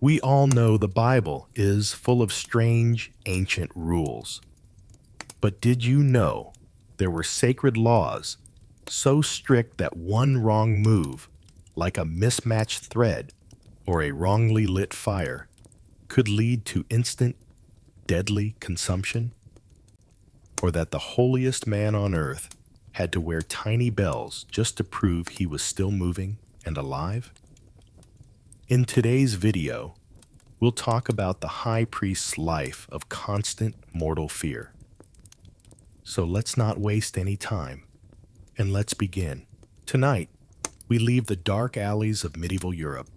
We all know the Bible is full of strange, ancient rules. But did you know there were sacred laws so strict that one wrong move, like a mismatched thread or a wrongly lit fire, could lead to instant, deadly consumption? Or that the holiest man on earth had to wear tiny bells just to prove he was still moving and alive? In today's video, we'll talk about the high priest's life of constant mortal fear. So let's not waste any time, and let's begin. Tonight, we leave the dark alleys of medieval Europe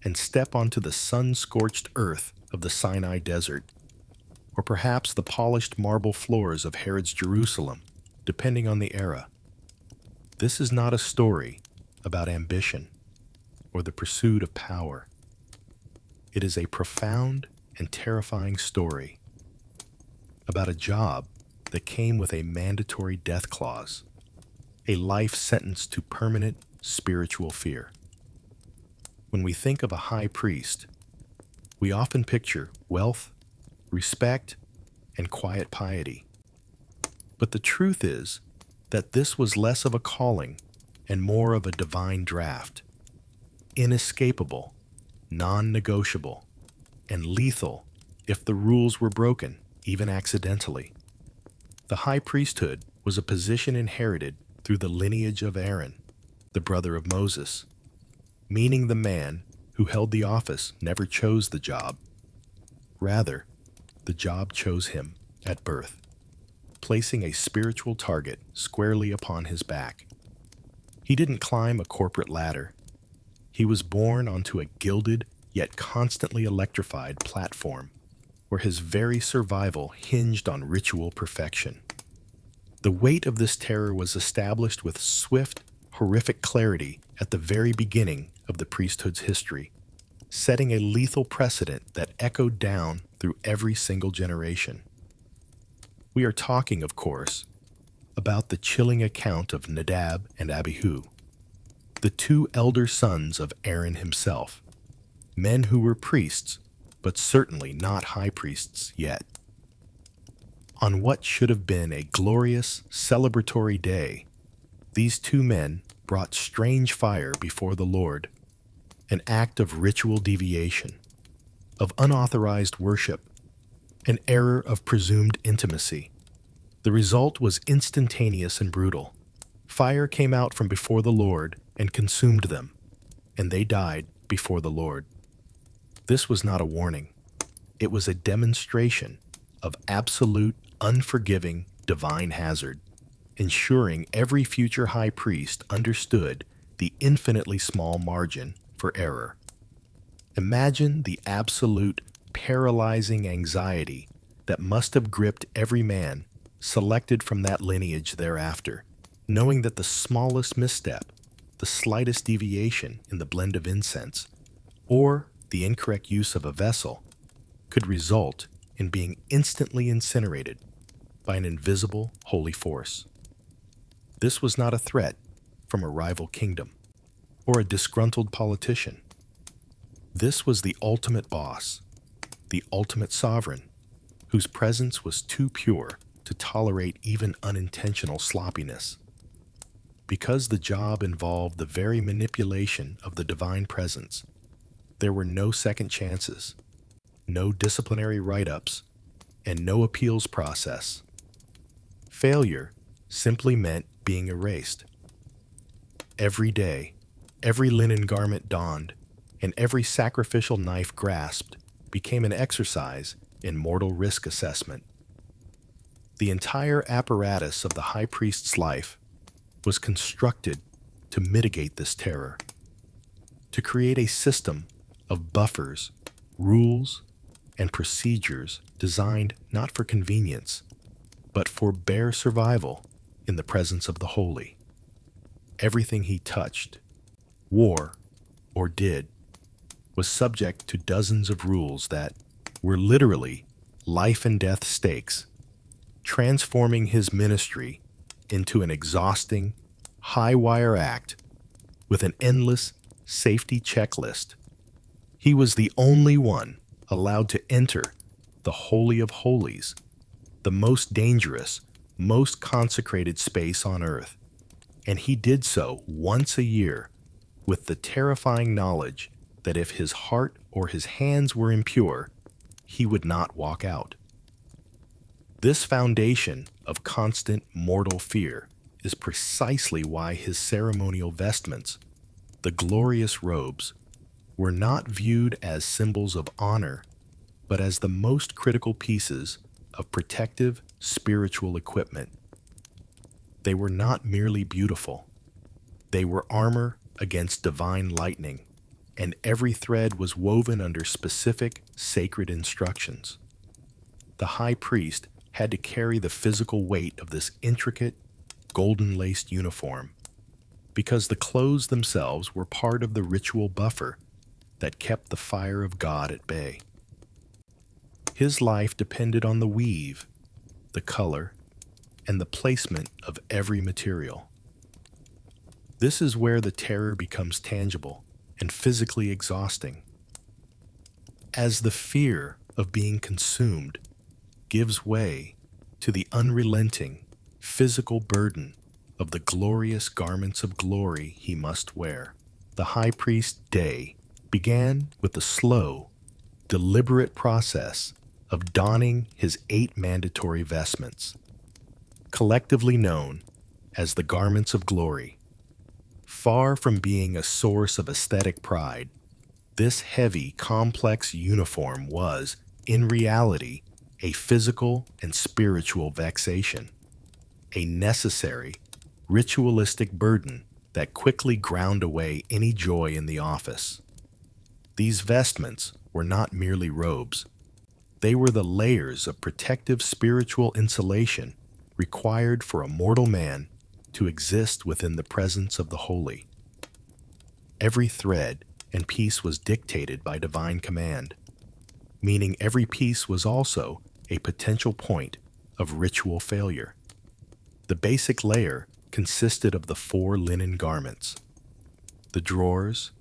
and step onto the sun-scorched earth of the Sinai Desert, or perhaps the polished marble floors of Herod's Jerusalem, depending on the era. This is not a story about ambition or the pursuit of power. It is a profound and terrifying story about a job that came with a mandatory death clause, a life sentence to permanent spiritual fear. When we think of a high priest, we often picture wealth, respect, and quiet piety. But the truth is that this was less of a calling and more of a divine draft, inescapable, non-negotiable, and lethal if the rules were broken, even accidentally. The high priesthood was a position inherited through the lineage of Aaron, the brother of Moses, meaning the man who held the office never chose the job. Rather, the job chose him at birth, placing a spiritual target squarely upon his back. He didn't climb a corporate ladder. He was born onto a gilded yet constantly electrified platform where his very survival hinged on ritual perfection. The weight of this terror was established with swift, horrific clarity at the very beginning of the priesthood's history, setting a lethal precedent that echoed down through every single generation. We are talking, of course, about the chilling account of Nadab and Abihu, the two elder sons of Aaron himself, men who were priests, but certainly not high priests yet. On what should have been a glorious, celebratory day, these two men brought strange fire before the Lord, an act of ritual deviation, of unauthorized worship, an error of presumed intimacy. The result was instantaneous and brutal. Fire came out from before the Lord and consumed them, and they died before the Lord. This was not a warning. It was a demonstration of absolute, unforgiving, divine hazard, ensuring every future high priest understood the infinitely small margin for error. Imagine the absolute, paralyzing anxiety that must have gripped every man selected from that lineage thereafter, knowing that the smallest misstep, the slightest deviation in the blend of incense, or the incorrect use of a vessel, could result in being instantly incinerated by an invisible holy force. This was not a threat from a rival kingdom or a disgruntled politician. This was the ultimate boss, the ultimate sovereign, whose presence was too pure to tolerate even unintentional sloppiness. Because the job involved the very manipulation of the divine presence, there were no second chances, no disciplinary write-ups, and no appeals process. Failure simply meant being erased. Every day, every linen garment donned, and every sacrificial knife grasped became an exercise in mortal risk assessment. The entire apparatus of the high priest's life was constructed to mitigate this terror, to create a system of buffers, rules, and procedures designed not for convenience, but for bare survival in the presence of the holy. Everything he touched, wore, or did was subject to dozens of rules that were literally life and death stakes, transforming his ministry into an exhausting, high-wire act with an endless safety checklist He was the only one allowed to enter the Holy of Holies, the most dangerous, most consecrated space on earth, and he did so once a year with the terrifying knowledge that if his heart or his hands were impure, he would not walk out. This foundation of constant mortal fear is precisely why his ceremonial vestments, the glorious robes, were not viewed as symbols of honor, but as the most critical pieces of protective spiritual equipment. They were not merely beautiful. They were armor against divine lightning, and every thread was woven under specific sacred instructions. The high priest had to carry the physical weight of this intricate, golden-laced uniform, because the clothes themselves were part of the ritual buffer that kept the fire of God at bay. His life depended on the weave, the color, and the placement of every material. This is where the terror becomes tangible and physically exhausting. As the fear of being consumed gives way to the unrelenting physical burden of the glorious garments of glory he must wear, the high priest's day began with the slow, deliberate process of donning his 8 mandatory vestments, collectively known as the garments of glory. Far from being a source of aesthetic pride, this heavy, complex uniform was, in reality, a physical and spiritual vexation, a necessary, ritualistic burden that quickly ground away any joy in the office. These vestments were not merely robes. They were the layers of protective spiritual insulation required for a mortal man to exist within the presence of the holy. Every thread and piece was dictated by divine command, meaning every piece was also a potential point of ritual failure. The basic layer consisted of the 4 linen garments: the drawers,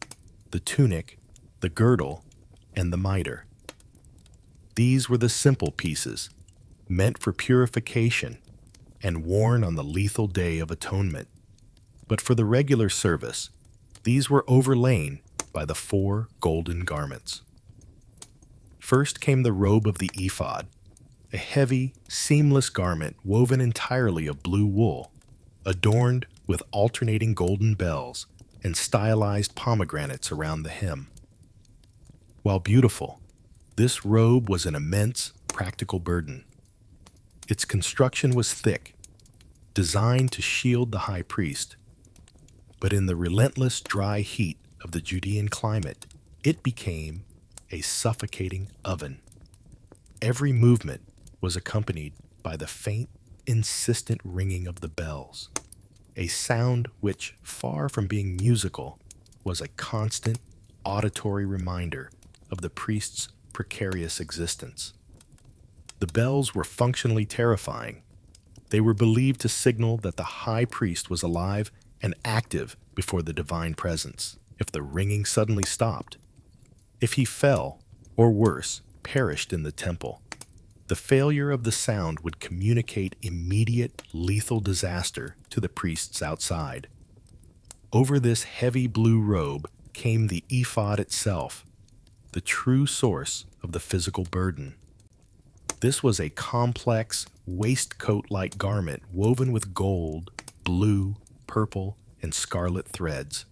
the tunic, the girdle, and the mitre. These were the simple pieces, meant for purification and worn on the lethal day of atonement. But for the regular service, these were overlain by the 4 golden garments. First came the robe of the ephod, a heavy, seamless garment woven entirely of blue wool, adorned with alternating golden bells and stylized pomegranates around the hem. While beautiful, this robe was an immense practical burden. Its construction was thick, designed to shield the high priest, but in the relentless dry heat of the Judean climate, it became a suffocating oven. Every movement was accompanied by the faint, insistent ringing of the bells, a sound which, far from being musical, was a constant, auditory reminder of the priest's precarious existence. The bells were functionally terrifying. They were believed to signal that the high priest was alive and active before the divine presence. If the ringing suddenly stopped, if he fell, or worse, perished in the temple, the failure of the sound would communicate immediate lethal disaster to the priests outside. Over this heavy blue robe came the ephod itself, the true source of the physical burden. This was a complex, waistcoat-like garment woven with gold, blue, purple, and scarlet threads.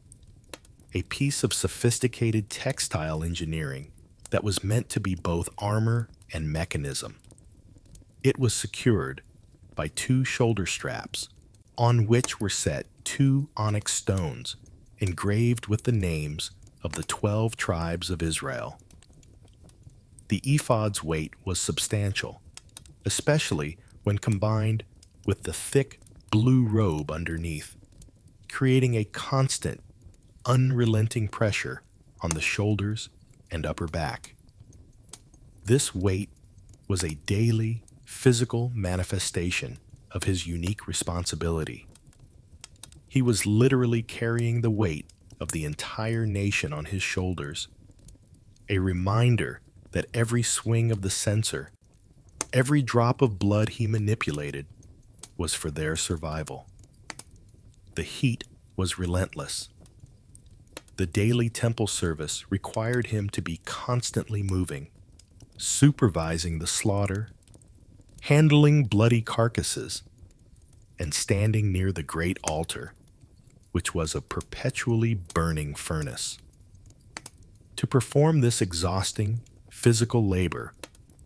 A piece of sophisticated textile engineering that was meant to be both armor and mechanism. It was secured by 2 shoulder straps, on which were set 2 onyx stones engraved with the names of the 12 tribes of Israel. The ephod's weight was substantial, especially when combined with the thick blue robe underneath, creating a constant, unrelenting pressure on the shoulders and upper back. This weight was a daily, physical manifestation of his unique responsibility. He was literally carrying the weight of the entire nation on his shoulders. a reminder that every swing of the censer, every drop of blood he manipulated, was for their survival. The heat was relentless. The daily temple service required him to be constantly moving, supervising the slaughter, handling bloody carcasses, and standing near the great altar, which was a perpetually burning furnace. To perform this exhausting, physical labor,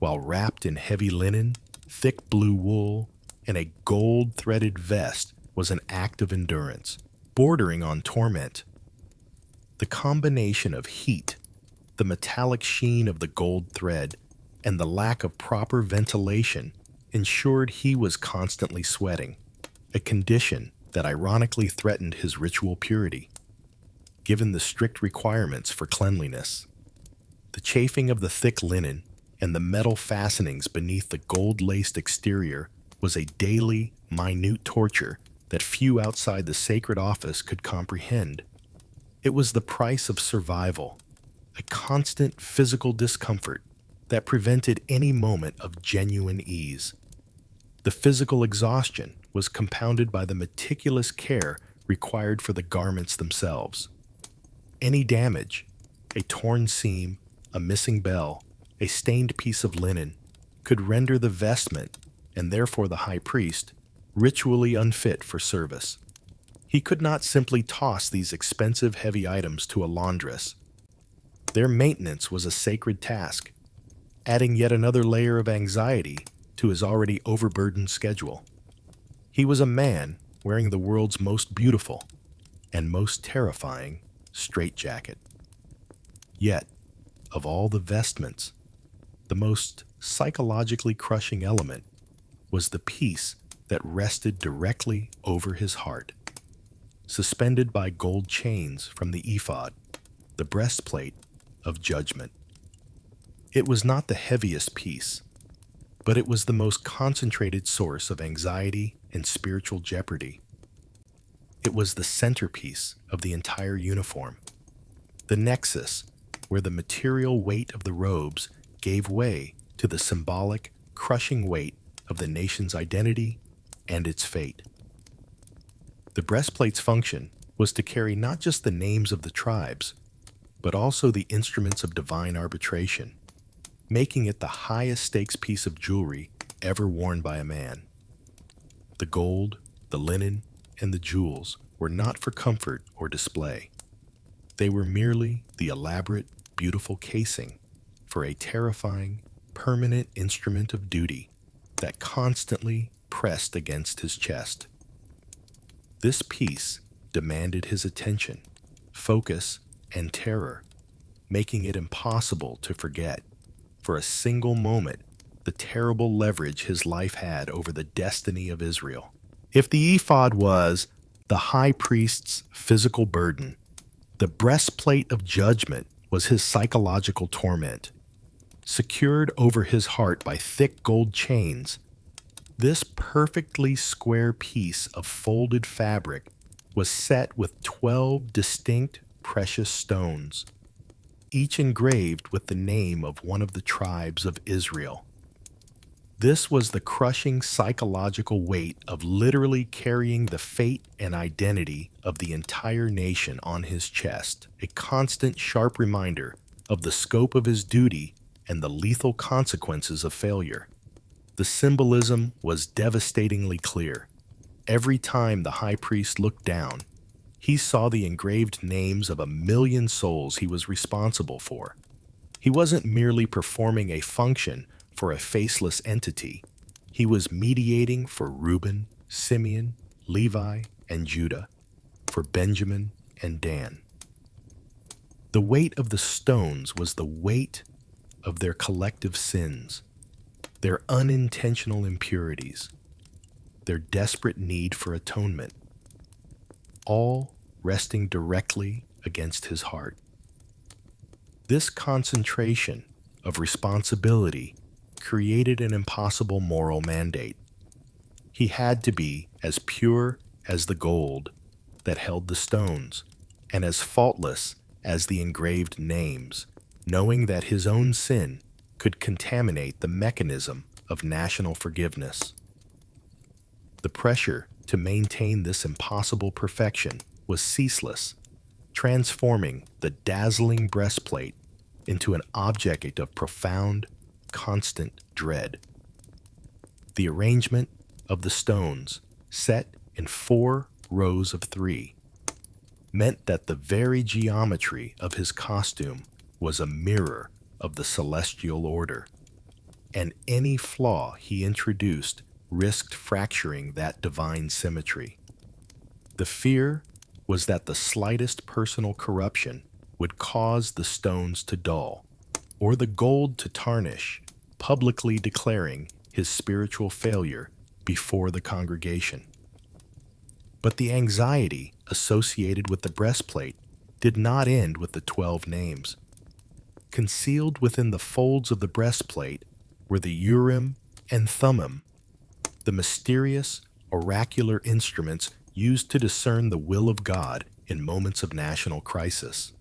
while wrapped in heavy linen, thick blue wool, and a gold-threaded vest, was an act of endurance, bordering on torment. The combination of heat, the metallic sheen of the gold thread, and the lack of proper ventilation ensured he was constantly sweating, a condition that ironically threatened his ritual purity, given the strict requirements for cleanliness. The chafing of the thick linen and the metal fastenings beneath the gold-laced exterior was a daily, minute torture that few outside the sacred office could comprehend. It was the price of survival, a constant physical discomfort that prevented any moment of genuine ease. The physical exhaustion was compounded by the meticulous care required for the garments themselves. Any damage, a torn seam, a missing bell, a stained piece of linen, could render the vestment, and therefore the high priest, ritually unfit for service. He could not simply toss these expensive heavy items to a laundress. Their maintenance was a sacred task, adding yet another layer of anxiety to his already overburdened schedule. He was a man wearing the world's most beautiful and most terrifying straitjacket. Yet, of all the vestments, the most psychologically crushing element was the piece that rested directly over his heart. Suspended by gold chains from the ephod, the breastplate of judgment. It was not the heaviest piece, but it was the most concentrated source of anxiety and spiritual jeopardy. It was the centerpiece of the entire uniform, the nexus where the material weight of the robes gave way to the symbolic, crushing weight of the nation's identity and its fate. The breastplate's function was to carry not just the names of the tribes, but also the instruments of divine arbitration, making it the highest stakes piece of jewelry ever worn by a man. The gold, the linen, and the jewels were not for comfort or display. They were merely the elaborate, beautiful casing for a terrifying, permanent instrument of duty that constantly pressed against his chest. This piece demanded his attention, focus, and terror, making it impossible to forget, for a single moment, the terrible leverage his life had over the destiny of Israel. If the ephod was the high priest's physical burden, the breastplate of judgment was his psychological torment. Secured over his heart by thick gold chains, this perfectly square piece of folded fabric was set with 12 distinct precious stones, each engraved with the name of one of the tribes of Israel. This was the crushing psychological weight of literally carrying the fate and identity of the entire nation on his chest, a constant sharp reminder of the scope of his duty and the lethal consequences of failure. The symbolism was devastatingly clear. Every time the high priest looked down, he saw the engraved names of 1,000,000 souls he was responsible for. He wasn't merely performing a function for a faceless entity. He was mediating for Reuben, Simeon, Levi, and Judah, for Benjamin and Dan. The weight of the stones was the weight of their collective sins, their unintentional impurities, their desperate need for atonement, all resting directly against his heart. This concentration of responsibility created an impossible moral mandate. He had to be as pure as the gold that held the stones, and as faultless as the engraved names, knowing that his own sin could contaminate the mechanism of national forgiveness. The pressure to maintain this impossible perfection was ceaseless, transforming the dazzling breastplate into an object of profound, constant dread. The arrangement of the stones, set in 4 rows of 3, meant that the very geometry of his costume was a mirror of the celestial order, and any flaw he introduced risked fracturing that divine symmetry. The fear was that the slightest personal corruption would cause the stones to dull, or the gold to tarnish, publicly declaring his spiritual failure before the congregation. But the anxiety associated with the breastplate did not end with the 12 names. Concealed within the folds of the breastplate were the Urim and Thummim, the mysterious, oracular instruments used to discern the will of God in moments of national crisis.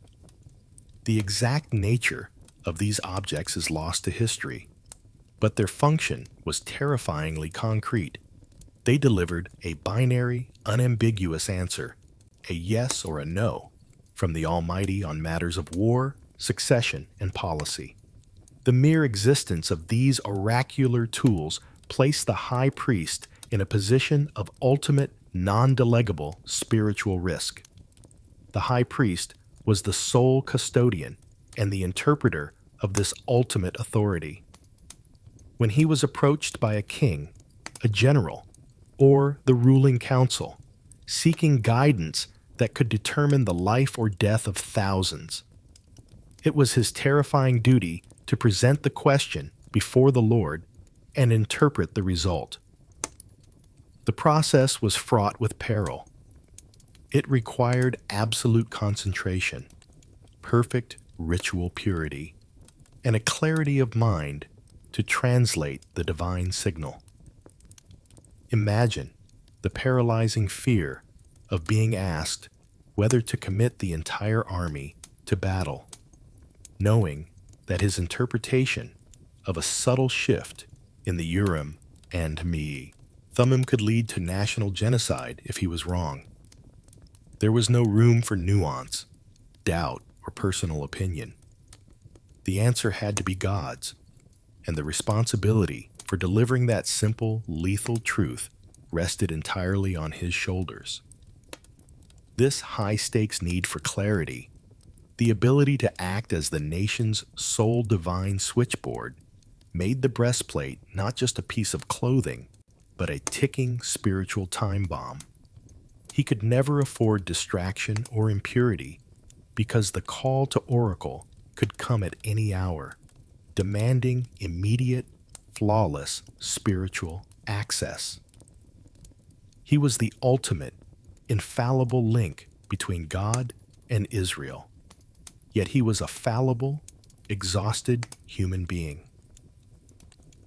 The exact nature of these objects is lost to history, but their function was terrifyingly concrete. They delivered a binary, unambiguous answer, a yes or a no, from the Almighty on matters of war, succession, and policy. The mere existence of these oracular tools placed the high priest in a position of ultimate, non-delegable spiritual risk. The high priest was the sole custodian and the interpreter of this ultimate authority. When he was approached by a king, a general, or the ruling council, seeking guidance that could determine the life or death of thousands, it was his terrifying duty to present the question before the Lord and interpret the result. The process was fraught with peril. It required absolute concentration, perfect ritual purity, and a clarity of mind to translate the divine signal. Imagine the paralyzing fear of being asked whether to commit the entire army to battle, knowing that his interpretation of a subtle shift in the Urim and Thummim could lead to national genocide if he was wrong. There was no room for nuance, doubt, or personal opinion. The answer had to be God's, and the responsibility for delivering that simple, lethal truth rested entirely on his shoulders. This high-stakes need for clarity, the ability to act as the nation's sole divine switchboard, made the breastplate not just a piece of clothing, but a ticking spiritual time bomb. He could never afford distraction or impurity because the call to oracle could come at any hour, demanding immediate, flawless spiritual access. He was the ultimate, infallible link between God and Israel, yet he was a fallible, exhausted human being.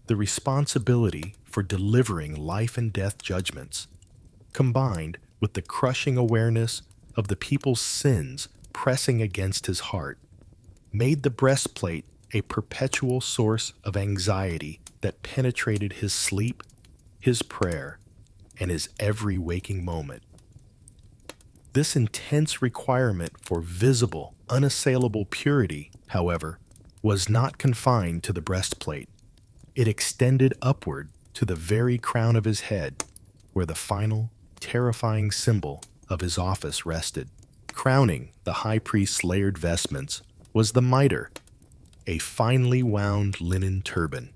The responsibility for delivering life and death judgments, combined with the crushing awareness of the people's sins pressing against his heart, made the breastplate a perpetual source of anxiety that penetrated his sleep, his prayer, and his every waking moment. This intense requirement for visible, unassailable purity, however, was not confined to the breastplate. It extended upward to the very crown of his head, where the final, terrifying symbol of his office rested. Crowning the high priest's layered vestments was the mitre, a finely wound linen turban,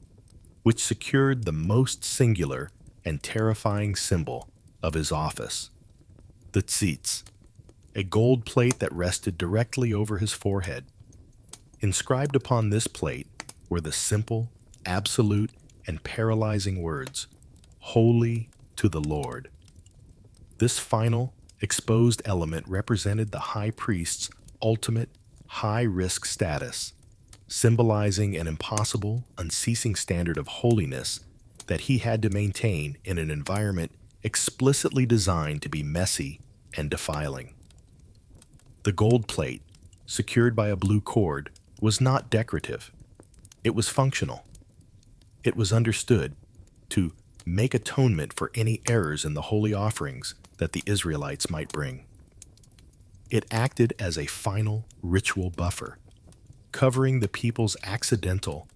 which secured the most singular and terrifying symbol of his office, the tzitz, a gold plate that rested directly over his forehead. Inscribed upon this plate were the simple, absolute, and paralyzing words, "Holy to the Lord." This final, exposed element represented the high priest's ultimate, high-risk status, symbolizing an impossible, unceasing standard of holiness that he had to maintain in an environment explicitly designed to be messy and defiling. The gold plate, secured by a blue cord, was not decorative. It was functional. It was understood to make atonement for any errors in the holy offerings that the Israelites might bring. It acted as a final ritual buffer, covering the people's accidental,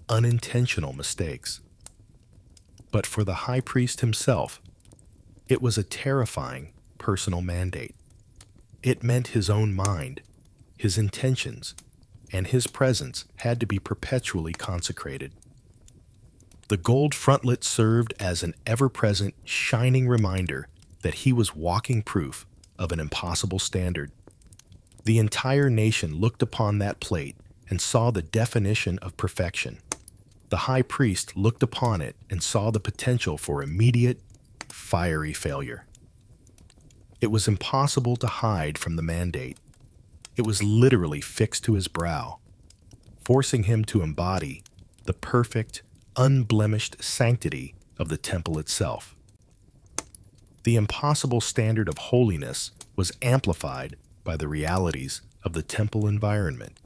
unintentional mistakes. But for the high priest himself, it was a terrifying personal mandate. It meant his own mind, his intentions, and his presence had to be perpetually consecrated. The gold frontlet served as an ever-present, shining reminder that he was walking proof of an impossible standard. The entire nation looked upon that plate and saw the definition of perfection. The high priest looked upon it and saw the potential for immediate, fiery failure. It was impossible to hide from the mandate. It was literally fixed to his brow, forcing him to embody the perfect, unblemished sanctity of the temple itself. The impossible standard of holiness was amplified by the realities of the temple environment.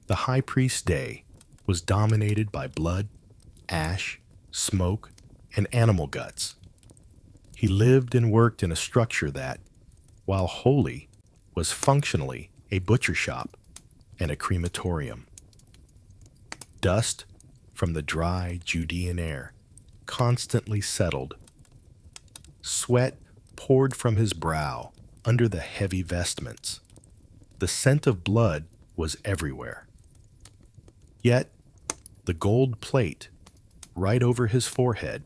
The high priest's day was dominated by blood, ash, smoke, and animal guts. He lived and worked in a structure that, while holy, was functionally a butcher shop and a crematorium. Dust from the dry Judean air constantly settled. Sweat poured from his brow under the heavy vestments. The scent of blood was everywhere. Yet, the gold plate, right over his forehead,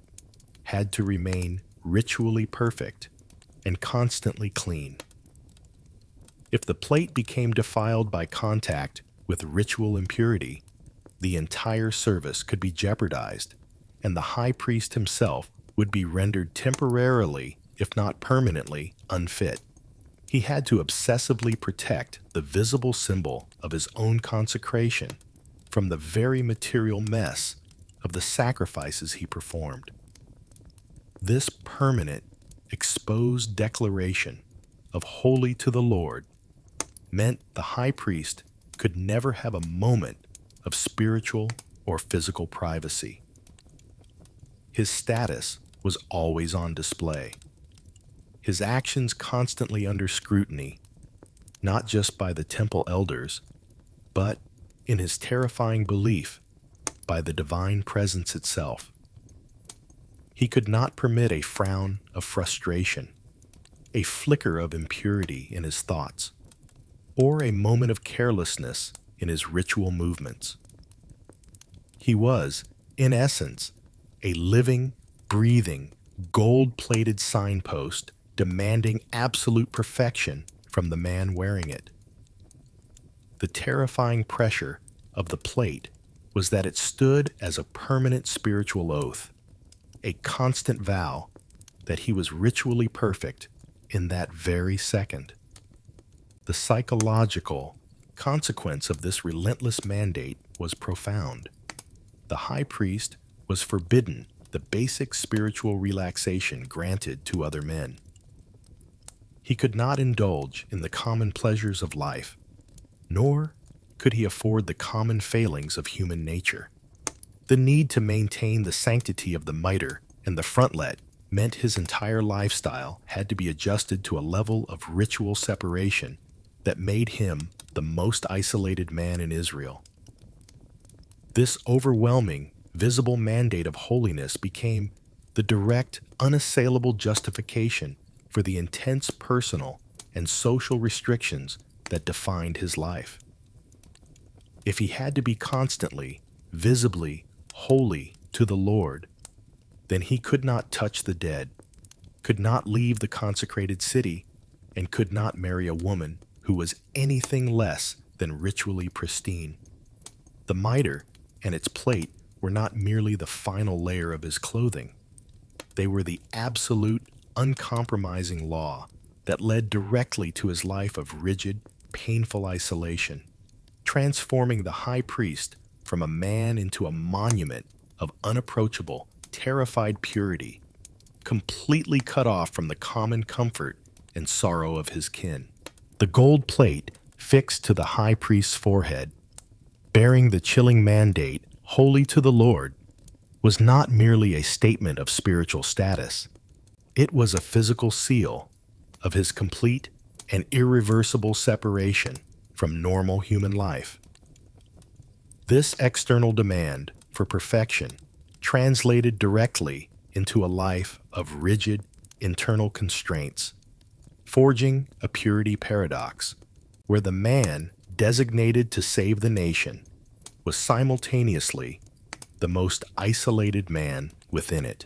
had to remain ritually perfect and constantly clean. If the plate became defiled by contact with ritual impurity, the entire service could be jeopardized, and the high priest himself would be rendered temporarily, if not permanently, unfit. He had to obsessively protect the visible symbol of his own consecration from the very material mess of the sacrifices he performed. This permanent, exposed declaration of holy to the Lord meant the high priest could never have a moment of spiritual or physical privacy. His status was always on display. His actions constantly under scrutiny, not just by the temple elders, but, in his terrifying belief, by the divine presence itself. He could not permit a frown of frustration, a flicker of impurity in his thoughts, or a moment of carelessness in his ritual movements. He was, in essence, a living, breathing, gold-plated signpost demanding absolute perfection from the man wearing it. The terrifying pressure of the plate was that it stood as a permanent spiritual oath, a constant vow that he was ritually perfect in that very second. The psychological consequence of this relentless mandate was profound. The high priest was forbidden the basic spiritual relaxation granted to other men. He could not indulge in the common pleasures of life, nor could he afford the common failings of human nature. The need to maintain the sanctity of the mitre and the frontlet meant his entire lifestyle had to be adjusted to a level of ritual separation that made him the most isolated man in Israel. This overwhelming, visible mandate of holiness became the direct, unassailable justification for the intense personal and social restrictions that defined his life. If he had to be constantly, visibly, holy to the Lord, then he could not touch the dead, could not leave the consecrated city, and could not marry a woman who was anything less than ritually pristine. The mitre and its plate were not merely the final layer of his clothing. They were the absolute, uncompromising law that led directly to his life of rigid, painful isolation, transforming the high priest from a man into a monument of unapproachable, terrified purity, completely cut off from the common comfort and sorrow of his kin. The gold plate fixed to the high priest's forehead, bearing the chilling mandate, "Holy to the Lord," was not merely a statement of spiritual status. It was a physical seal of his complete and irreversible separation from normal human life. This external demand for perfection translated directly into a life of rigid internal constraints, forging a purity paradox where the man designated to save the nation was simultaneously the most isolated man within it.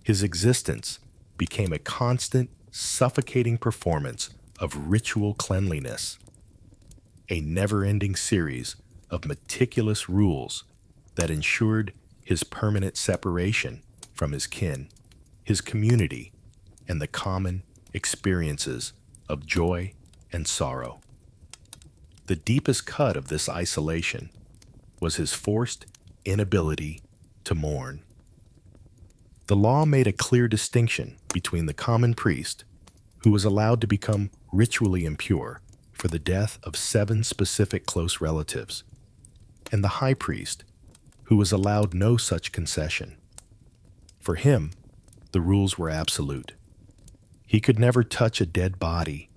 His existence became a constant, suffocating performance of ritual cleanliness, a never-ending series of meticulous rules that ensured his permanent separation from his kin, his community, and the common experiences of joy and sorrow. The deepest cut of this isolation was his forced inability to mourn. The law made a clear distinction between the common priest, who was allowed to become ritually impure for the death of 7 specific close relatives, and the high priest, who was allowed no such concession. For him, the rules were absolute. He could never touch a dead body,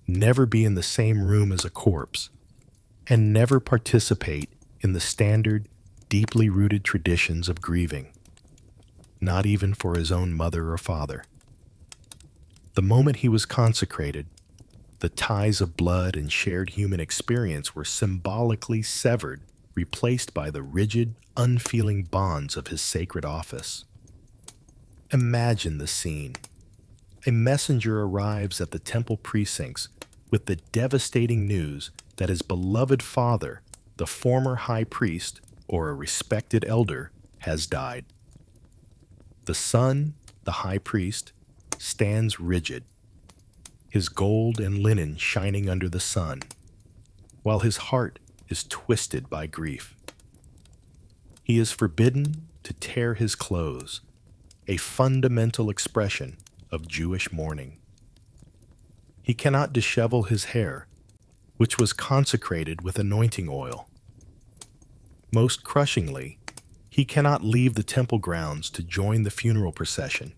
never be in the same room as a corpse, and never participate in the standard, deeply rooted traditions of grieving, not even for his own mother or father. The moment he was consecrated, the ties of blood and shared human experience were symbolically severed, replaced by the rigid, unfeeling bonds of his sacred office. Imagine the scene. A messenger arrives at the temple precincts with the devastating news that his beloved father, the former high priest or a respected elder, has died. The son, the high priest, stands rigid, his gold and linen shining under the sun, while his heart is twisted by grief. He is forbidden to tear his clothes, a fundamental expression of Jewish mourning. He cannot dishevel his hair, which was consecrated with anointing oil. Most crushingly, he cannot leave the temple grounds to join the funeral procession,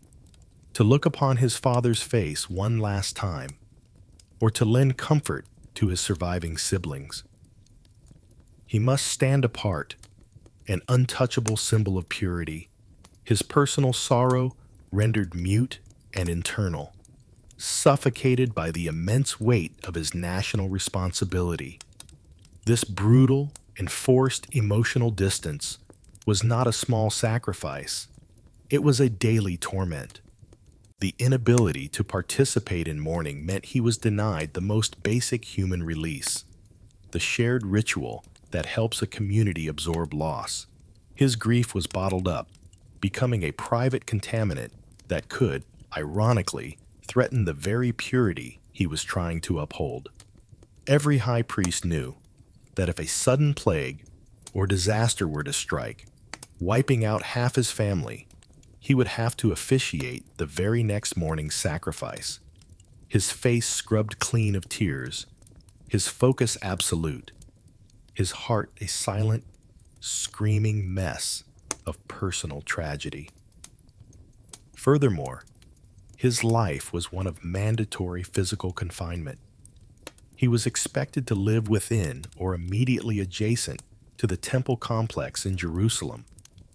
to look upon his father's face one last time, or to lend comfort to his surviving siblings. He must stand apart, an untouchable symbol of purity, his personal sorrow rendered mute and internal, suffocated by the immense weight of his national responsibility. This brutal, enforced emotional distance was not a small sacrifice. It was a daily torment. The inability to participate in mourning meant he was denied the most basic human release, the shared ritual that helps a community absorb loss. His grief was bottled up, becoming a private contaminant that could, ironically, threaten the very purity he was trying to uphold. Every high priest knew that if a sudden plague or disaster were to strike, wiping out half his family, he would have to officiate the very next morning's sacrifice. His face scrubbed clean of tears, his focus absolute, his heart a silent, screaming mess of personal tragedy. Furthermore, his life was one of mandatory physical confinement. He was expected to live within or immediately adjacent to the temple complex in Jerusalem,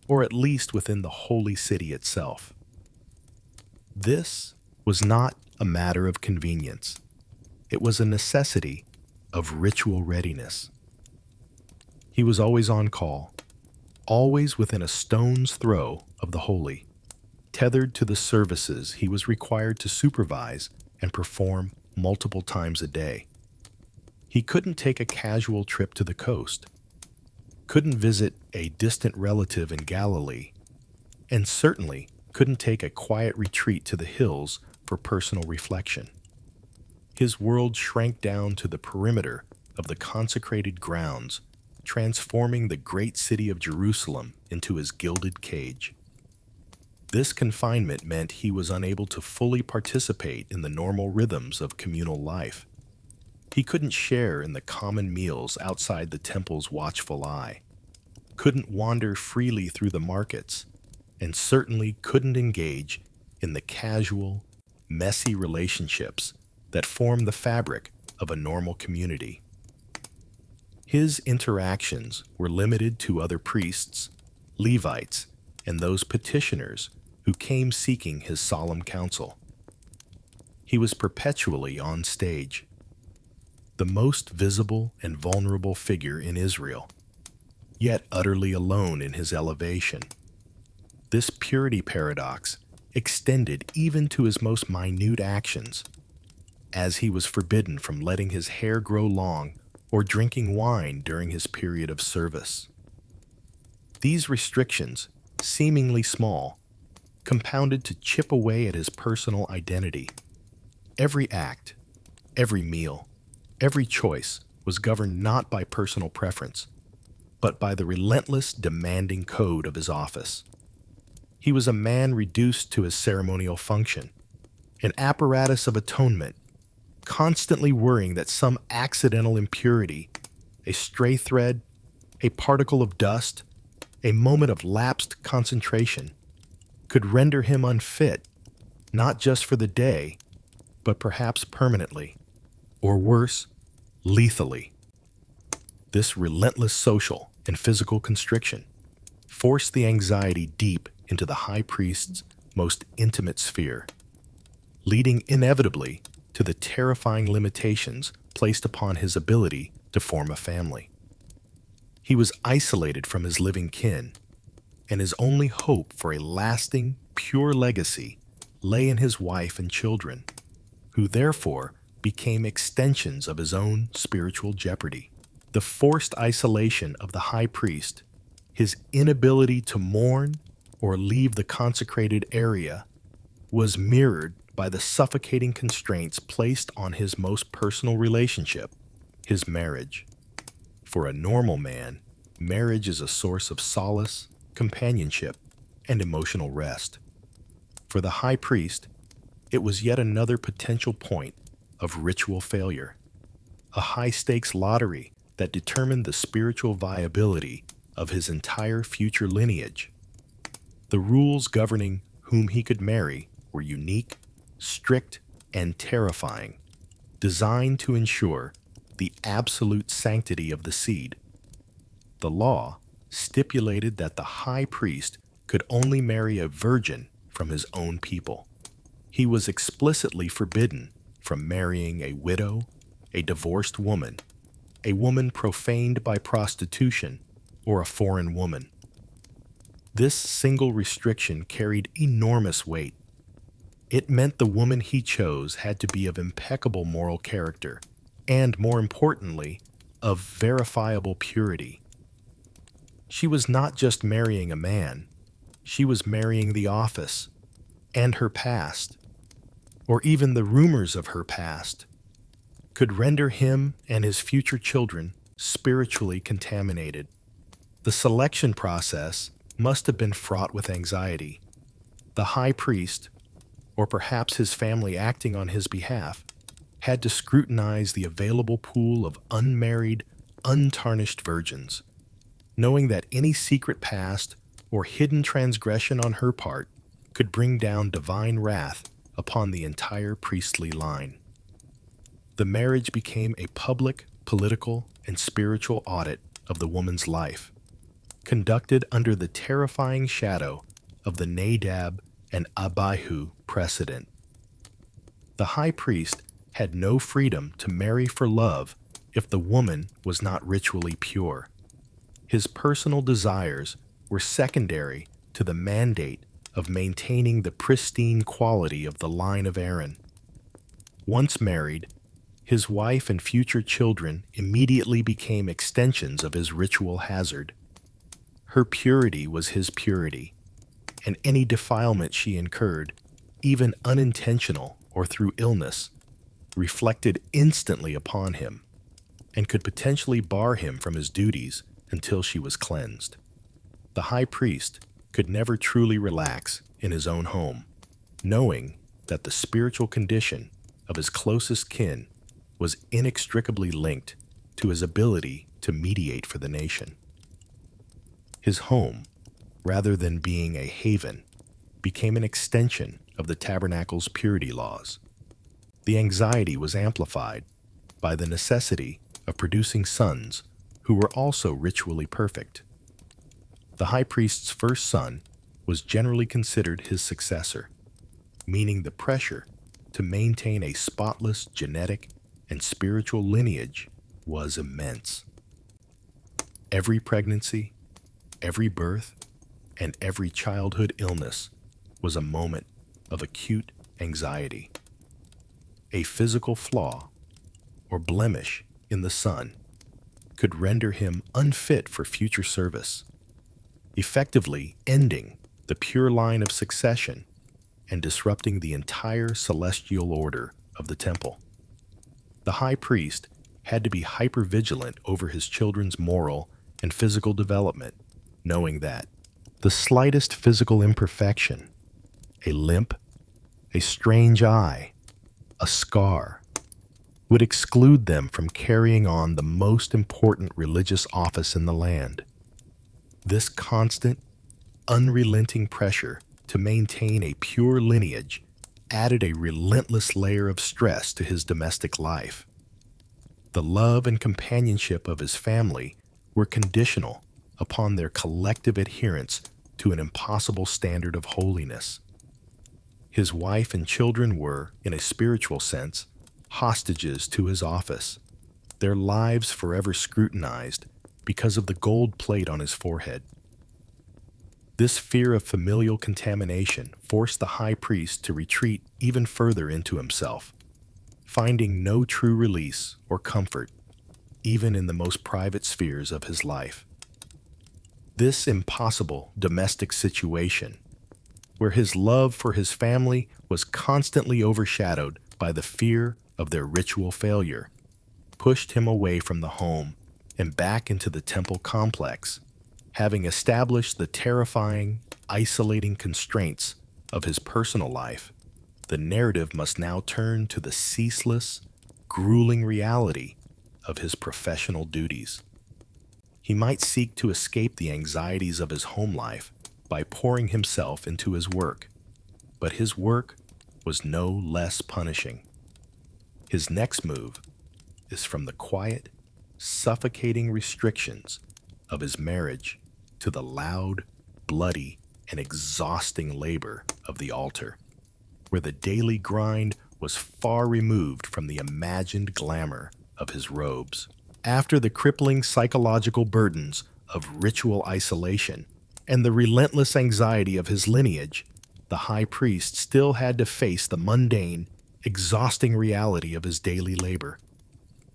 or at least within the holy city itself. This was not a matter of convenience. It was a necessity of ritual readiness. He was always on call, always within a stone's throw of the holy, tethered to the services he was required to supervise and perform multiple times a day. He couldn't take a casual trip to the coast, couldn't visit a distant relative in Galilee, and certainly couldn't take a quiet retreat to the hills for personal reflection. His world shrank down to the perimeter of the consecrated grounds, transforming the great city of Jerusalem into his gilded cage. This confinement meant he was unable to fully participate in the normal rhythms of communal life. He couldn't share in the common meals outside the temple's watchful eye, couldn't wander freely through the markets, and certainly couldn't engage in the casual, messy relationships that form the fabric of a normal community. His interactions were limited to other priests, Levites, and those petitioners who came seeking his solemn counsel. He was perpetually on stage, the most visible and vulnerable figure in Israel, yet utterly alone in his elevation. This purity paradox extended even to his most minute actions, as he was forbidden from letting his hair grow long or drinking wine during his period of service. These restrictions, seemingly small, compounded to chip away at his personal identity. Every act, every meal, every choice was governed not by personal preference, but by the relentless, demanding code of his office. He was a man reduced to his ceremonial function, an apparatus of atonement, constantly worrying that some accidental impurity, a stray thread, a particle of dust, a moment of lapsed concentration, could render him unfit, not just for the day, but perhaps permanently, or worse, lethally. This relentless social and physical constriction forced the anxiety deep into the high priest's most intimate sphere, leading inevitably to the terrifying limitations placed upon his ability to form a family. He was isolated from his living kin, and his only hope for a lasting, pure legacy lay in his wife and children, who therefore became extensions of his own spiritual jeopardy. The forced isolation of the high priest, his inability to mourn or leave the consecrated area, was mirrored by the suffocating constraints placed on his most personal relationship, his marriage. For a normal man, marriage is a source of solace, companionship, and emotional rest. For the high priest, it was yet another potential point of ritual failure, a high-stakes lottery that determined the spiritual viability of his entire future lineage. The rules governing whom he could marry were unique, strict, and terrifying, designed to ensure the absolute sanctity of the seed. The law stipulated that the high priest could only marry a virgin from his own people. He was explicitly forbidden from marrying a widow, a divorced woman, a woman profaned by prostitution, or a foreign woman. This single restriction carried enormous weight. It meant the woman he chose had to be of impeccable moral character, and more importantly, of verifiable purity. She was not just marrying a man, she was marrying the office, and her past, or even the rumors of her past, could render him and his future children spiritually contaminated. The selection process must have been fraught with anxiety. The high priest, or perhaps his family acting on his behalf, had to scrutinize the available pool of unmarried, untarnished virgins, knowing that any secret past or hidden transgression on her part could bring down divine wrath upon the entire priestly line. The marriage became a public, political, and spiritual audit of the woman's life, conducted under the terrifying shadow of the Nadab and Abihu precedent. The high priest had no freedom to marry for love if the woman was not ritually pure. His personal desires were secondary to the mandate of maintaining the pristine quality of the line of Aaron. Once married, his wife and future children immediately became extensions of his ritual hazard. Her purity was his purity, and any defilement she incurred, even unintentional or through illness, reflected instantly upon him and could potentially bar him from his duties until she was cleansed. The high priest could never truly relax in his own home, knowing that the spiritual condition of his closest kin was inextricably linked to his ability to mediate for the nation. His home, rather than being a haven, became an extension of the tabernacle's purity laws. The anxiety was amplified by the necessity of producing sons who were also ritually perfect. The high priest's first son was generally considered his successor, meaning the pressure to maintain a spotless genetic and spiritual lineage was immense. Every pregnancy, every birth, and every childhood illness was a moment of acute anxiety. A physical flaw or blemish in the son could render him unfit for future service, effectively ending the pure line of succession and disrupting the entire celestial order of the temple. The high priest had to be hypervigilant over his children's moral and physical development, knowing that the slightest physical imperfection, a limp, a strange eye, a scar, would exclude them from carrying on the most important religious office in the land. This constant, unrelenting pressure to maintain a pure lineage added a relentless layer of stress to his domestic life. The love and companionship of his family were conditional upon their collective adherence to an impossible standard of holiness. His wife and children were, in a spiritual sense, hostages to his office, their lives forever scrutinized because of the gold plate on his forehead. This fear of familial contamination forced the high priest to retreat even further into himself, finding no true release or comfort, even in the most private spheres of his life. This impossible domestic situation, where his love for his family was constantly overshadowed by the fear of their ritual failure, pushed him away from the home and back into the temple complex. Having established the terrifying, isolating constraints of his personal life, the narrative must now turn to the ceaseless, grueling reality of his professional duties. He might seek to escape the anxieties of his home life by pouring himself into his work, but his work was no less punishing. His next move is from the quiet, suffocating restrictions of his marriage to the loud, bloody, and exhausting labor of the altar, where the daily grind was far removed from the imagined glamour of his robes. After the crippling psychological burdens of ritual isolation and the relentless anxiety of his lineage, the high priest still had to face the mundane, exhausting reality of his daily labor.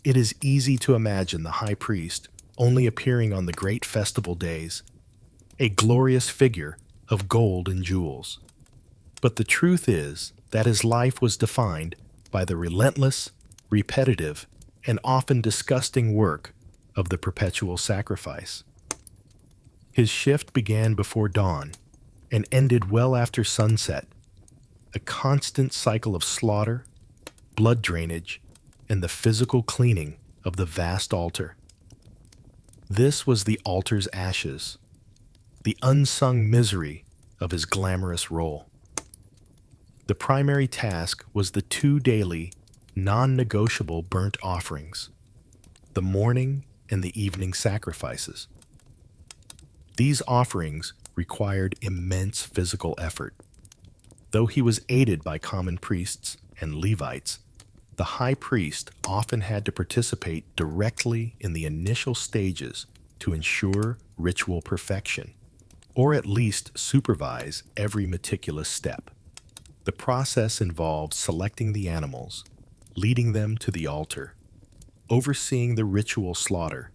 It is easy to imagine the high priest only appearing on the great festival days, a glorious figure of gold and jewels. But the truth is that his life was defined by the relentless, repetitive, and often disgusting work of the perpetual sacrifice. His shift began before dawn and ended well after sunset, a constant cycle of slaughter, blood drainage, and the physical cleaning of the vast altar. This was the altar's ashes, the unsung misery of his glamorous role. The primary task was the two daily, non-negotiable burnt offerings, the morning and the evening sacrifices. These offerings required immense physical effort. Though he was aided by common priests and Levites, the high priest often had to participate directly in the initial stages to ensure ritual perfection, or at least supervise every meticulous step. The process involved selecting the animals, leading them to the altar, overseeing the ritual slaughter,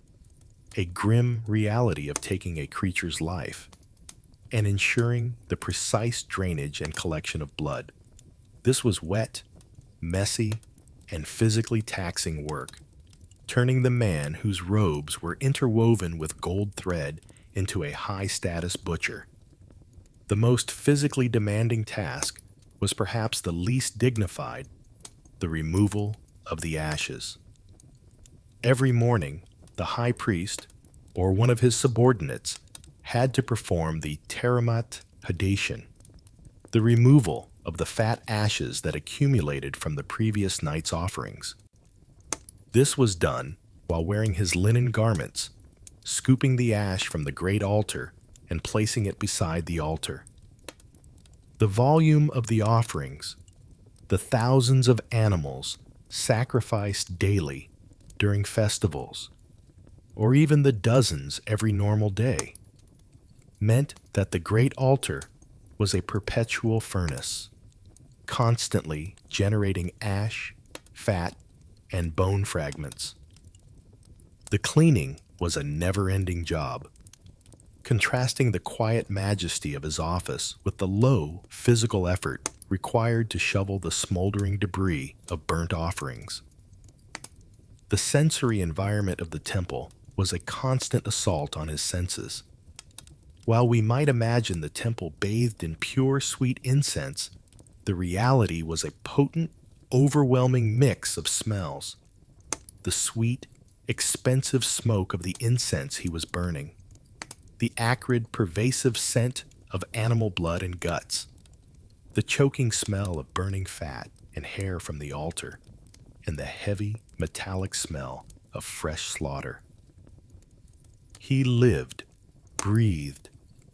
a grim reality of taking a creature's life, and ensuring the precise drainage and collection of blood. This was wet, messy, and physically taxing work, turning the man whose robes were interwoven with gold thread into a high-status butcher. The most physically demanding task was perhaps the least dignified, the removal of the ashes. Every morning, the high priest, or one of his subordinates, had to perform the teramat hadation, the removal of the fat ashes that accumulated from the previous night's offerings. This was done while wearing his linen garments, scooping the ash from the great altar and placing it beside the altar. The volume of the offerings, the thousands of animals sacrificed daily during festivals, or even the dozens every normal day, meant that the great altar was a perpetual furnace, constantly generating ash, fat, and bone fragments. The cleaning was a never-ending job, contrasting the quiet majesty of his office with the low physical effort required to shovel the smoldering debris of burnt offerings. The sensory environment of the temple was a constant assault on his senses. While we might imagine the temple bathed in pure sweet incense, the reality was a potent, overwhelming mix of smells. The sweet, expensive smoke of the incense he was burning, the acrid, pervasive scent of animal blood and guts, the choking smell of burning fat and hair from the altar, and the heavy, metallic smell of fresh slaughter. He lived, breathed,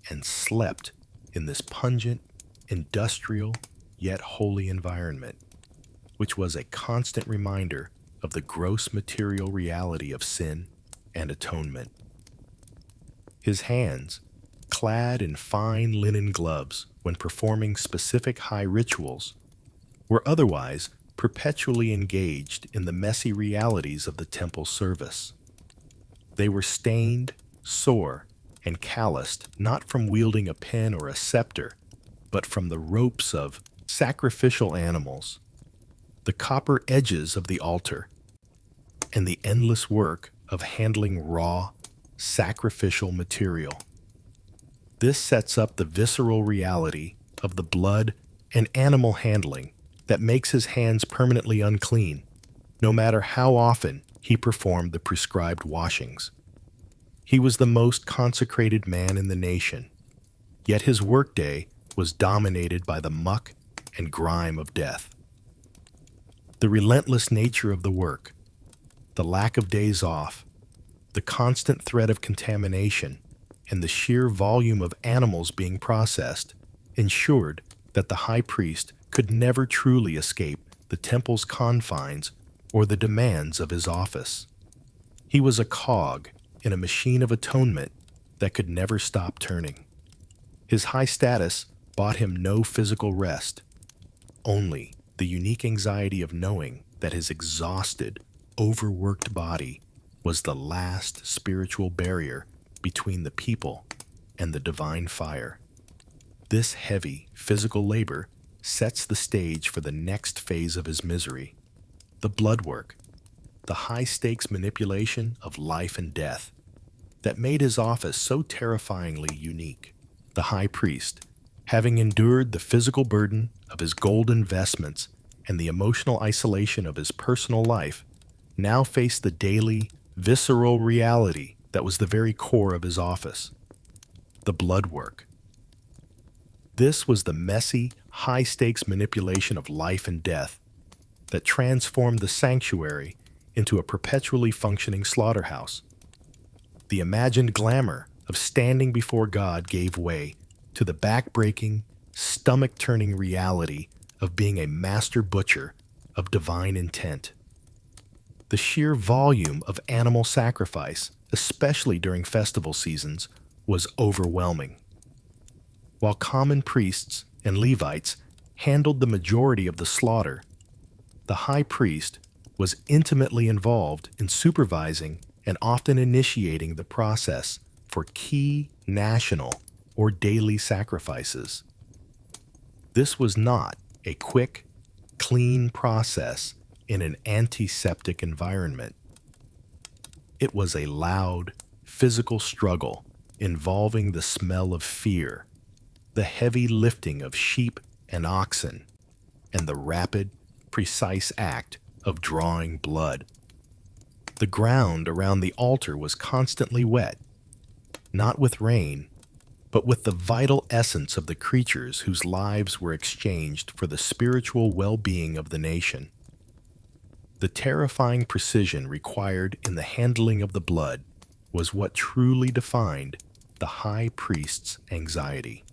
and slept in this pungent, industrial, yet holy environment, which was a constant reminder of the gross material reality of sin and atonement. His hands, clad in fine linen gloves when performing specific high rituals, were otherwise perpetually engaged in the messy realities of the temple service. They were stained, sore, and calloused not from wielding a pen or a scepter, but from the ropes of sacrificial animals, the copper edges of the altar, and the endless work of handling raw, sacrificial material. This sets up the visceral reality of the blood and animal handling that makes his hands permanently unclean, no matter how often he performed the prescribed washings. He was the most consecrated man in the nation, yet his workday was dominated by the muck and grime of death. The relentless nature of the work, the lack of days off, the constant threat of contamination, and the sheer volume of animals being processed ensured that the high priest could never truly escape the temple's confines or the demands of his office. He was a cog in a machine of atonement that could never stop turning. His high status bought him no physical rest, only the unique anxiety of knowing that his exhausted, overworked body was the last spiritual barrier between the people and the divine fire. This heavy physical labor sets the stage for the next phase of his misery, the blood work, the high-stakes manipulation of life and death that made his office so terrifyingly unique. The high priest, having endured the physical burden of his gold investments and the emotional isolation of his personal life, now faced the daily, visceral reality that was the very core of his office, the blood work. This was the messy, high-stakes manipulation of life and death that transformed the sanctuary into a perpetually functioning slaughterhouse. The imagined glamour of standing before God gave way to the back-breaking, stomach-turning reality of being a master butcher of divine intent. The sheer volume of animal sacrifice, especially during festival seasons, was overwhelming. While common priests and Levites handled the majority of the slaughter, the high priest was intimately involved in supervising and often initiating the process for key national or daily sacrifices. This was not a quick, clean process in an antiseptic environment. It was a loud, physical struggle involving the smell of fear, the heavy lifting of sheep and oxen, and the rapid, precise act of drawing blood. The ground around the altar was constantly wet, not with rain, but with the vital essence of the creatures whose lives were exchanged for the spiritual well-being of the nation. The terrifying precision required in the handling of the blood was what truly defined the high priest's anxiety.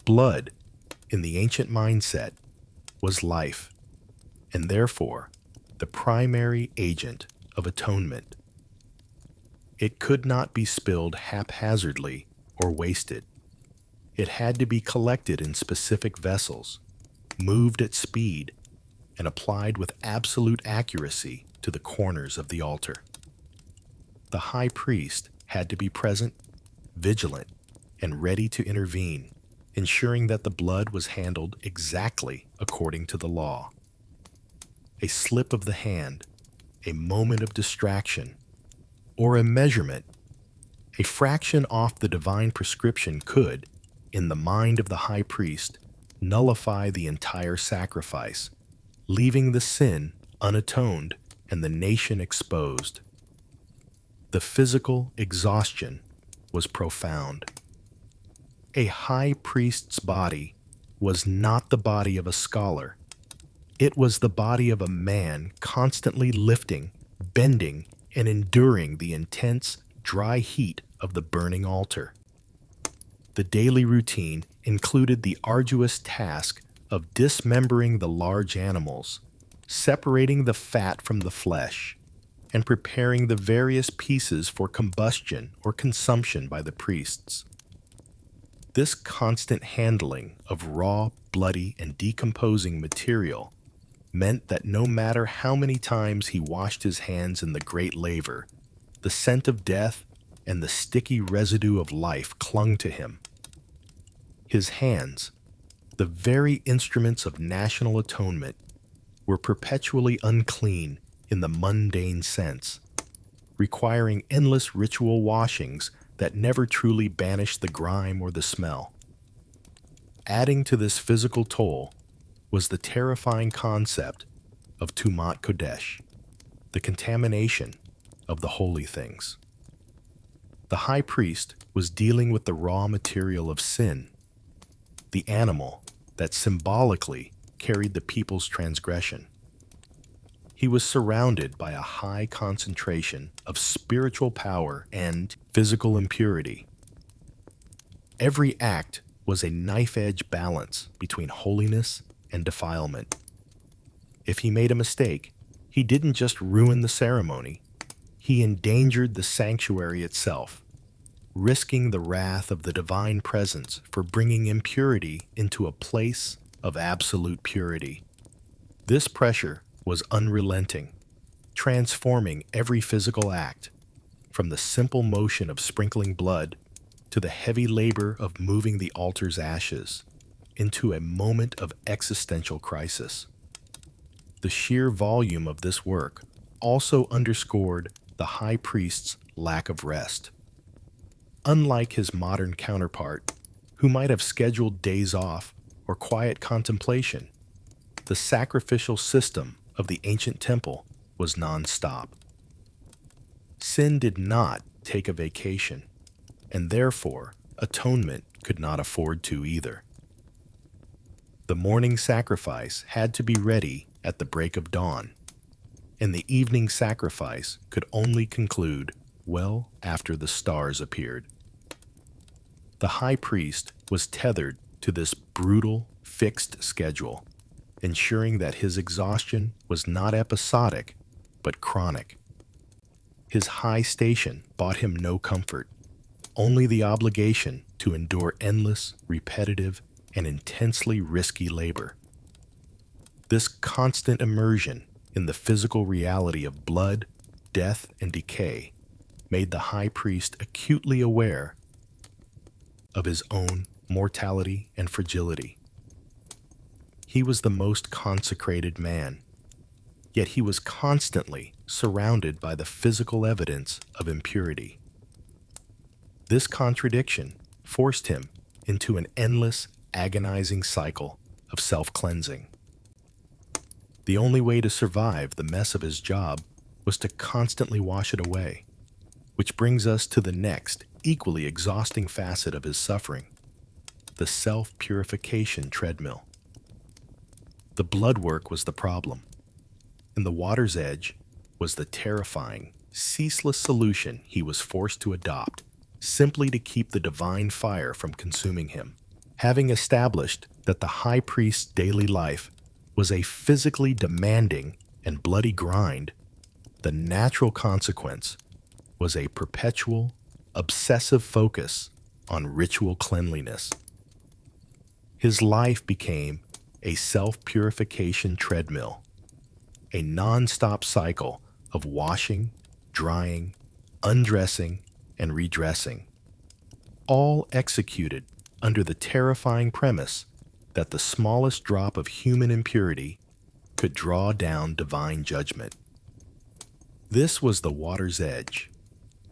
Blood, in the ancient mindset, was life, and therefore the primary agent of atonement. It could not be spilled haphazardly or wasted. It had to be collected in specific vessels, moved at speed, and applied with absolute accuracy to the corners of the altar. The high priest had to be present, vigilant, and ready to intervene, ensuring that the blood was handled exactly according to the law. A slip of the hand, a moment of distraction, or a measurement, a fraction off the divine prescription could, in the mind of the high priest, nullify the entire sacrifice, leaving the sin unatoned and the nation exposed. The physical exhaustion was profound. A high priest's body was not the body of a scholar. It was the body of a man constantly lifting, bending, and enduring the intense, dry heat of the burning altar. The daily routine included the arduous task of dismembering the large animals, separating the fat from the flesh, and preparing the various pieces for combustion or consumption by the priests. This constant handling of raw, bloody, and decomposing material meant that no matter how many times he washed his hands in the great laver, the scent of death and the sticky residue of life clung to him. His hands, the very instruments of national atonement, were perpetually unclean in the mundane sense, requiring endless ritual washings that never truly banished the grime or the smell. Adding to this physical toll was the terrifying concept of Tumat Kodesh, the contamination of the holy things. The high priest was dealing with the raw material of sin, the animal that symbolically carried the people's transgression. He was surrounded by a high concentration of spiritual power and physical impurity. Every act was a knife-edge balance between holiness and defilement. If he made a mistake, he didn't just ruin the ceremony, he endangered the sanctuary itself, risking the wrath of the divine presence for bringing impurity into a place of absolute purity. This pressure was unrelenting, transforming every physical act, from the simple motion of sprinkling blood to the heavy labor of moving the altar's ashes, into a moment of existential crisis. The sheer volume of this work also underscored the high priest's lack of rest. Unlike his modern counterpart, who might have scheduled days off or quiet contemplation, the sacrificial system of the ancient temple was non-stop. Sin did not take a vacation, and therefore atonement could not afford to either. The morning sacrifice had to be ready at the break of dawn, and the evening sacrifice could only conclude well after the stars appeared. The high priest was tethered to this brutal, fixed schedule, ensuring that his exhaustion was not episodic, but chronic. His high station brought him no comfort, only the obligation to endure endless, repetitive, and intensely risky labor. This constant immersion in the physical reality of blood, death, and decay made the high priest acutely aware of his own mortality and fragility. He was the most consecrated man, yet he was constantly surrounded by the physical evidence of impurity. This contradiction forced him into an endless, agonizing cycle of self-cleansing. The only way to survive the mess of his job was to constantly wash it away, which brings us to the next, equally exhausting facet of his suffering, the self-purification treadmill. The blood work was the problem, and the water's edge was the terrifying, ceaseless solution he was forced to adopt, simply to keep the divine fire from consuming him. Having established that the high priest's daily life was a physically demanding and bloody grind, the natural consequence was a perpetual, obsessive focus on ritual cleanliness. His life became a self-purification treadmill, a non-stop cycle of washing, drying, undressing, and redressing, all executed under the terrifying premise that the smallest drop of human impurity could draw down divine judgment. This was the water's edge,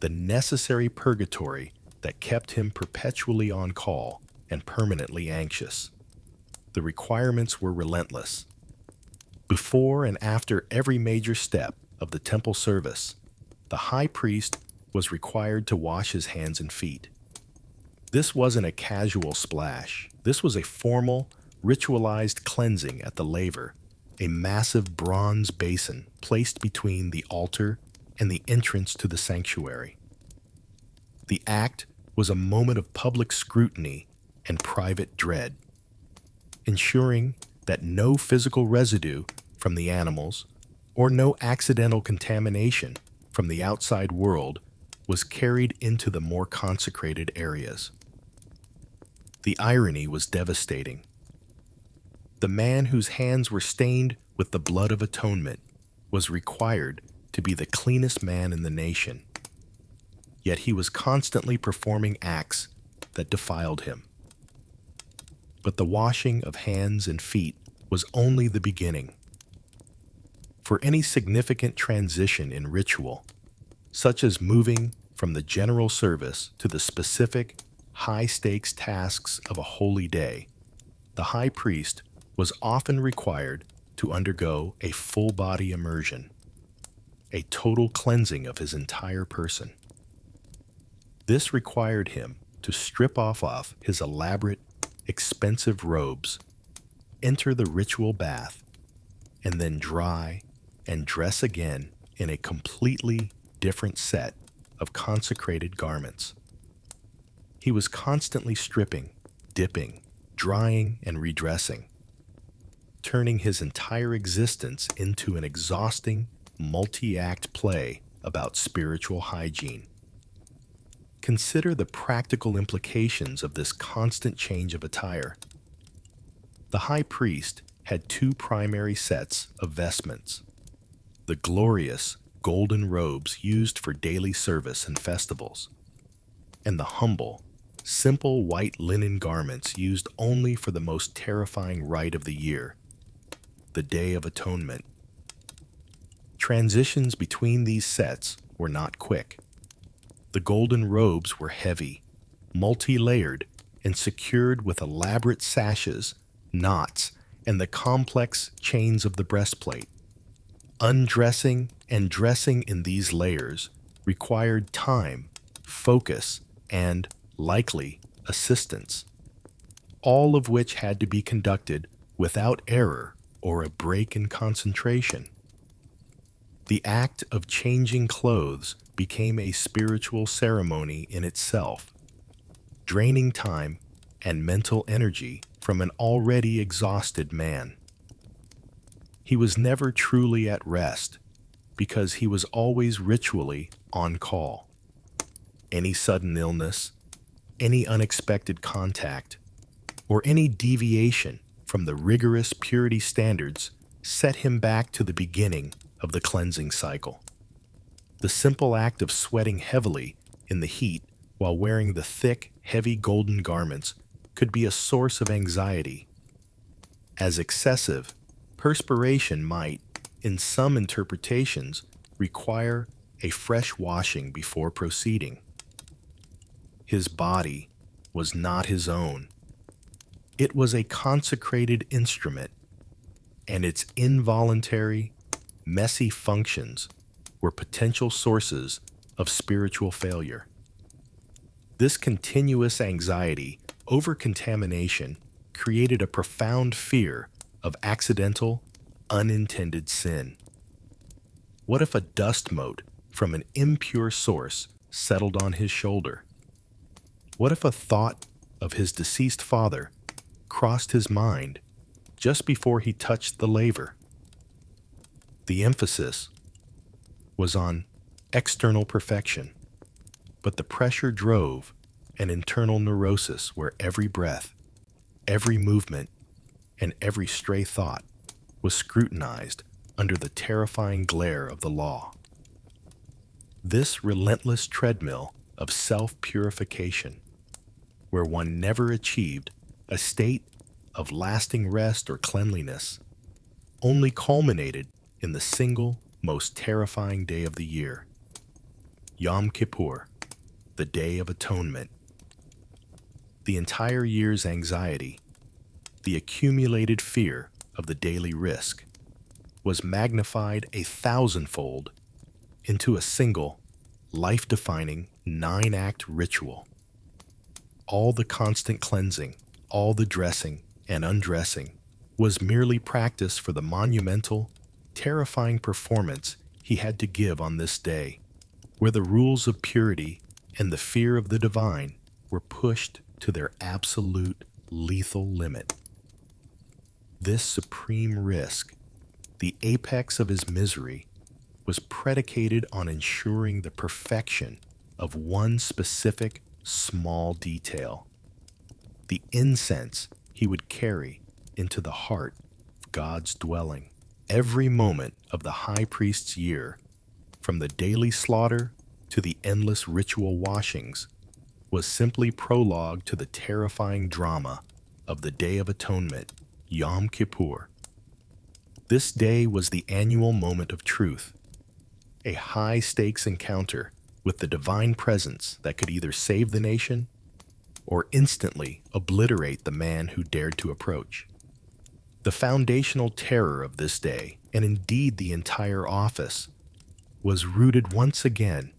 the necessary purgatory that kept him perpetually on call and permanently anxious. The requirements were relentless. Before and after every major step of the temple service, the high priest was required to wash his hands and feet. This wasn't a casual splash. This was a formal, ritualized cleansing at the laver, a massive bronze basin placed between the altar and the entrance to the sanctuary. The act was a moment of public scrutiny and private dread, ensuring that no physical residue from the animals or no accidental contamination from the outside world was carried into the more consecrated areas. The irony was devastating. The man whose hands were stained with the blood of atonement was required to be the cleanest man in the nation, yet he was constantly performing acts that defiled him. But the washing of hands and feet was only the beginning. For any significant transition in ritual, such as moving from the general service to the specific, high-stakes tasks of a holy day, the high priest was often required to undergo a full-body immersion, a total cleansing of his entire person. This required him to strip off his elaborate, expensive robes, enter the ritual bath, and then dry and dress again in a completely different set of consecrated garments. He was constantly stripping, dipping, drying, and redressing, turning his entire existence into an exhausting, multi-act play about spiritual hygiene. Consider the practical implications of this constant change of attire. The high priest had two primary sets of vestments: the glorious golden robes used for daily service and festivals, and the humble, simple white linen garments used only for the most terrifying rite of the year, the Day of Atonement. Transitions between these sets were not quick. The golden robes were heavy, multi-layered, and secured with elaborate sashes, knots, and the complex chains of the breastplate. Undressing and dressing in these layers required time, focus, and, likely, assistance, all of which had to be conducted without error or a break in concentration. The act of changing clothes became a spiritual ceremony in itself, draining time and mental energy from an already exhausted man. He was never truly at rest because he was always ritually on call. Any sudden illness, any unexpected contact, or any deviation from the rigorous purity standards set him back to the beginning of the cleansing cycle. The simple act of sweating heavily in the heat while wearing the thick, heavy golden garments could be a source of anxiety. As excessive, perspiration might, in some interpretations, require a fresh washing before proceeding. His body was not his own. It was a consecrated instrument, and its involuntary, messy functions were potential sources of spiritual failure. This continuous anxiety over contamination created a profound fear of accidental, unintended sin. What if a dust mote from an impure source settled on his shoulder? What if a thought of his deceased father crossed his mind just before he touched the laver? The emphasis was on external perfection, but the pressure drove an internal neurosis where every breath, every movement, and every stray thought was scrutinized under the terrifying glare of the law. This relentless treadmill of self-purification, where one never achieved a state of lasting rest or cleanliness, only culminated in the single most terrifying day of the year, Yom Kippur, the Day of Atonement. The entire year's anxiety, the accumulated fear of the daily risk, was magnified 1,000-fold into a single, life-defining 9-act ritual. All the constant cleansing, all the dressing and undressing was merely practice for the monumental, terrifying performance he had to give on this day, where the rules of purity and the fear of the divine were pushed to their absolute lethal limit. This supreme risk, the apex of his misery, was predicated on ensuring the perfection of one specific small detail: the incense he would carry into the heart of God's dwelling. Every moment of the high priest's year, from the daily slaughter to the endless ritual washings, was simply prologue to the terrifying drama of the Day of Atonement, Yom Kippur. This day was the annual moment of truth, a high-stakes encounter with the divine presence that could either save the nation or instantly obliterate the man who dared to approach. The foundational terror of this day, and indeed the entire office, was rooted once again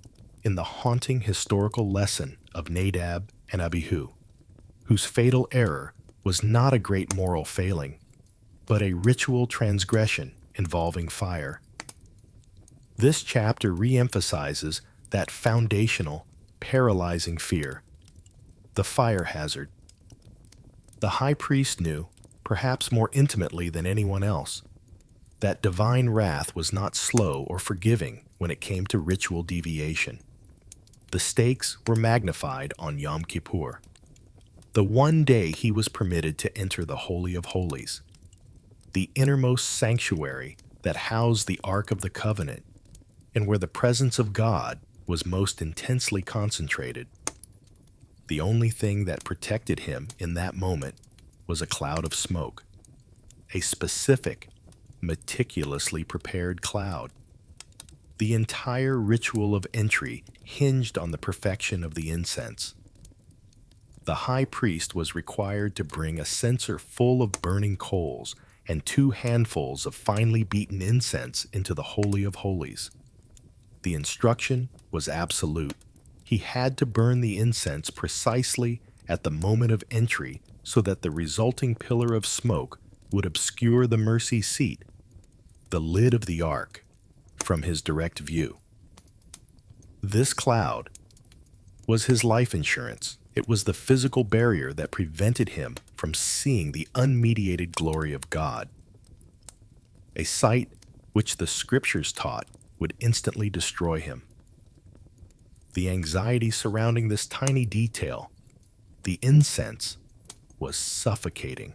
in the haunting historical lesson of Nadab and Abihu, whose fatal error was not a great moral failing, but a ritual transgression involving fire. This chapter re-emphasizes that foundational, paralyzing fear, the fire hazard. The high priest knew, perhaps more intimately than anyone else, that divine wrath was not slow or forgiving when it came to ritual deviation. The stakes were magnified on Yom Kippur, the one day he was permitted to enter the Holy of Holies, the innermost sanctuary that housed the Ark of the Covenant, and where the presence of God was most intensely concentrated. The only thing that protected him in that moment was a cloud of smoke, a specific, meticulously prepared cloud. The entire ritual of entry hinged on the perfection of the incense. The high priest was required to bring a censer full of burning coals and 2 handfuls of finely beaten incense into the Holy of Holies. The instruction was absolute. He had to burn the incense precisely at the moment of entry so that the resulting pillar of smoke would obscure the mercy seat, the lid of the ark, from his direct view. This cloud was his life insurance. It was the physical barrier that prevented him from seeing the unmediated glory of God, a sight which the scriptures taught would instantly destroy him. The anxiety surrounding this tiny detail, the incense, was suffocating.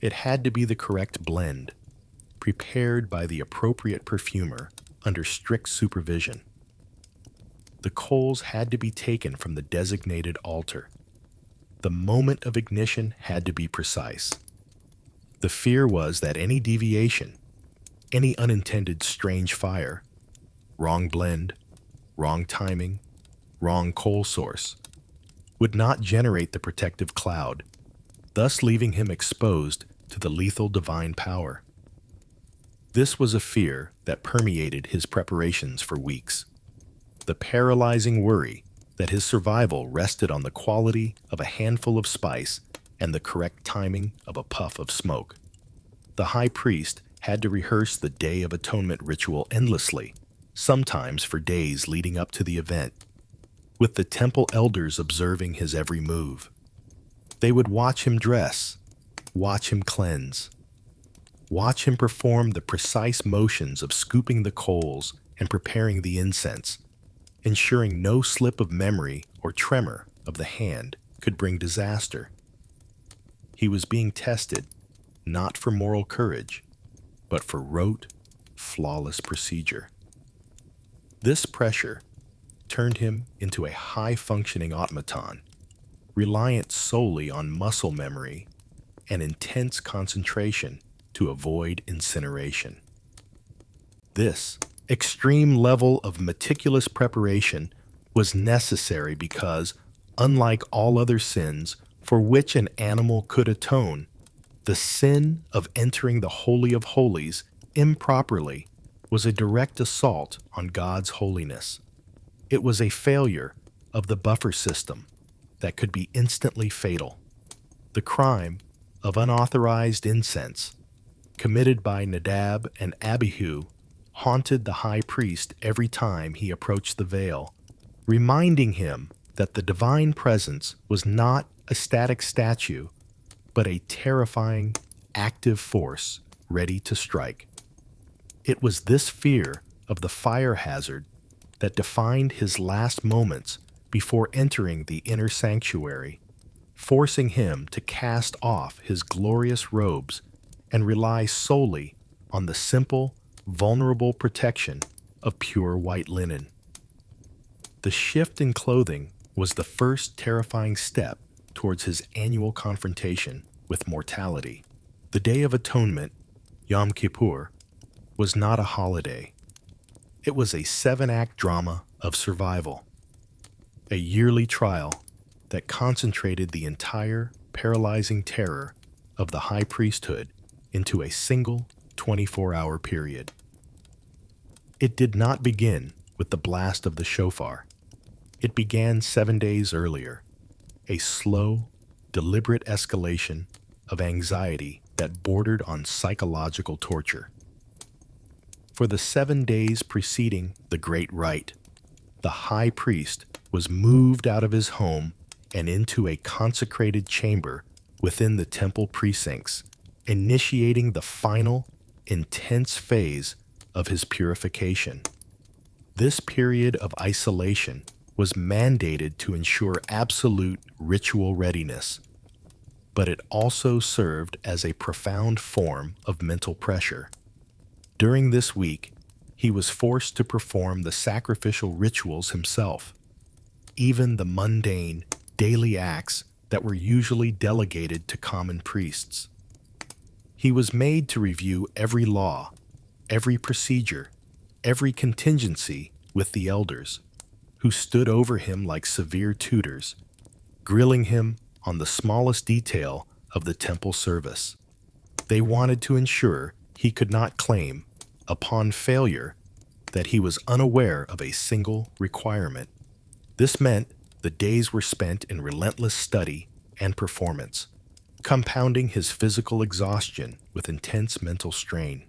It had to be the correct blend, prepared by the appropriate perfumer under strict supervision. The coals had to be taken from the designated altar. The moment of ignition had to be precise. The fear was that any deviation, any unintended strange fire, wrong blend, wrong timing, wrong coal source, would not generate the protective cloud, thus leaving him exposed to the lethal divine power. This was a fear that permeated his preparations for weeks. The paralyzing worry that his survival rested on the quality of a handful of spice and the correct timing of a puff of smoke. The high priest had to rehearse the Day of Atonement ritual endlessly, sometimes for days leading up to the event, with the temple elders observing his every move. They would watch him dress, watch him cleanse, watch him perform the precise motions of scooping the coals and preparing the incense, ensuring no slip of memory or tremor of the hand could bring disaster. He was being tested not for moral courage, but for rote, flawless procedure. This pressure turned him into a high-functioning automaton, reliant solely on muscle memory and intense concentration to avoid incineration. This extreme level of meticulous preparation was necessary because, unlike all other sins for which an animal could atone, the sin of entering the Holy of Holies improperly was a direct assault on God's holiness. It was a failure of the buffer system that could be instantly fatal. The crime of unauthorized incense, committed by Nadab and Abihu, haunted the high priest every time he approached the veil, reminding him that the divine presence was not a static statue, but a terrifying, active force ready to strike. It was this fear of the fire hazard that defined his last moments before entering the inner sanctuary, forcing him to cast off his glorious robes and rely solely on the simple, vulnerable protection of pure white linen. The shift in clothing was the first terrifying step towards his annual confrontation with mortality. The Day of Atonement, Yom Kippur, was not a holiday. It was a 7-act drama of survival, a yearly trial that concentrated the entire paralyzing terror of the high priesthood into a single 24-hour period. It did not begin with the blast of the shofar. It began 7 days earlier, a slow, deliberate escalation of anxiety that bordered on psychological torture. For the 7 days preceding the Great Rite, the high priest was moved out of his home and into a consecrated chamber within the temple precincts, initiating the final, intense phase of his purification. This period of isolation was mandated to ensure absolute ritual readiness, but it also served as a profound form of mental pressure. During this week, he was forced to perform the sacrificial rituals himself, even the mundane, daily acts that were usually delegated to common priests. He was made to review every law, every procedure, every contingency with the elders, who stood over him like severe tutors, grilling him on the smallest detail of the temple service. They wanted to ensure he could not claim, upon failure, that he was unaware of a single requirement. This meant the days were spent in relentless study and performance, compounding his physical exhaustion with intense mental strain.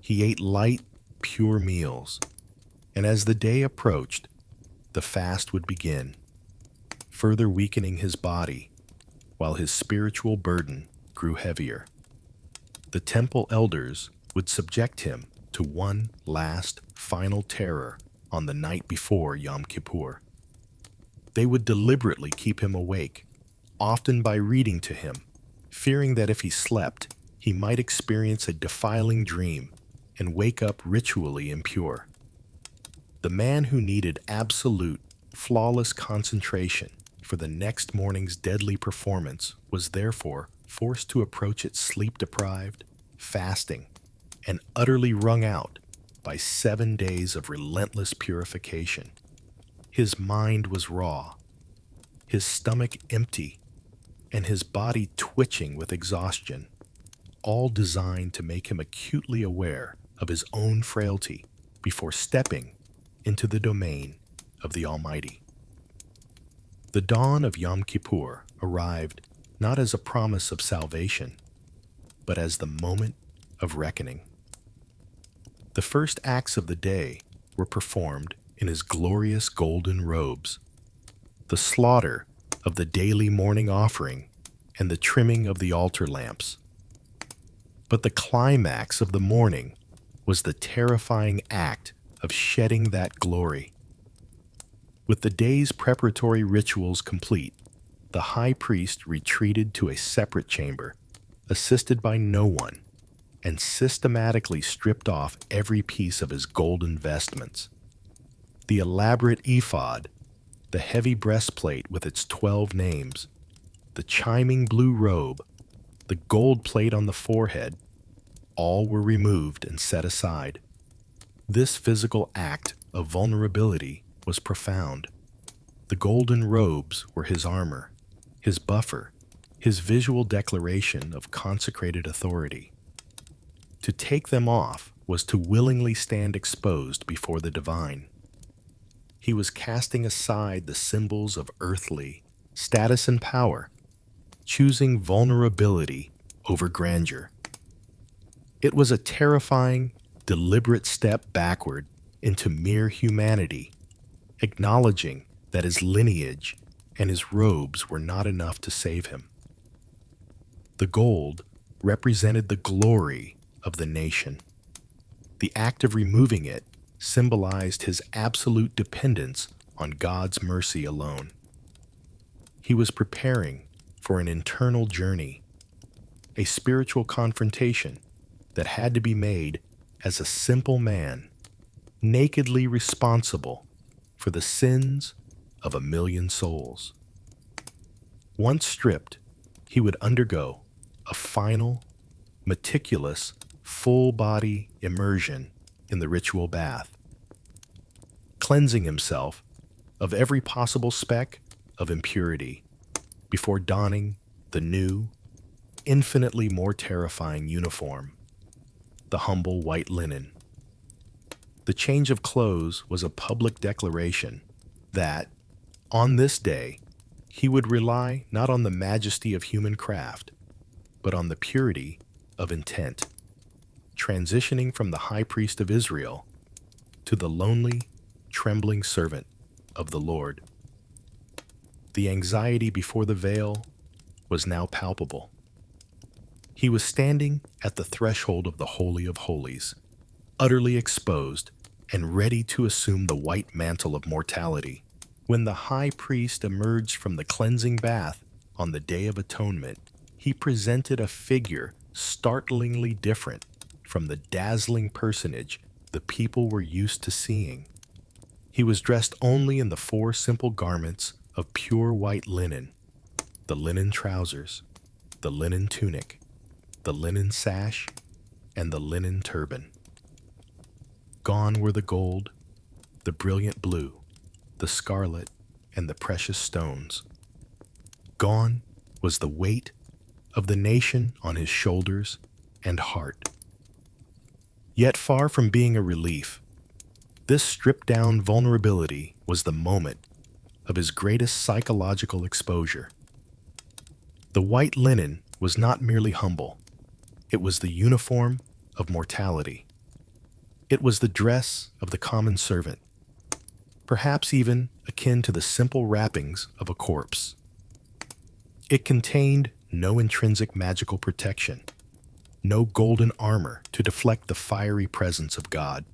He ate light, pure meals, and as the day approached, the fast would begin, further weakening his body while his spiritual burden grew heavier. The temple elders would subject him to one last, final terror on the night before Yom Kippur. They would deliberately keep him awake, often by reading to him, fearing that if he slept, he might experience a defiling dream and wake up ritually impure. The man who needed absolute, flawless concentration for the next morning's deadly performance was therefore forced to approach it sleep-deprived, fasting, and utterly wrung out by 7 days of relentless purification. His mind was raw, his stomach empty, and his body twitching with exhaustion. all designed to make him acutely aware of his own frailty before stepping into the domain of the Almighty. The dawn of Yom Kippur arrived not as a promise of salvation, but as the moment of reckoning. The first acts of the day were performed in his glorious golden robes. The slaughter of the daily morning offering and the trimming of the altar lamps. But the climax of the morning was the terrifying act of shedding that glory. With the day's preparatory rituals complete, the high priest retreated to a separate chamber, assisted by no one, and systematically stripped off every piece of his golden vestments. The elaborate ephod, the heavy breastplate with its 12 names, the chiming blue robe, the gold plate on the forehead, all were removed and set aside. This physical act of vulnerability was profound. The golden robes were his armor, his buffer, his visual declaration of consecrated authority. To take them off was to willingly stand exposed before the divine. He was casting aside the symbols of earthly status and power, choosing vulnerability over grandeur. It was a terrifying, deliberate step backward into mere humanity, acknowledging that his lineage and his robes were not enough to save him. The gold represented the glory of the nation. The act of removing it symbolized his absolute dependence on God's mercy alone. He was preparing for an internal journey, a spiritual confrontation that had to be made as a simple man, nakedly responsible for the sins of 1,000,000 souls. Once stripped, he would undergo a final, meticulous, full-body immersion in the ritual bath, cleansing himself of every possible speck of impurity before donning the new, infinitely more terrifying uniform, the humble white linen. The change of clothes was a public declaration that, on this day, he would rely not on the majesty of human craft, but on the purity of intent, transitioning from the high priest of Israel to the lonely, trembling servant of the Lord. The anxiety before the veil was now palpable. He was standing at the threshold of the Holy of Holies, utterly exposed and ready to assume the white mantle of mortality. When the high priest emerged from the cleansing bath on the Day of Atonement, he presented a figure startlingly different from the dazzling personage the people were used to seeing. He was dressed only in the 4 simple garments of pure white linen: the linen trousers, the linen tunic, the linen sash, and the linen turban. Gone were the gold, the brilliant blue, the scarlet, and the precious stones. Gone was the weight of the nation on his shoulders and heart. Yet far from being a relief, this stripped-down vulnerability was the moment of his greatest psychological exposure. The white linen was not merely humble. It was the uniform of mortality. It was the dress of the common servant, perhaps even akin to the simple wrappings of a corpse. It contained no intrinsic magical protection, no golden armor to deflect the fiery presence of God.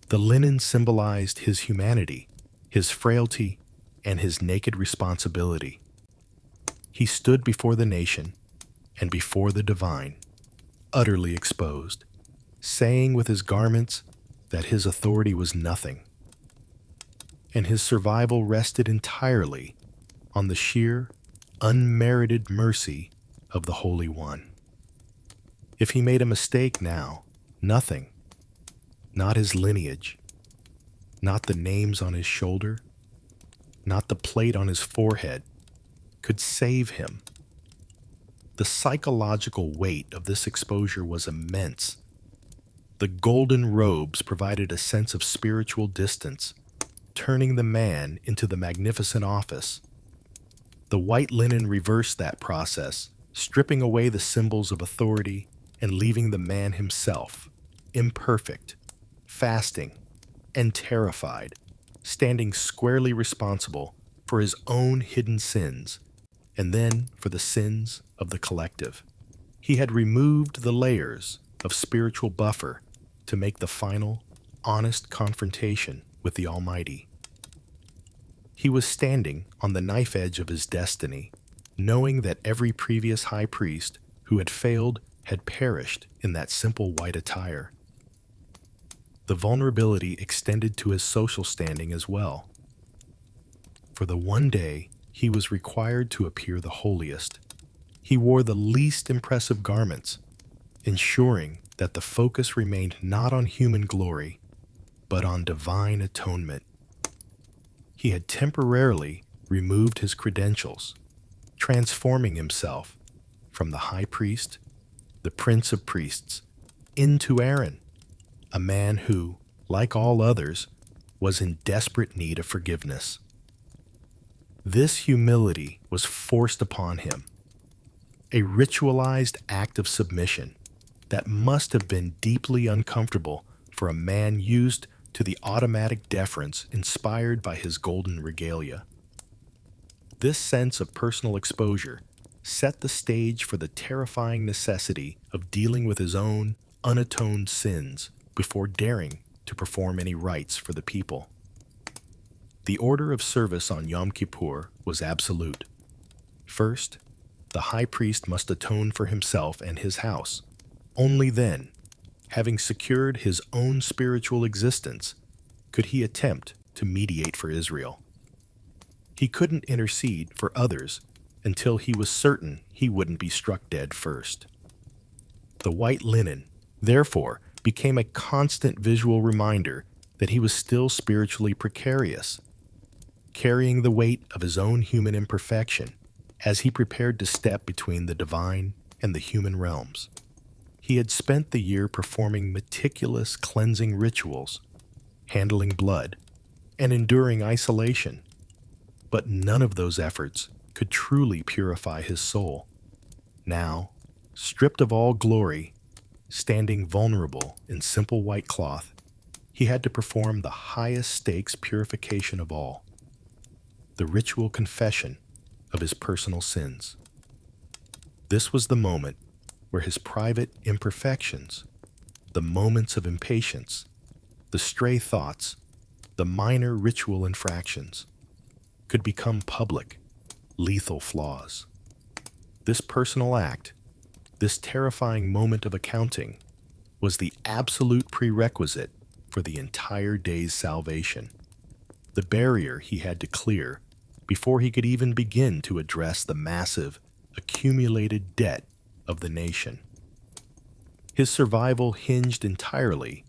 The linen symbolized his humanity, his frailty, and his naked responsibility. He stood before the nation and before the divine, utterly exposed, saying with his garments that his authority was nothing, and his survival rested entirely on the sheer, unmerited mercy of the Holy One. If he made a mistake now, nothing, not his lineage, not the names on his shoulder, not the plate on his forehead, could save him. The psychological weight of this exposure was immense. The golden robes provided a sense of spiritual distance, turning the man into the magnificent office. The white linen reversed that process, stripping away the symbols of authority and leaving the man himself, imperfect, fasting, and terrified, standing squarely responsible for his own hidden sins and then for the sins of the collective. He had removed the layers of spiritual buffer to make the final, honest confrontation with the Almighty. He was standing on the knife edge of his destiny, knowing that every previous high priest who had failed had perished in that simple white attire. The vulnerability extended to his social standing as well. For the one day he was required to appear the holiest, he wore the least impressive garments, ensuring that the focus remained not on human glory, but on divine atonement. He had temporarily removed his credentials, transforming himself from the high priest, the prince of priests, into Aaron, a man who, like all others, was in desperate need of forgiveness. This humility was forced upon him, a ritualized act of submission that must have been deeply uncomfortable for a man used to the automatic deference inspired by his golden regalia. This sense of personal exposure set the stage for the terrifying necessity of dealing with his own unatoned sins before daring to perform any rites for the people. The order of service on Yom Kippur was absolute. First, the high priest must atone for himself and his house. Only then, having secured his own spiritual existence, could he attempt to mediate for Israel. He couldn't intercede for others until he was certain he wouldn't be struck dead first. The white linen, therefore, became a constant visual reminder that he was still spiritually precarious, carrying the weight of his own human imperfection as he prepared to step between the divine and the human realms. He had spent the year performing meticulous cleansing rituals, handling blood, and enduring isolation, but none of those efforts could truly purify his soul. Now, stripped of all glory, standing vulnerable in simple white cloth, he had to perform the highest stakes purification of all, the ritual confession of his personal sins. This was the moment where his private imperfections, the moments of impatience, the stray thoughts, the minor ritual infractions, could become public, lethal flaws. This personal act, this terrifying moment of accounting, was the absolute prerequisite for the entire day's salvation, the barrier he had to clear before he could even begin to address the massive, accumulated debt of the nation. His survival hinged entirely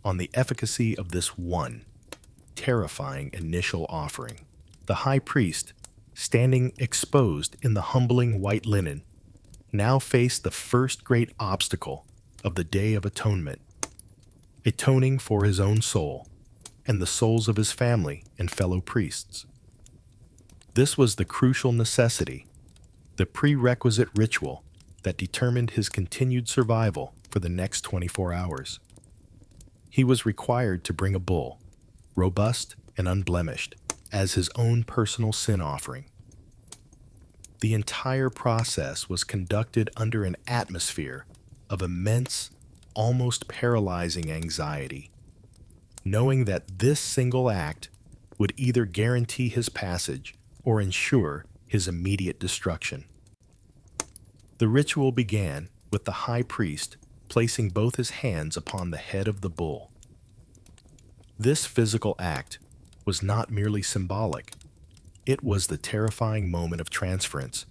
on the efficacy of this one, terrifying initial offering. The high priest, standing exposed in the humbling white linen, now faced the first great obstacle of the Day of Atonement, atoning for his own soul and the souls of his family and fellow priests. This was the crucial necessity, the prerequisite ritual that determined his continued survival for the next 24 hours. He was required to bring a bull, robust and unblemished, as his own personal sin offering. The entire process was conducted under an atmosphere of immense, almost paralyzing anxiety, knowing that this single act would either guarantee his passage or ensure his immediate destruction. The ritual began with the high priest placing both his hands upon the head of the bull. This physical act was not merely symbolic. It was the terrifying moment of transference,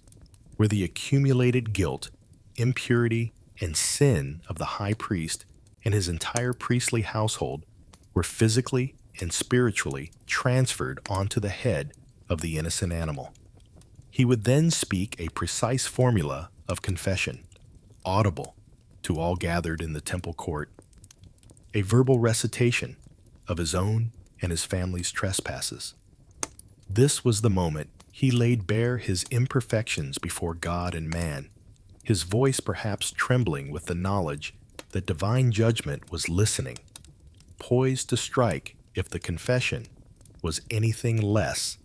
where the accumulated guilt, impurity, and sin of the high priest and his entire priestly household were physically and spiritually transferred onto the head of the innocent animal. He would then speak a precise formula of confession, audible to all gathered in the temple court, a verbal recitation of his own and his family's trespasses. This was the moment he laid bare his imperfections before God and man, his voice perhaps trembling with the knowledge that divine judgment was listening, poised to strike if the confession was anything less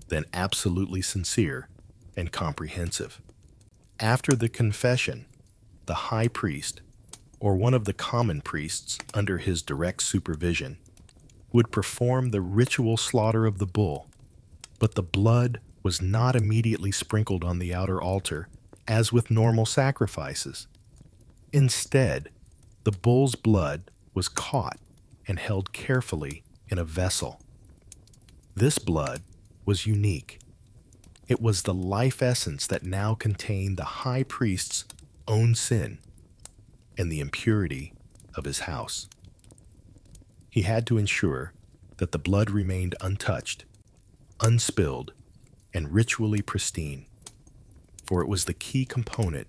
than absolutely sincere and comprehensive. After the confession, the high priest, or one of the common priests under his direct supervision, would perform the ritual slaughter of the bull, but the blood was not immediately sprinkled on the outer altar as with normal sacrifices. Instead, the bull's blood was caught and held carefully in a vessel. This blood was unique. It was the life essence that now contained the high priest's own sin and the impurity of his house. He had to ensure that the blood remained untouched, unspilled, and ritually pristine, for it was the key component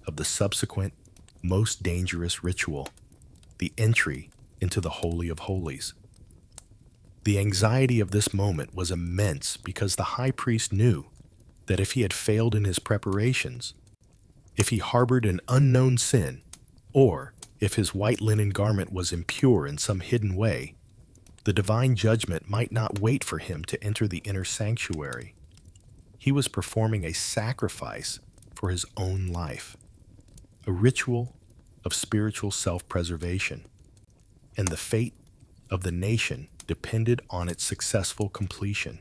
of the subsequent, most dangerous ritual, the entry into the Holy of Holies. The anxiety of this moment was immense because the high priest knew that if he had failed in his preparations, if he harbored an unknown sin, or if his white linen garment was impure in some hidden way, the divine judgment might not wait for him to enter the inner sanctuary. He was performing a sacrifice for his own life, a ritual of spiritual self-preservation, and the fate of the nation depended on its successful completion.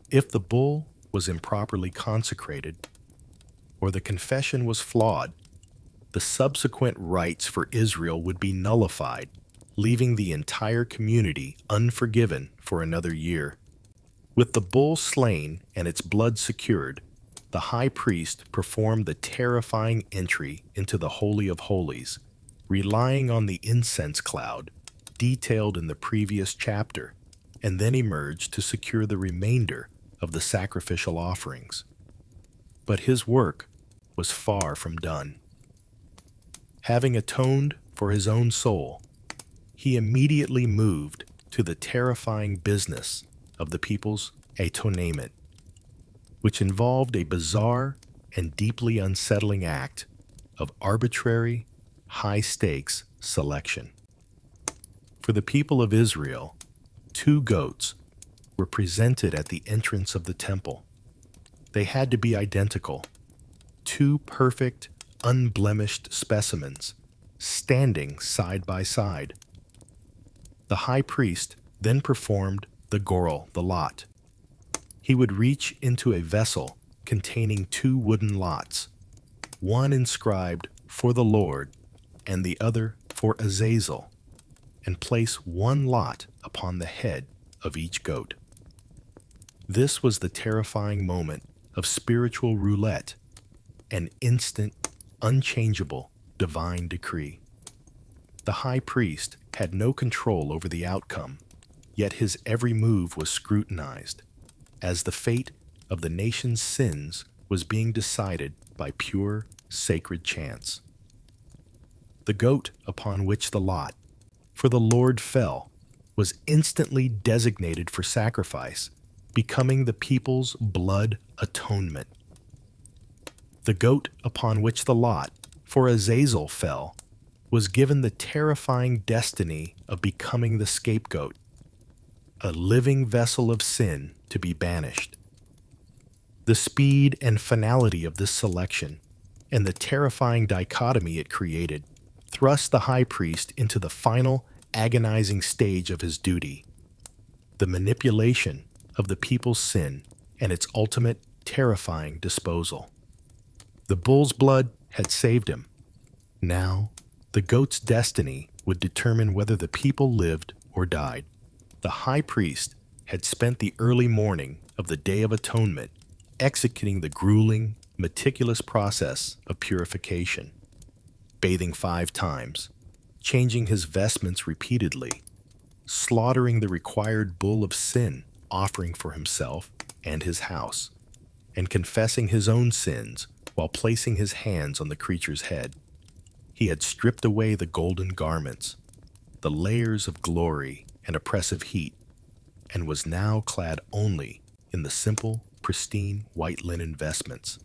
If the bull was improperly consecrated, or the confession was flawed, the subsequent rites for Israel would be nullified, leaving the entire community unforgiven for another year. With the bull slain and its blood secured, the high priest performed the terrifying entry into the Holy of Holies, relying on the incense cloud detailed in the previous chapter, and then emerged to secure the remainder of the sacrificial offerings. But his work was far from done. Having atoned for his own soul, he immediately moved to the terrifying business of the people's atonement, which involved a bizarre and deeply unsettling act of arbitrary, high-stakes selection. For the people of Israel, 2 goats were presented at the entrance of the temple. They had to be identical, 2 perfect, unblemished specimens, standing side by side. The high priest then performed the gorel, the lot. He would reach into a vessel containing 2 wooden lots, one inscribed for the Lord and the other for Azazel, and place 1 lot upon the head of each goat. This was the terrifying moment of spiritual roulette, an instant, unchangeable divine decree. The high priest had no control over the outcome, yet his every move was scrutinized, as the fate of the nation's sins was being decided by pure, sacred chance. The goat upon which the lot for the Lord fell was instantly designated for sacrifice, becoming the people's blood atonement. The goat upon which the lot for Azazel fell was given the terrifying destiny of becoming the scapegoat, a living vessel of sin to be banished. The speed and finality of this selection, and the terrifying dichotomy it created, thrust the high priest into the final, agonizing stage of his duty, the manipulation of the people's sin and its ultimate, terrifying disposal. The bull's blood had saved him. Now, the goat's destiny would determine whether the people lived or died. The high priest had spent the early morning of the Day of Atonement executing the grueling, meticulous process of purification, bathing 5 times, changing his vestments repeatedly, slaughtering the required bull of sin offering for himself and his house, and confessing his own sins While placing his hands on the creature's head, he had stripped away the golden garments, the layers of glory and oppressive heat, and was now clad only in the simple, pristine white linen vestments,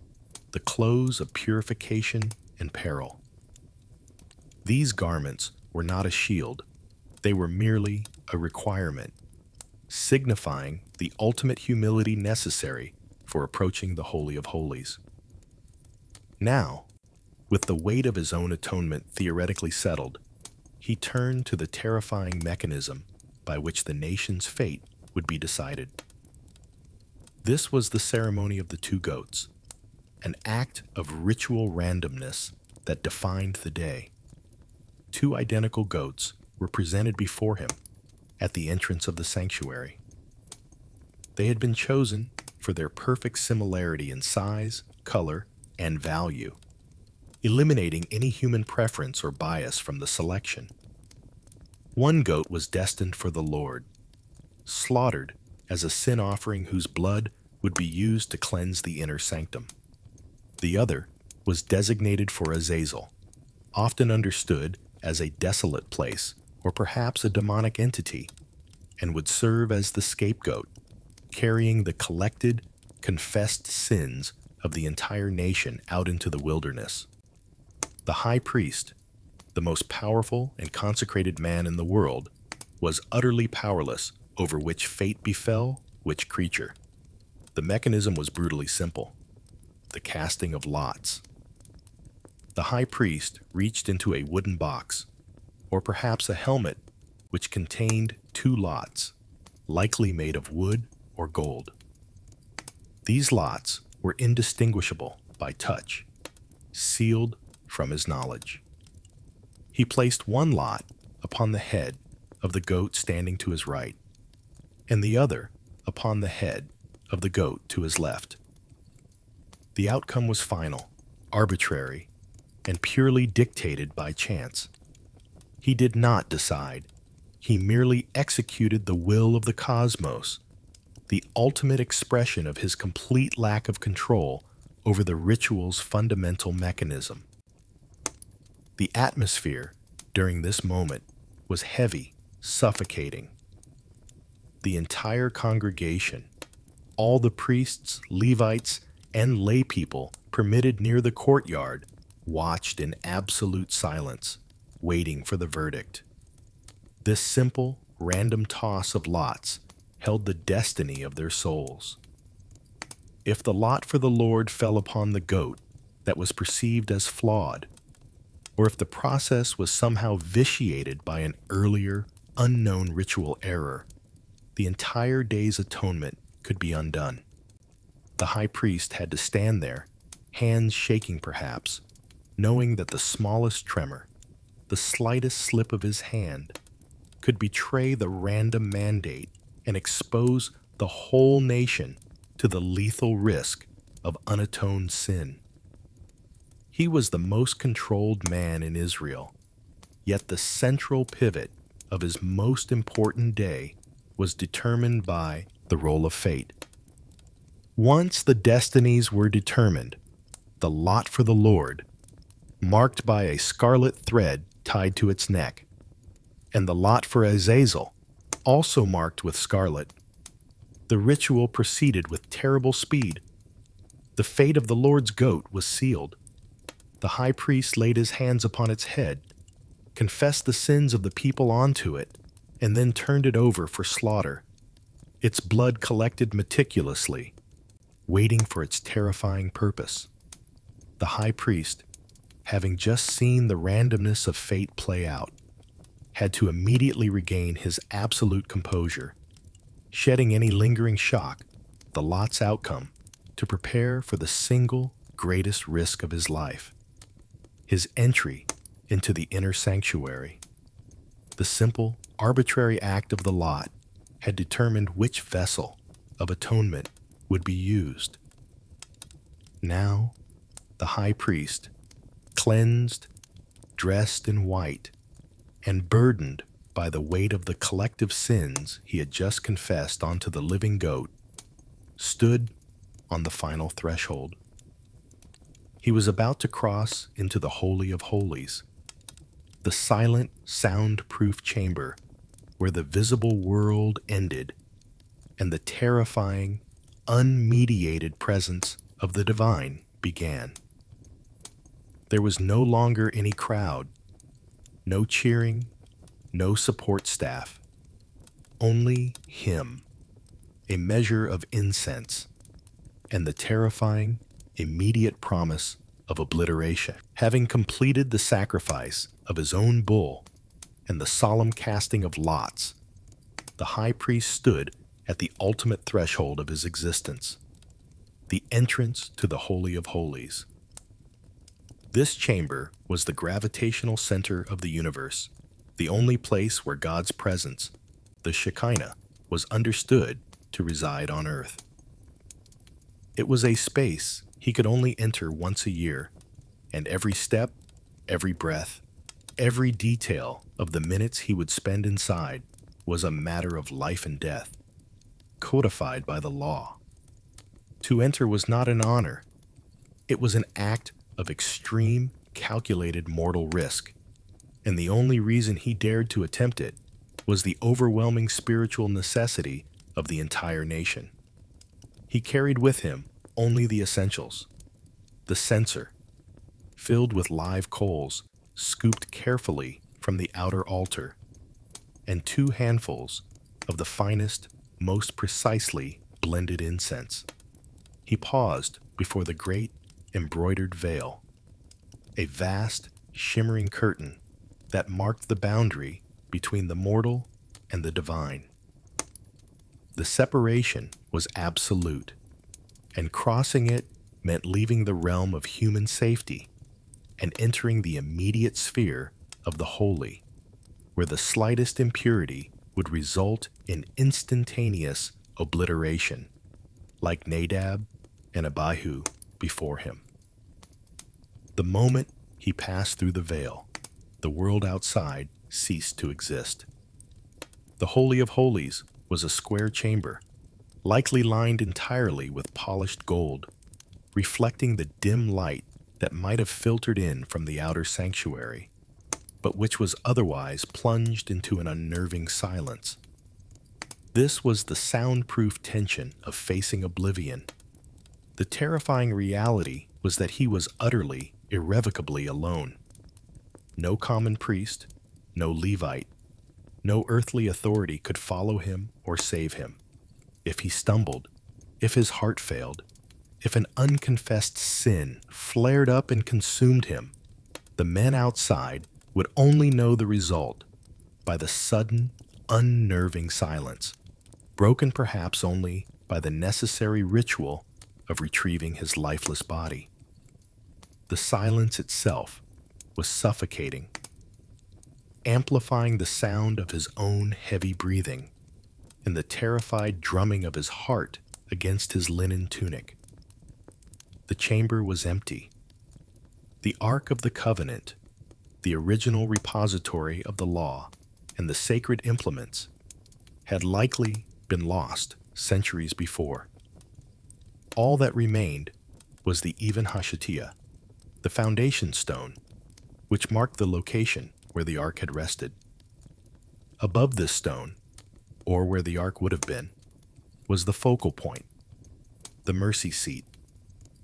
the clothes of purification and peril. These garments were not a shield, they were merely a requirement, signifying the ultimate humility necessary for approaching the Holy of Holies. Now, with the weight of his own atonement theoretically settled, he turned to the terrifying mechanism by which the nation's fate would be decided. This was the ceremony of the two goats, an act of ritual randomness that defined the day. Two identical goats were presented before him at the entrance of the sanctuary. They had been chosen for their perfect similarity in size, color, and value, eliminating any human preference or bias from the selection. One goat was destined for the Lord, slaughtered as a sin offering whose blood would be used to cleanse the inner sanctum. The other was designated for Azazel, often understood as a desolate place or perhaps a demonic entity, and would serve as the scapegoat, carrying the collected, confessed sins of the entire nation out into the wilderness. The high priest, the most powerful and consecrated man in the world, was utterly powerless over which fate befell which creature. The mechanism was brutally simple: the casting of lots. The high priest reached into a wooden box, or perhaps a helmet, which contained two lots, likely made of wood or gold. These lots were indistinguishable by touch, sealed from his knowledge. He placed one lot upon the head of the goat standing to his right, and the other upon the head of the goat to his left. The outcome was final, arbitrary, and purely dictated by chance. He did not decide. He merely executed the will of the cosmos, the ultimate expression of his complete lack of control over the ritual's fundamental mechanism. The atmosphere during this moment was heavy, suffocating. The entire congregation, all the priests, Levites, and lay people permitted near the courtyard, watched in absolute silence, waiting for the verdict. This simple, random toss of lots held the destiny of their souls. If the lot for the Lord fell upon the goat that was perceived as flawed, or if the process was somehow vitiated by an earlier, unknown ritual error, the entire day's atonement could be undone. The high priest had to stand there, hands shaking perhaps, knowing that the smallest tremor, the slightest slip of his hand, could betray the random mandate and expose the whole nation to the lethal risk of unatoned sin. He was the most controlled man in Israel, yet the central pivot of his most important day was determined by the roll of fate. Once the destinies were determined, the lot for the Lord, marked by a scarlet thread tied to its neck, and the lot for Azazel, also marked with scarlet, the ritual proceeded with terrible speed. The fate of the Lord's goat was sealed. The high priest laid his hands upon its head, confessed the sins of the people onto it, and then turned it over for slaughter, its blood collected meticulously, waiting for its terrifying purpose. The high priest, having just seen the randomness of fate play out, had to immediately regain his absolute composure, shedding any lingering shock, the lot's outcome, to prepare for the single greatest risk of his life: his entry into the inner sanctuary. The simple, arbitrary act of the lot had determined which vessel of atonement would be used. Now, the high priest, cleansed, dressed in white, and burdened by the weight of the collective sins he had just confessed onto the living goat, stood on the final threshold. He was about to cross into the Holy of Holies, the silent, soundproof chamber where the visible world ended and the terrifying, unmediated presence of the divine began. There was no longer any crowd, no cheering, no support staff, only him, a measure of incense, and the terrifying, immediate promise of obliteration. Having completed the sacrifice of his own bull and the solemn casting of lots, the high priest stood at the ultimate threshold of his existence, the entrance to the Holy of Holies. This chamber was the gravitational center of the universe, the only place where God's presence, the Shekinah, was understood to reside on earth. It was a space he could only enter once a year, and every step, every breath, every detail of the minutes he would spend inside was a matter of life and death, codified by the law. To enter was not an honor. It was an act of extreme, calculated mortal risk, and the only reason he dared to attempt it was the overwhelming spiritual necessity of the entire nation. He carried with him only the essentials: the censer, filled with live coals scooped carefully from the outer altar, and 2 handfuls of the finest, most precisely blended incense. He paused before the great embroidered veil, a vast, shimmering curtain that marked the boundary between the mortal and the divine. The separation was absolute, and crossing it meant leaving the realm of human safety and entering the immediate sphere of the holy, where the slightest impurity would result in instantaneous obliteration, like Nadab and Abihu before him. The moment he passed through the veil, the world outside ceased to exist. The Holy of Holies was a square chamber, likely lined entirely with polished gold, reflecting the dim light that might have filtered in from the outer sanctuary, but which was otherwise plunged into an unnerving silence. This was the soundproof tension of facing oblivion. The terrifying reality was that he was utterly, irrevocably alone. No common priest, no Levite, no earthly authority could follow him or save him. If he stumbled, if his heart failed, if an unconfessed sin flared up and consumed him, the men outside would only know the result by the sudden, unnerving silence, broken perhaps only by the necessary ritual of retrieving his lifeless body. The silence itself was suffocating, amplifying the sound of his own heavy breathing and the terrified drumming of his heart against his linen tunic. The chamber was empty. The Ark of the Covenant, the original repository of the law, and the sacred implements had likely been lost centuries before. All that remained was the Even Hashatia, the foundation stone, which marked the location where the ark had rested. Above this stone, or where the ark would have been, was the focal point, the mercy seat,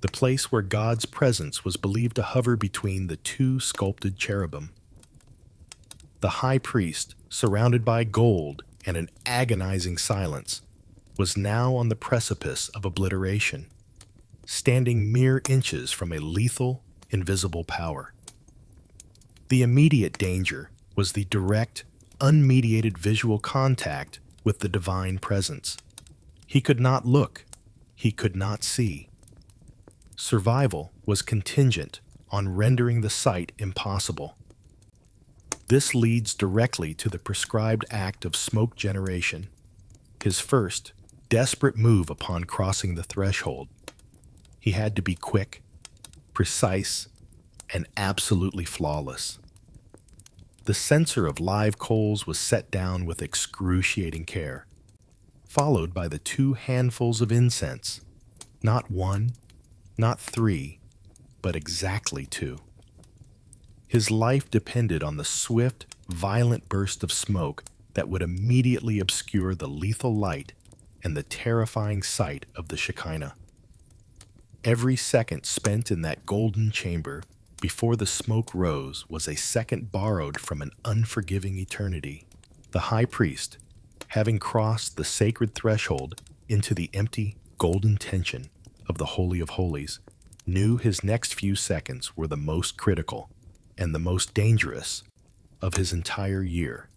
the place where God's presence was believed to hover between the 2 sculpted cherubim. The high priest, surrounded by gold and an agonizing silence, was now on the precipice of obliteration, standing mere inches from a lethal, invisible power. The immediate danger was the direct, unmediated visual contact with the divine presence. He could not look. He could not see. Survival was contingent on rendering the sight impossible. This leads directly to the prescribed act of smoke generation, his first, desperate move upon crossing the threshold. He had to be quick, precise, and absolutely flawless. The censer of live coals was set down with excruciating care, followed by the 2 handfuls of incense, not 1, not 3, but exactly 2. His life depended on the swift, violent burst of smoke that would immediately obscure the lethal light and the terrifying sight of the Shekinah. Every second spent in that golden chamber before the smoke rose was a second borrowed from an unforgiving eternity. The high priest, having crossed the sacred threshold into the empty, golden tension of the Holy of Holies, knew his next few seconds were the most critical and the most dangerous of his entire year.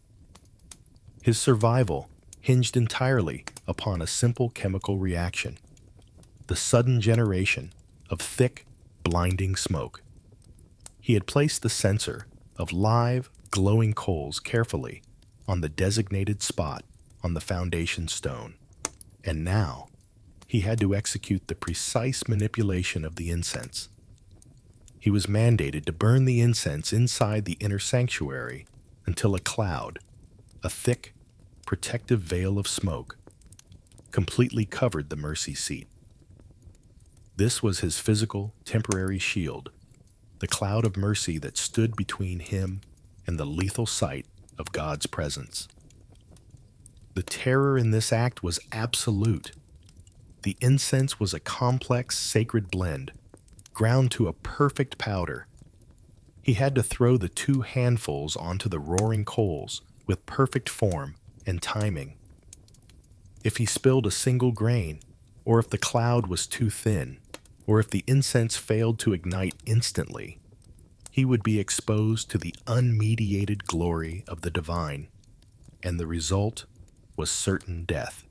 His survival hinged entirely upon a simple chemical reaction: the sudden generation of thick, blinding smoke. He had placed the censer of live, glowing coals carefully on the designated spot on the foundation stone, and now he had to execute the precise manipulation of the incense. He was mandated to burn the incense inside the inner sanctuary until a cloud, a thick, protective veil of smoke, completely covered the mercy seat. This was his physical, temporary shield, the cloud of mercy that stood between him and the lethal sight of God's presence. The terror in this act was absolute. The incense was a complex, sacred blend, ground to a perfect powder. He had to throw the 2 handfuls onto the roaring coals with perfect form and timing. If he spilled a single grain, or if the cloud was too thin, or if the incense failed to ignite instantly, he would be exposed to the unmediated glory of the divine, and the result was certain death.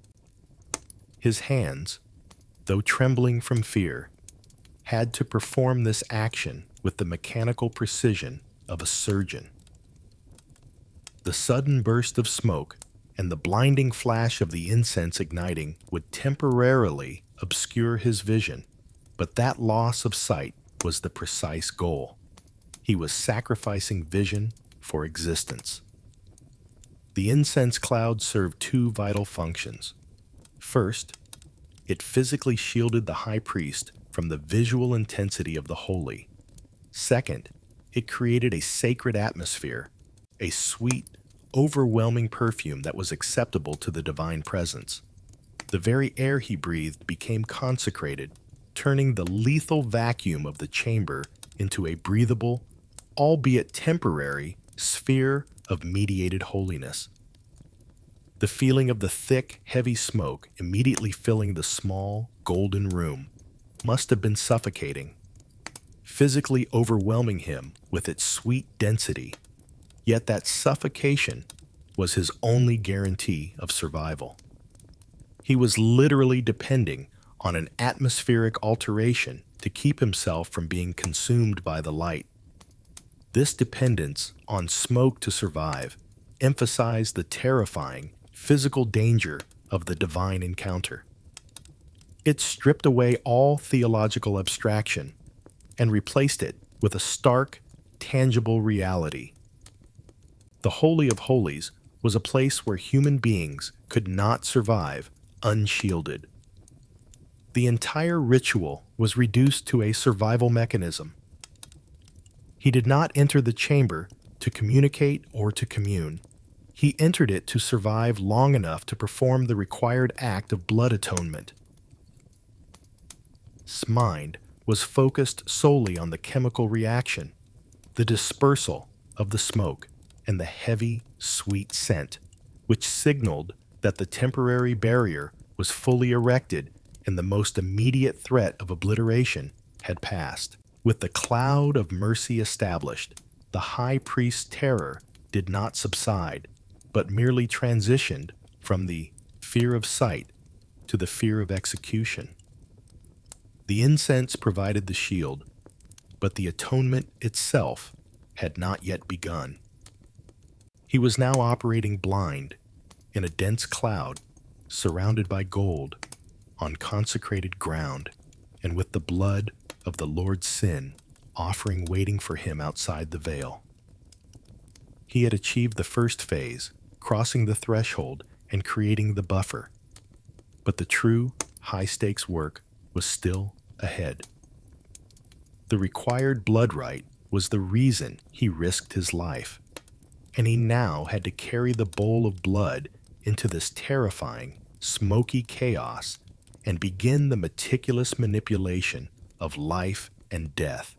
His hands, though trembling from fear, had to perform this action with the mechanical precision of a surgeon. The sudden burst of smoke and the blinding flash of the incense igniting would temporarily obscure his vision, but that loss of sight was the precise goal. He was sacrificing vision for existence. The incense cloud served 2 vital functions. First, it physically shielded the high priest from the visual intensity of the holy. Second, it created a sacred atmosphere, a sweet, overwhelming perfume that was acceptable to the divine presence. The very air he breathed became consecrated, turning the lethal vacuum of the chamber into a breathable, albeit temporary, sphere of mediated holiness. The feeling of the thick, heavy smoke immediately filling the small, golden room must have been suffocating, physically overwhelming him with its sweet density. Yet that suffocation was his only guarantee of survival. He was literally depending on an atmospheric alteration to keep himself from being consumed by the light. This dependence on smoke to survive emphasized the terrifying physical danger of the divine encounter. It stripped away all theological abstraction and replaced it with a stark, tangible reality. The Holy of Holies was a place where human beings could not survive unshielded. The entire ritual was reduced to a survival mechanism. He did not enter the chamber to communicate or to commune. He entered it to survive long enough to perform the required act of blood atonement. His mind was focused solely on the chemical reaction, the dispersal of the smoke, and the heavy, sweet scent, which signaled that the temporary barrier was fully erected and the most immediate threat of obliteration had passed. With the cloud of mercy established, the high priest's terror did not subside, but merely transitioned from the fear of sight to the fear of execution. The incense provided the shield, but the atonement itself had not yet begun. He was now operating blind, in a dense cloud, surrounded by gold, on consecrated ground, and with the blood of the Lord's sin offering waiting for him outside the veil. He had achieved the first phase, crossing the threshold and creating the buffer, but the true, high-stakes work was still ahead. The required blood rite was the reason he risked his life, and he now had to carry the bowl of blood into this terrifying, smoky chaos and begin the meticulous manipulation of life and death,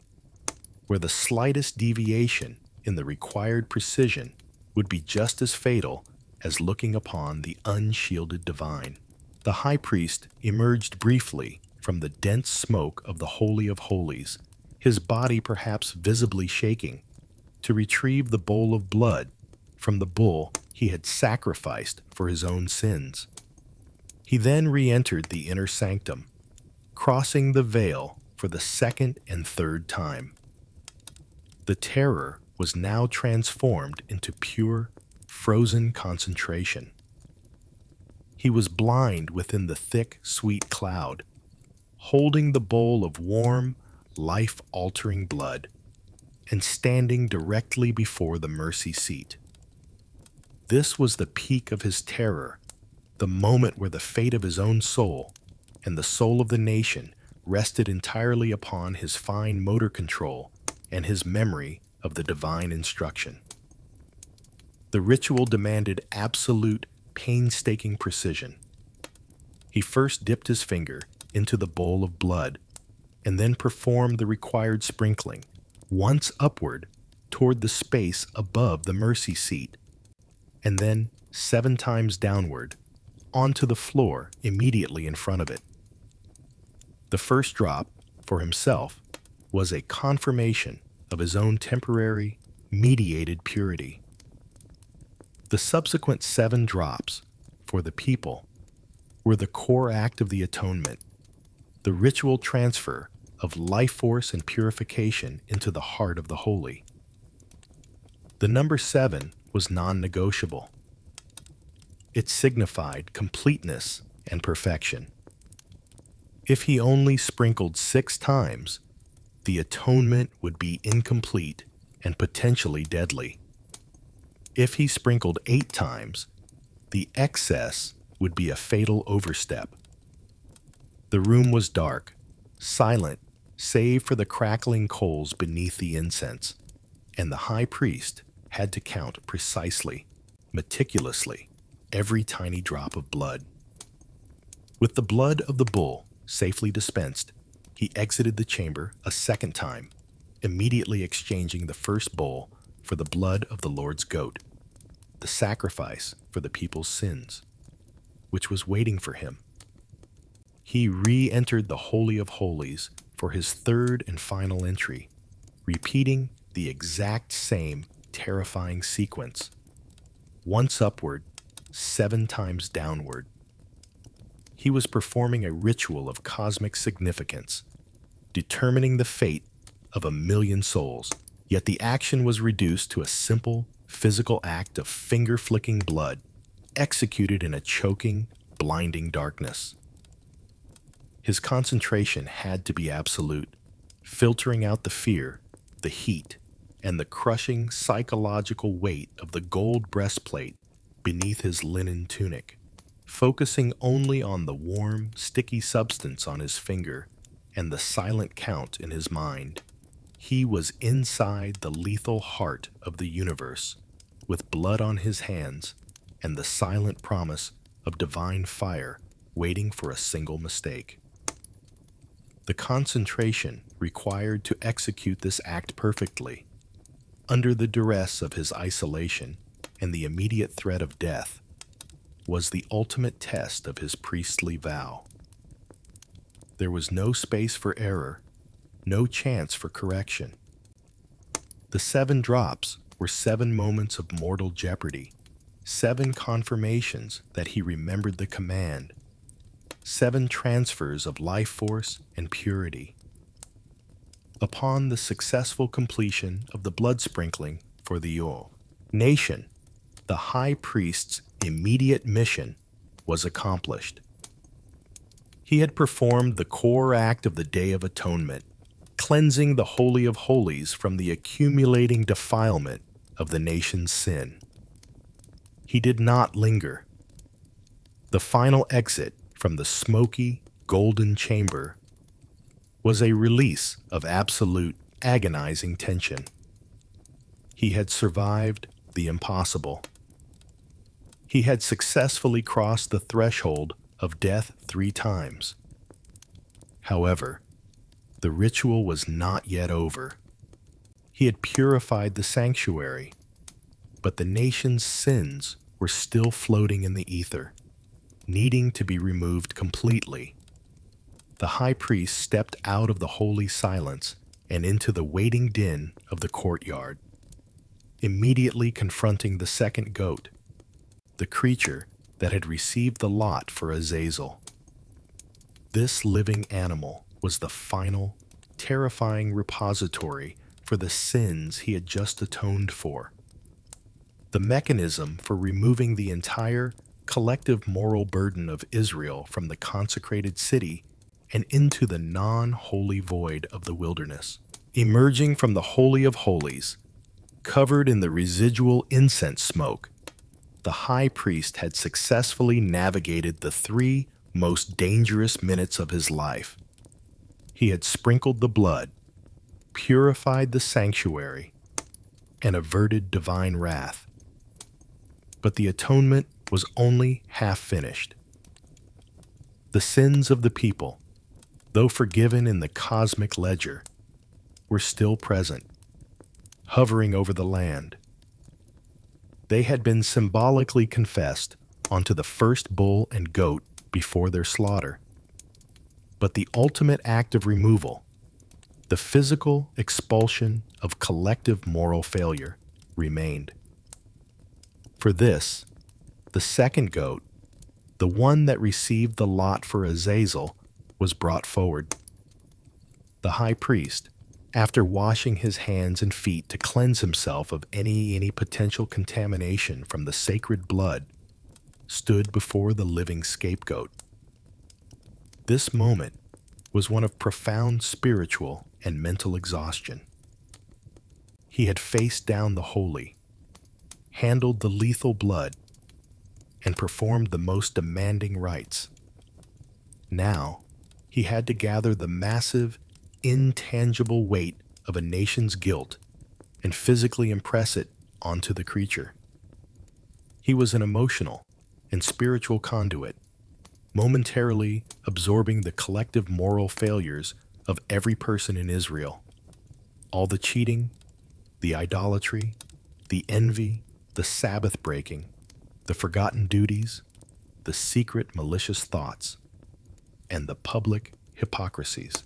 where the slightest deviation in the required precision would be just as fatal as looking upon the unshielded divine. The high priest emerged briefly from the dense smoke of the Holy of Holies, his body perhaps visibly shaking, to retrieve the bowl of blood from the bull he had sacrificed for his own sins. He then re-entered the inner sanctum, crossing the veil for the second and third time. The terror was now transformed into pure, frozen concentration. He was blind within the thick, sweet cloud, holding the bowl of warm, life-altering blood, and standing directly before the mercy seat. This was the peak of his terror, the moment where the fate of his own soul and the soul of the nation rested entirely upon his fine motor control and his memory of the divine instruction. The ritual demanded absolute, painstaking precision. He first dipped his finger into the bowl of blood and then performed the required sprinkling, once upward toward the space above the mercy seat, and then 7 times downward onto the floor immediately in front of it. The first drop, for himself, was a confirmation of his own temporary, mediated purity. The subsequent 7 drops, for the people, were the core act of the atonement, the ritual transfer of life force and purification into the heart of the holy. The number 7 was non-negotiable. It signified completeness and perfection. If he only sprinkled 6 times, the atonement would be incomplete and potentially deadly. If he sprinkled 8 times, the excess would be a fatal overstep. The room was dark, silent, save for the crackling coals beneath the incense, and the high priest had to count precisely, meticulously, every tiny drop of blood. With the blood of the bull safely dispensed, he exited the chamber a second time, immediately exchanging the first bowl for the blood of the Lord's goat, the sacrifice for the people's sins, which was waiting for him. He re-entered the Holy of Holies for his third and final entry, repeating the exact same terrifying sequence, once upward, 7 times downward. He was performing a ritual of cosmic significance, determining the fate of 1,000,000 souls, yet the action was reduced to a simple, physical act of finger-flicking blood, executed in a choking, blinding darkness. His concentration had to be absolute, filtering out the fear, the heat, and the crushing psychological weight of the gold breastplate beneath his linen tunic, focusing only on the warm, sticky substance on his finger and the silent count in his mind. He was inside the lethal heart of the universe, with blood on his hands and the silent promise of divine fire waiting for a single mistake. The concentration required to execute this act perfectly, under the duress of his isolation and the immediate threat of death, was the ultimate test of his priestly vow. There was no space for error, no chance for correction. The 7 drops were 7 moments of mortal jeopardy, 7 confirmations that he remembered the command, 7 transfers of life force and purity. Upon the successful completion of the blood sprinkling for the nation, the high priest's immediate mission was accomplished. He had performed the core act of the Day of Atonement, cleansing the Holy of Holies from the accumulating defilement of the nation's sin. He did not linger. The final exit from the smoky, golden chamber was a release of absolute, agonizing tension. He had survived the impossible. He had successfully crossed the threshold of death 3 times. However, the ritual was not yet over. He had purified the sanctuary, but the nation's sins were still floating in the ether, needing to be removed completely. The high priest stepped out of the holy silence and into the waiting din of the courtyard, immediately confronting the second goat, the creature that had received the lot for Azazel. This living animal was the final, terrifying repository for the sins he had just atoned for. The mechanism for removing the entire collective moral burden of Israel from the consecrated city and into the non-holy void of the wilderness. Emerging from the Holy of Holies, covered in the residual incense smoke, the high priest had successfully navigated the 3 most dangerous minutes of his life. He had sprinkled the blood, purified the sanctuary, and averted divine wrath. But the atonement was only half finished. The sins of the people, though forgiven in the cosmic ledger, were still present, hovering over the land. They had been symbolically confessed onto the first bull and goat before their slaughter. But the ultimate act of removal, the physical expulsion of collective moral failure, remained. For this, the second goat, the one that received the lot for Azazel, was brought forward. The high priest, after washing his hands and feet to cleanse himself of any potential contamination from the sacred blood, stood before the living scapegoat. This moment was one of profound spiritual and mental exhaustion. He had faced down the holy, handled the lethal blood, and performed the most demanding rites. Now, he had to gather the massive, intangible weight of a nation's guilt and physically impress it onto the creature. He was an emotional and spiritual conduit, momentarily absorbing the collective moral failures of every person in Israel. All the cheating, the idolatry, the envy, the Sabbath breaking, the forgotten duties, the secret malicious thoughts, and the public hypocrisies.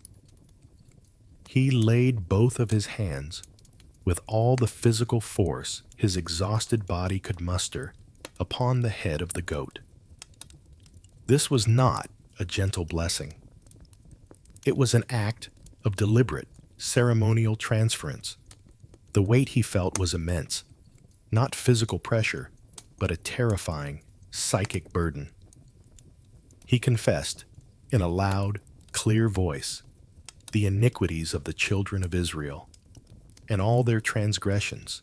He laid both of his hands, with all the physical force his exhausted body could muster, upon the head of the goat. This was not a gentle blessing. It was an act of deliberate, ceremonial transference. The weight he felt was immense, not physical pressure, but a terrifying, psychic burden. He confessed, in a loud, clear voice, the iniquities of the children of Israel, and all their transgressions,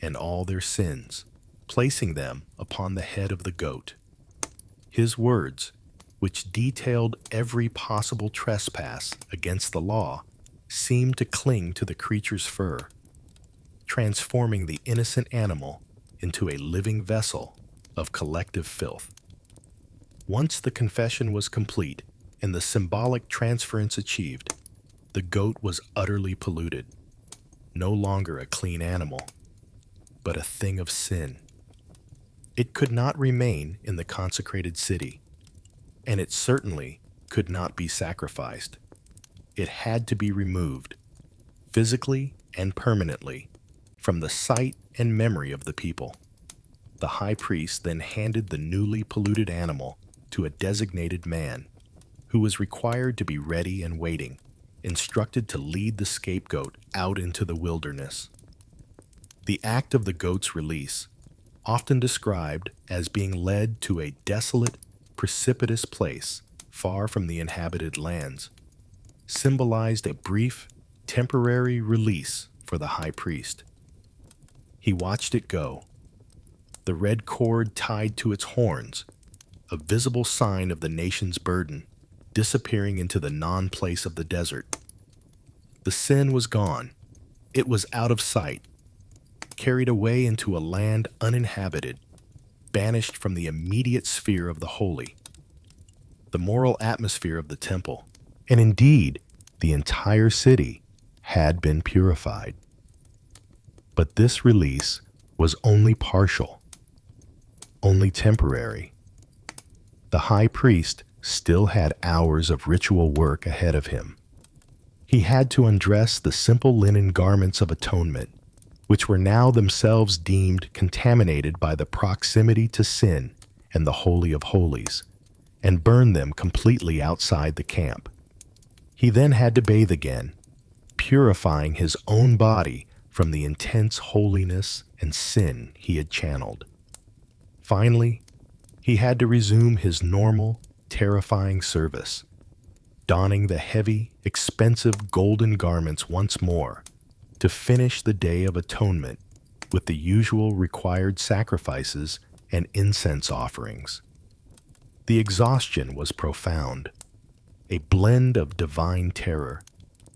and all their sins, placing them upon the head of the goat. His words, which detailed every possible trespass against the law, seemed to cling to the creature's fur, transforming the innocent animal into a living vessel of collective filth. Once the confession was complete and the symbolic transference achieved, the goat was utterly polluted, no longer a clean animal, but a thing of sin. It could not remain in the consecrated city, and it certainly could not be sacrificed. It had to be removed, physically and permanently, from the sight and memory of the people. The high priest then handed the newly polluted animal to a designated man, who was required to be ready and waiting, instructed to lead the scapegoat out into the wilderness. The act of the goat's release, often described as being led to a desolate, precipitous place far from the inhabited lands, symbolized a brief, temporary release for the high priest. He watched it go, the red cord tied to its horns, a visible sign of the nation's burden, disappearing into the non-place of the desert. The sin was gone. It was out of sight, carried away into a land uninhabited, banished from the immediate sphere of the holy, the moral atmosphere of the temple, and indeed, the entire city had been purified. But this release was only partial, only temporary. The high priest still had hours of ritual work ahead of him. He had to undress the simple linen garments of atonement, which were now themselves deemed contaminated by the proximity to sin and the Holy of Holies, and burn them completely outside the camp. He then had to bathe again, purifying his own body from the intense holiness and sin he had channeled. Finally, he had to resume his normal, terrifying service, donning the heavy, expensive golden garments once more to finish the Day of Atonement with the usual required sacrifices and incense offerings. The exhaustion was profound, a blend of divine terror,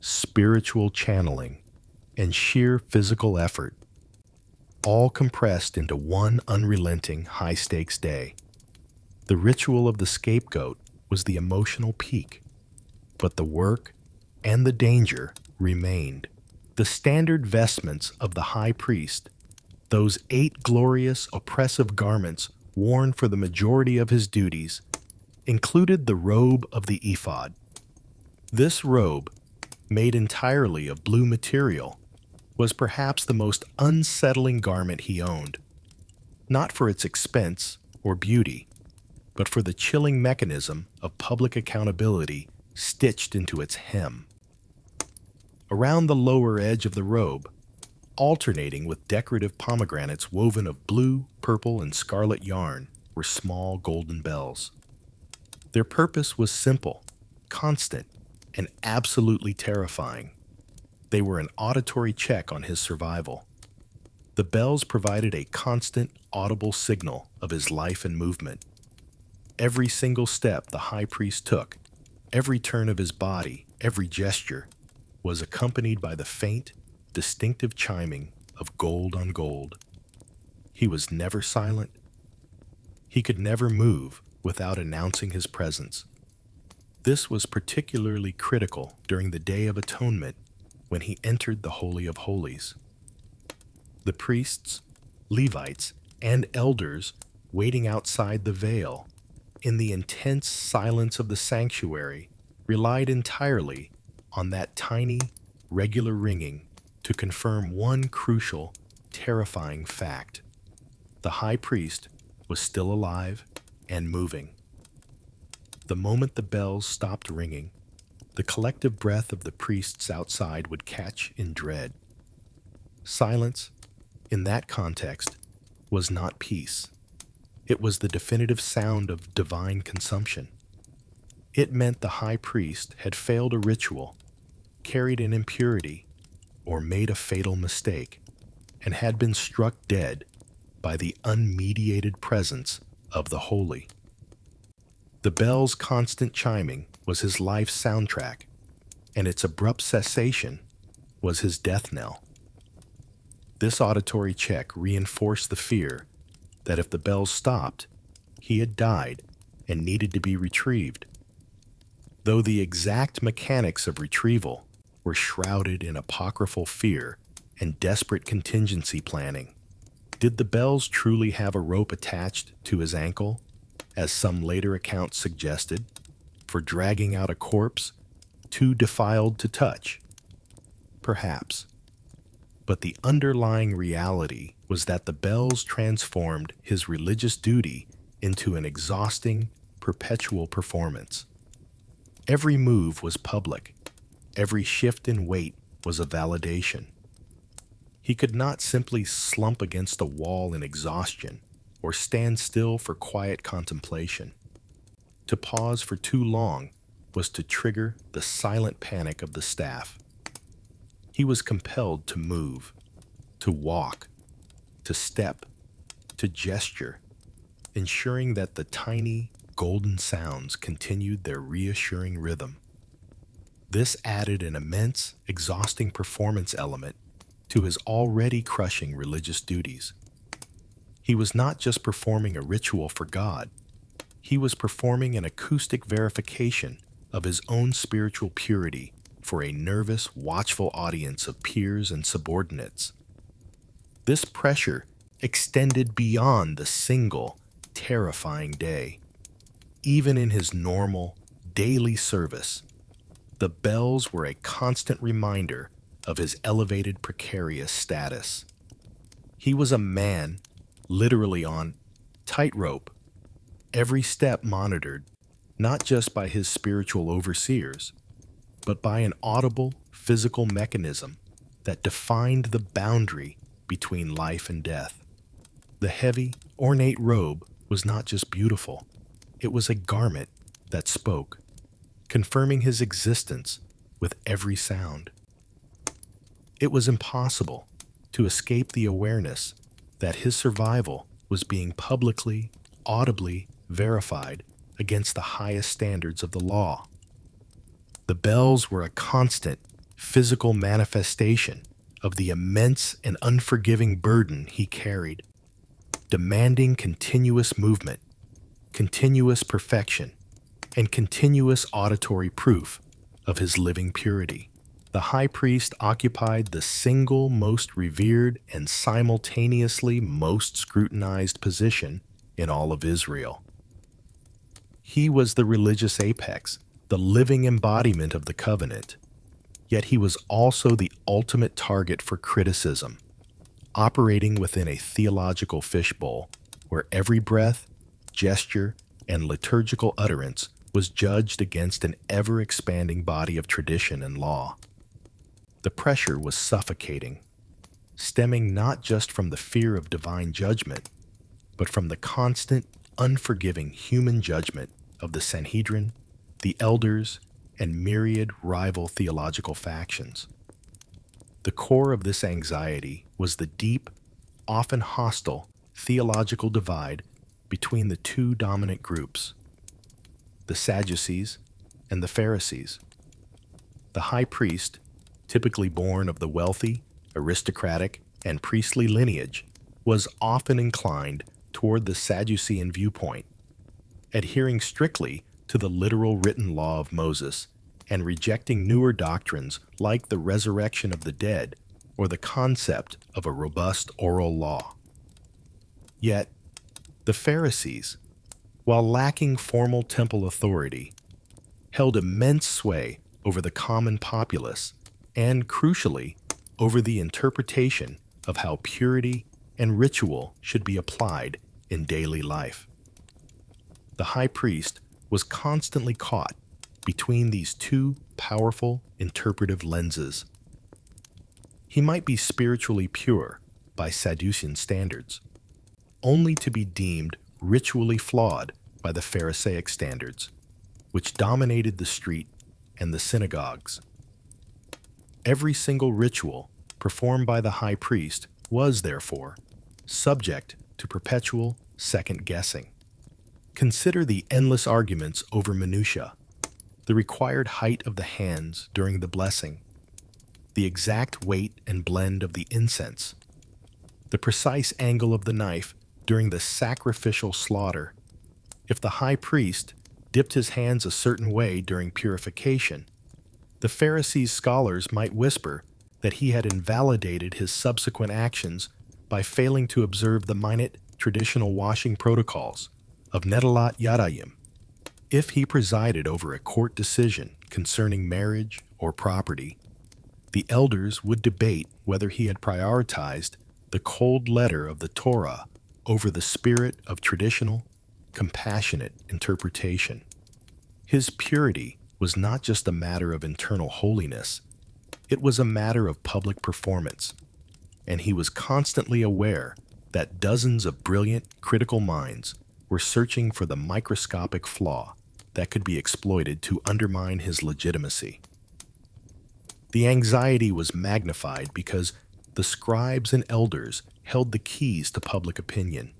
spiritual channeling, and sheer physical effort, all compressed into one unrelenting high-stakes day. The ritual of the scapegoat was the emotional peak, but the work and the danger remained. The standard vestments of the high priest, those 8 glorious, oppressive garments worn for the majority of his duties, included the robe of the ephod. This robe, made entirely of blue material, was perhaps the most unsettling garment he owned, not for its expense or beauty, but for the chilling mechanism of public accountability stitched into its hem. Around the lower edge of the robe, alternating with decorative pomegranates woven of blue, purple, and scarlet yarn, were small golden bells. Their purpose was simple, constant, and absolutely terrifying. They were an auditory check on his survival. The bells provided a constant, audible signal of his life and movement. Every single step the high priest took, every turn of his body, every gesture, was accompanied by the faint, distinctive chiming of gold on gold. He was never silent. He could never move without announcing his presence. This was particularly critical during the Day of Atonement when he entered the Holy of Holies. The priests, Levites, and elders waiting outside the veil in the intense silence of the sanctuary relied entirely on that tiny, regular ringing to confirm one crucial, terrifying fact. The high priest was still alive and moving. The moment the bells stopped ringing, the collective breath of the priests outside would catch in dread. Silence, in that context, was not peace. It was the definitive sound of divine consumption. It meant the high priest had failed a ritual, carried an impurity, or made a fatal mistake, and had been struck dead by the unmediated presence of the holy. The bell's constant chiming was his life's soundtrack, and its abrupt cessation was his death knell. This auditory check reinforced the fear that if the bells stopped, he had died and needed to be retrieved. Though the exact mechanics of retrieval were shrouded in apocryphal fear and desperate contingency planning, did the bells truly have a rope attached to his ankle, as some later accounts suggested, for dragging out a corpse too defiled to touch? Perhaps. But the underlying reality was that the bells transformed his religious duty into an exhausting, perpetual performance. Every move was public. Every shift in weight was a validation. He could not simply slump against a wall in exhaustion or stand still for quiet contemplation. To pause for too long was to trigger the silent panic of the staff. He was compelled to move, to walk, to step, to gesture, ensuring that the tiny, golden sounds continued their reassuring rhythm. This added an immense, exhausting performance element to his already crushing religious duties. He was not just performing a ritual for God, he was performing an acoustic verification of his own spiritual purity for a nervous, watchful audience of peers and subordinates. This pressure extended beyond the single, terrifying day. Even in his normal, daily service, the bells were a constant reminder of his elevated precarious status. He was a man literally on tightrope, every step monitored, not just by his spiritual overseers, but by an audible physical mechanism that defined the boundary between life and death. The heavy, ornate robe was not just beautiful, it was a garment that spoke, confirming his existence with every sound. It was impossible to escape the awareness that his survival was being publicly, audibly verified against the highest standards of the law. The bells were a constant, physical manifestation of the immense and unforgiving burden he carried, demanding continuous movement, continuous perfection, and continuous auditory proof of his living purity. The high priest occupied the single most revered and simultaneously most scrutinized position in all of Israel. He was the religious apex, the living embodiment of the covenant, yet he was also the ultimate target for criticism, operating within a theological fishbowl where every breath, gesture, and liturgical utterance was judged against an ever-expanding body of tradition and law. The pressure was suffocating, stemming not just from the fear of divine judgment, but from the constant, unforgiving human judgment of the Sanhedrin, the elders, and myriad rival theological factions. The core of this anxiety was the deep, often hostile, theological divide between the two dominant groups, the Sadducees and the Pharisees. The high priest, typically born of the wealthy, aristocratic, and priestly lineage, was often inclined toward the Sadducean viewpoint, adhering strictly to the literal written law of Moses and rejecting newer doctrines like the resurrection of the dead or the concept of a robust oral law. Yet, the Pharisees, while lacking formal temple authority, held immense sway over the common populace and, crucially, over the interpretation of how purity and ritual should be applied in daily life. The high priest was constantly caught between these two powerful interpretive lenses. He might be spiritually pure by Sadducean standards, only to be deemed ritually flawed by the Pharisaic standards, which dominated the street and the synagogues. Every single ritual performed by the high priest was, therefore, subject to perpetual second-guessing. Consider the endless arguments over minutiae, the required height of the hands during the blessing, the exact weight and blend of the incense, the precise angle of the knife during the sacrificial slaughter. If the high priest dipped his hands a certain way during purification, the Pharisees' scholars might whisper that he had invalidated his subsequent actions by failing to observe the minute traditional washing protocols of Netalat Yadayim. If he presided over a court decision concerning marriage or property, the elders would debate whether he had prioritized the cold letter of the Torah over the spirit of traditional, compassionate interpretation. His purity was not just a matter of internal holiness, it was a matter of public performance, and he was constantly aware that dozens of brilliant, critical minds were searching for the microscopic flaw that could be exploited to undermine his legitimacy. The anxiety was magnified because the scribes and elders held the keys to public opinion.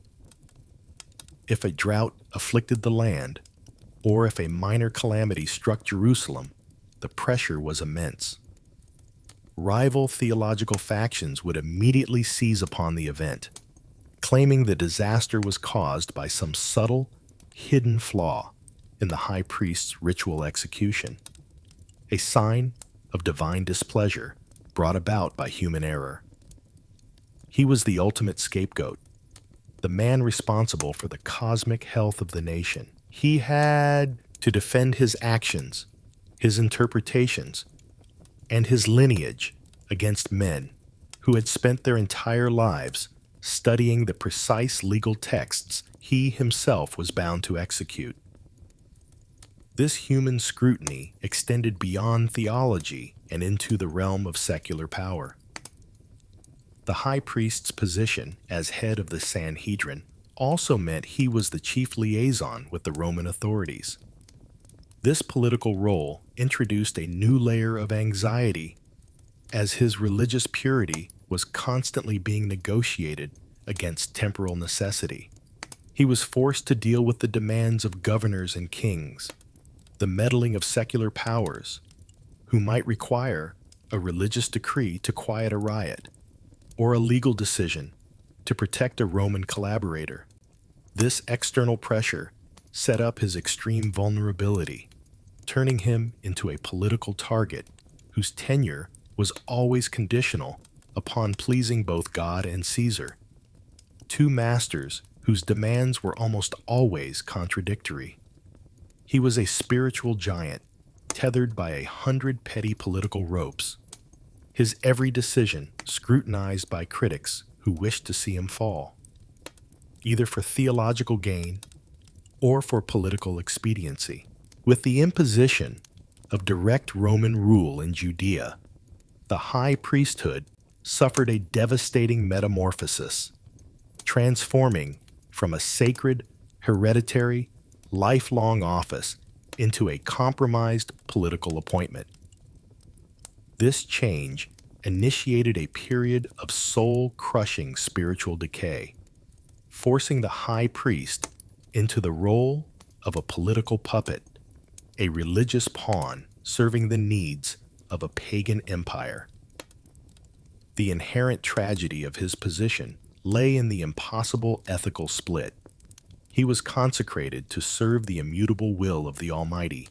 If a drought afflicted the land, or if a minor calamity struck Jerusalem, the pressure was immense. Rival theological factions would immediately seize upon the event, claiming the disaster was caused by some subtle, hidden flaw in the high priest's ritual execution, a sign of divine displeasure brought about by human error. He was the ultimate scapegoat, the man responsible for the cosmic health of the nation. He had to defend his actions, his interpretations, and his lineage against men who had spent their entire lives studying the precise legal texts he himself was bound to execute. This human scrutiny extended beyond theology and into the realm of secular power. The high priest's position as head of the Sanhedrin also meant he was the chief liaison with the Roman authorities. This political role introduced a new layer of anxiety, as his religious purity was constantly being negotiated against temporal necessity. He was forced to deal with the demands of governors and kings, the meddling of secular powers, who might require a religious decree to quiet a riot, or a legal decision to protect a Roman collaborator. This external pressure set up his extreme vulnerability, turning him into a political target whose tenure was always conditional upon pleasing both God and Caesar, two masters whose demands were almost always contradictory. He was a spiritual giant, tethered by 100 petty political ropes, his every decision scrutinized by critics who wished to see him fall, either for theological gain or for political expediency. With the imposition of direct Roman rule in Judea, the high priesthood suffered a devastating metamorphosis, transforming from a sacred, hereditary, lifelong office into a compromised political appointment. This change initiated a period of soul-crushing spiritual decay, forcing the high priest into the role of a political puppet, a religious pawn serving the needs of a pagan empire. The inherent tragedy of his position lay in the impossible ethical split. He was consecrated to serve the immutable will of the Almighty,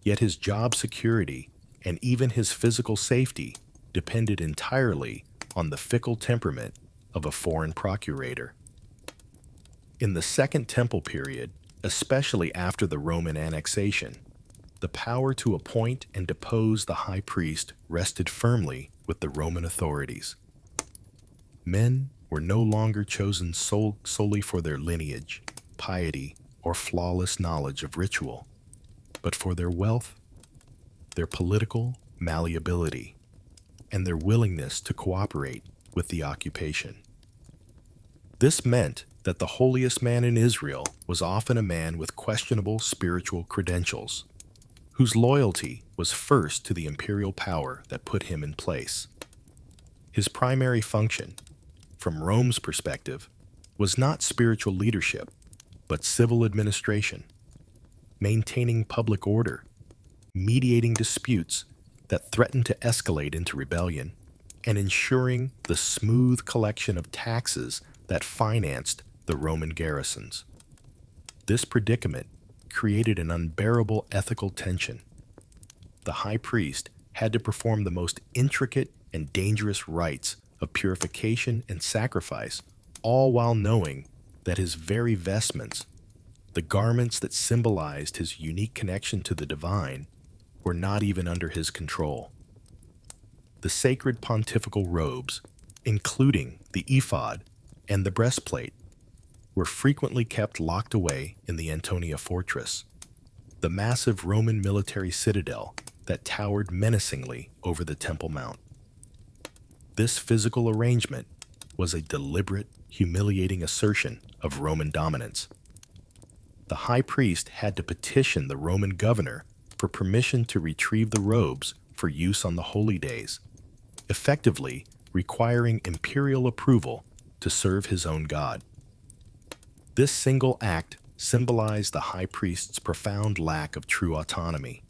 yet his job security and even his physical safety depended entirely on the fickle temperament of a foreign procurator. In the Second Temple period, especially after the Roman annexation, the power to appoint and depose the high priest rested firmly with the Roman authorities. Men were no longer chosen solely for their lineage, piety, or flawless knowledge of ritual, but for their wealth, their political malleability, and their willingness to cooperate with the occupation. This meant that the holiest man in Israel was often a man with questionable spiritual credentials, whose loyalty was first to the imperial power that put him in place. His primary function, from Rome's perspective, was not spiritual leadership, but civil administration, maintaining public order, mediating disputes that threatened to escalate into rebellion, and ensuring the smooth collection of taxes that financed the Roman garrisons. This predicament created an unbearable ethical tension. The high priest had to perform the most intricate and dangerous rites of purification and sacrifice, all while knowing that his very vestments, the garments that symbolized his unique connection to the divine, were not even under his control. The sacred pontifical robes, including the ephod and the breastplate, were frequently kept locked away in the Antonia fortress, the massive Roman military citadel that towered menacingly over the Temple Mount. This physical arrangement was a deliberate, humiliating assertion of Roman dominance. The high priest had to petition the Roman governor for permission to retrieve the robes for use on the holy days, effectively requiring imperial approval to serve his own God. This single act symbolized the high priest's profound lack of true autonomy.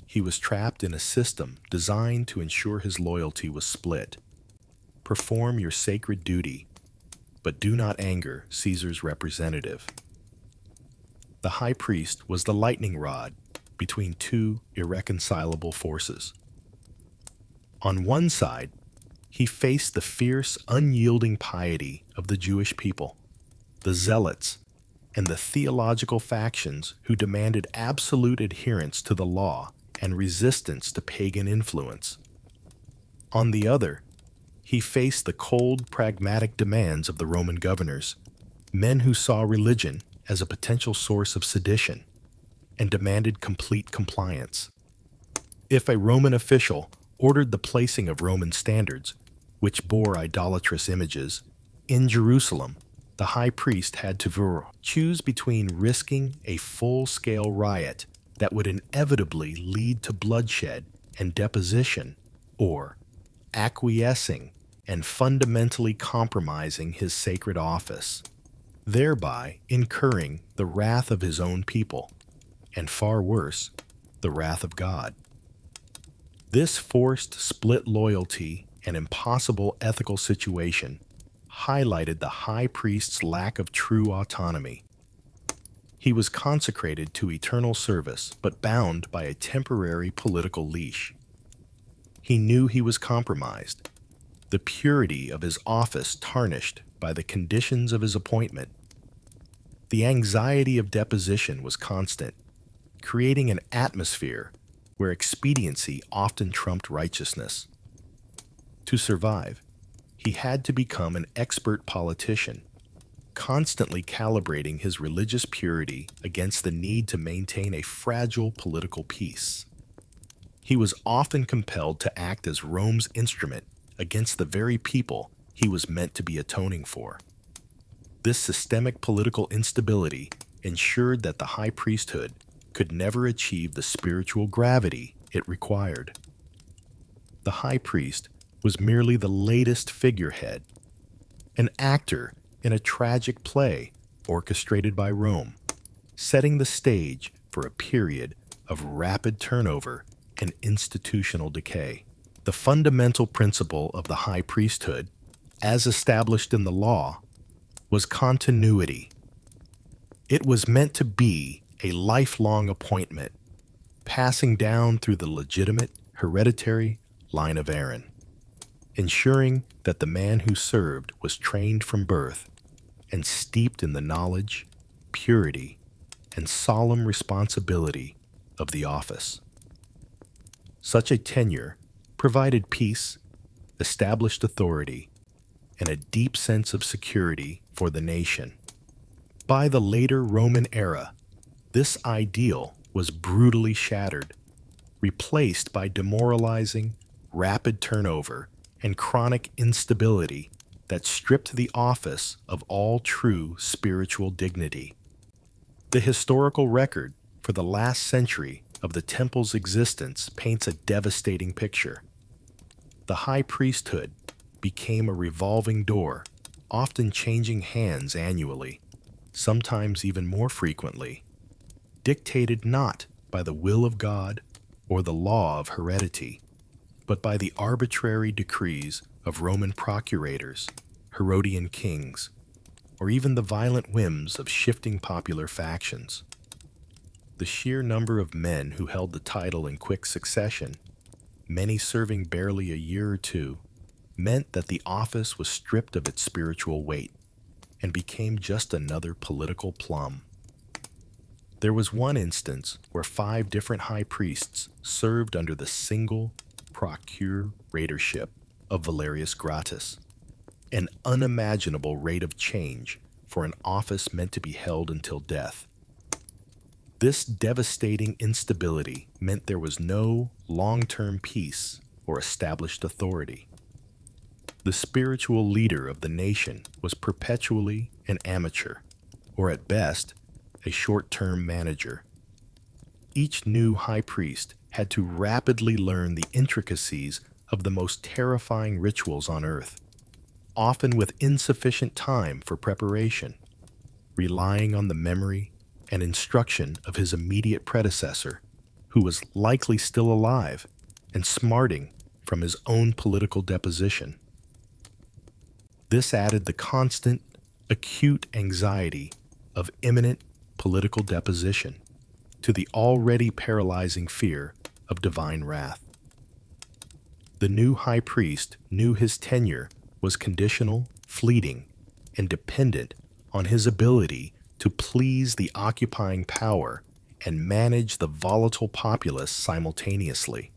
He was trapped in a system designed to ensure his loyalty was split. Perform your sacred duty, but do not anger Caesar's representative. The high priest was the lightning rod between two irreconcilable forces. On one side, he faced the fierce, unyielding piety of the Jewish people, the zealots, and the theological factions who demanded absolute adherence to the law and resistance to pagan influence. On the other, he faced the cold, pragmatic demands of the Roman governors, men who saw religion as a potential source of sedition and demanded complete compliance. If a Roman official ordered the placing of Roman standards, which bore idolatrous images, in Jerusalem, the high priest had to choose between risking a full-scale riot that would inevitably lead to bloodshed and deposition, or acquiescing and fundamentally compromising his sacred office, thereby incurring the wrath of his own people, and far worse, the wrath of God. This forced split loyalty and impossible ethical situation highlighted the high priest's lack of true autonomy. He was consecrated to eternal service, but bound by a temporary political leash. He knew he was compromised, the purity of his office tarnished by the conditions of his appointment. The anxiety of deposition was constant, creating an atmosphere where expediency often trumped righteousness. To survive, he had to become an expert politician, constantly calibrating his religious purity against the need to maintain a fragile political peace. He was often compelled to act as Rome's instrument against the very people he was meant to be atoning for. This systemic political instability ensured that the high priesthood could never achieve the spiritual gravity it required. The high priest was merely the latest figurehead, an actor in a tragic play orchestrated by Rome, setting the stage for a period of rapid turnover and institutional decay. The fundamental principle of the high priesthood, as established in the law, was continuity. It was meant to be a lifelong appointment, passing down through the legitimate, hereditary line of Aaron, ensuring that the man who served was trained from birth and steeped in the knowledge, purity, and solemn responsibility of the office. Such a tenure provided peace, established authority, and a deep sense of security for the nation. By the later Roman era, this ideal was brutally shattered, replaced by demoralizing, rapid turnover and chronic instability that stripped the office of all true spiritual dignity. The historical record for the last century of the temple's existence paints a devastating picture. The high priesthood became a revolving door, often changing hands annually, sometimes even more frequently, dictated not by the will of God or the law of heredity, but by the arbitrary decrees of Roman procurators, Herodian kings, or even the violent whims of shifting popular factions. The sheer number of men who held the title in quick succession, many serving barely a year or two, meant that the office was stripped of its spiritual weight and became just another political plum. There was one instance where 5 different high priests served under the single procuratorship of Valerius Gratus, an unimaginable rate of change for an office meant to be held until death. This devastating instability meant there was no long-term peace or established authority. The spiritual leader of the nation was perpetually an amateur, or at best, a short-term manager. Each new high priest had to rapidly learn the intricacies of the most terrifying rituals on earth, often with insufficient time for preparation, relying on the memory and instruction of his immediate predecessor, who was likely still alive and smarting from his own political deposition. This added the constant, acute anxiety of imminent political deposition to the already paralyzing fear of divine wrath. The new high priest knew his tenure was conditional, fleeting, and dependent on his ability to please the occupying power and manage the volatile populace simultaneously.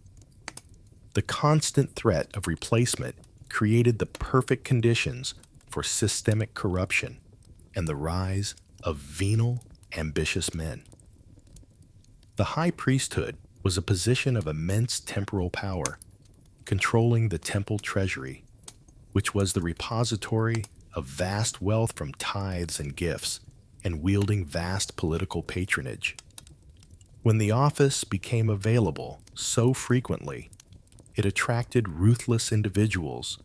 The constant threat of replacement created the perfect conditions for systemic corruption and the rise of venal, ambitious men. The high priesthood was a position of immense temporal power, controlling the temple treasury, which was the repository of vast wealth from tithes and gifts, and wielding vast political patronage. When the office became available so frequently, it attracted ruthless individuals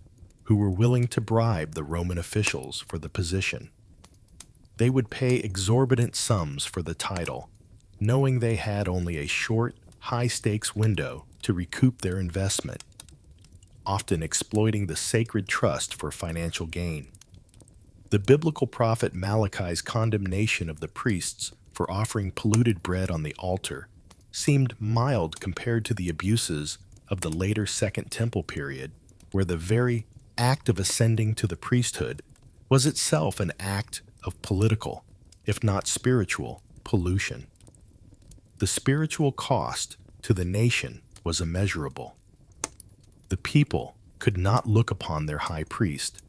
who were willing to bribe the Roman officials for the position. They would pay exorbitant sums for the title, knowing they had only a short, high-stakes window to recoup their investment, often exploiting the sacred trust for financial gain. The biblical prophet Malachi's condemnation of the priests for offering polluted bread on the altar seemed mild compared to the abuses of the later Second Temple period, where the very act of ascending to the priesthood was itself an act of political, if not spiritual, pollution. The spiritual cost to the nation was immeasurable. The people could not look upon their high priest,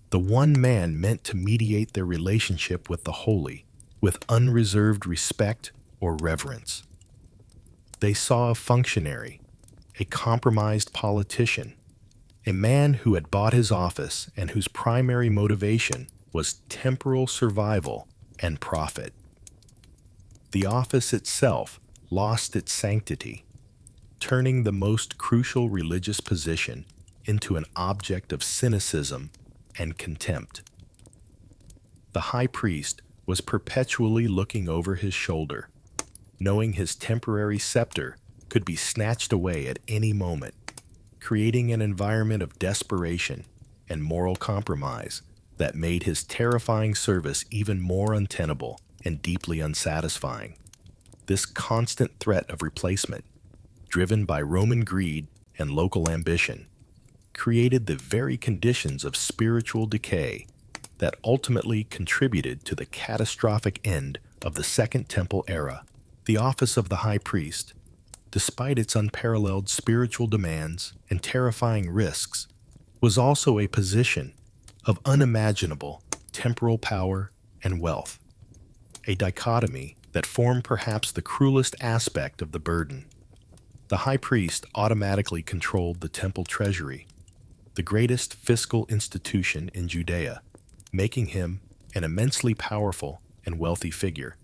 the one man meant to mediate their relationship with the holy, with unreserved respect or reverence. They saw a functionary, a compromised politician, a man who had bought his office and whose primary motivation was temporal survival and profit. The office itself lost its sanctity, turning the most crucial religious position into an object of cynicism and contempt. The high priest was perpetually looking over his shoulder, knowing his temporary scepter could be snatched away at any moment, creating an environment of desperation and moral compromise that made his terrifying service even more untenable and deeply unsatisfying. This constant threat of replacement, driven by Roman greed and local ambition, created the very conditions of spiritual decay that ultimately contributed to the catastrophic end of the Second Temple era. The office of the high priest, despite its unparalleled spiritual demands and terrifying risks, was also a position of unimaginable temporal power and wealth, a dichotomy that formed perhaps the cruelest aspect of the burden. The high priest automatically controlled the temple treasury, the greatest fiscal institution in Judea, making him an immensely powerful and wealthy figure,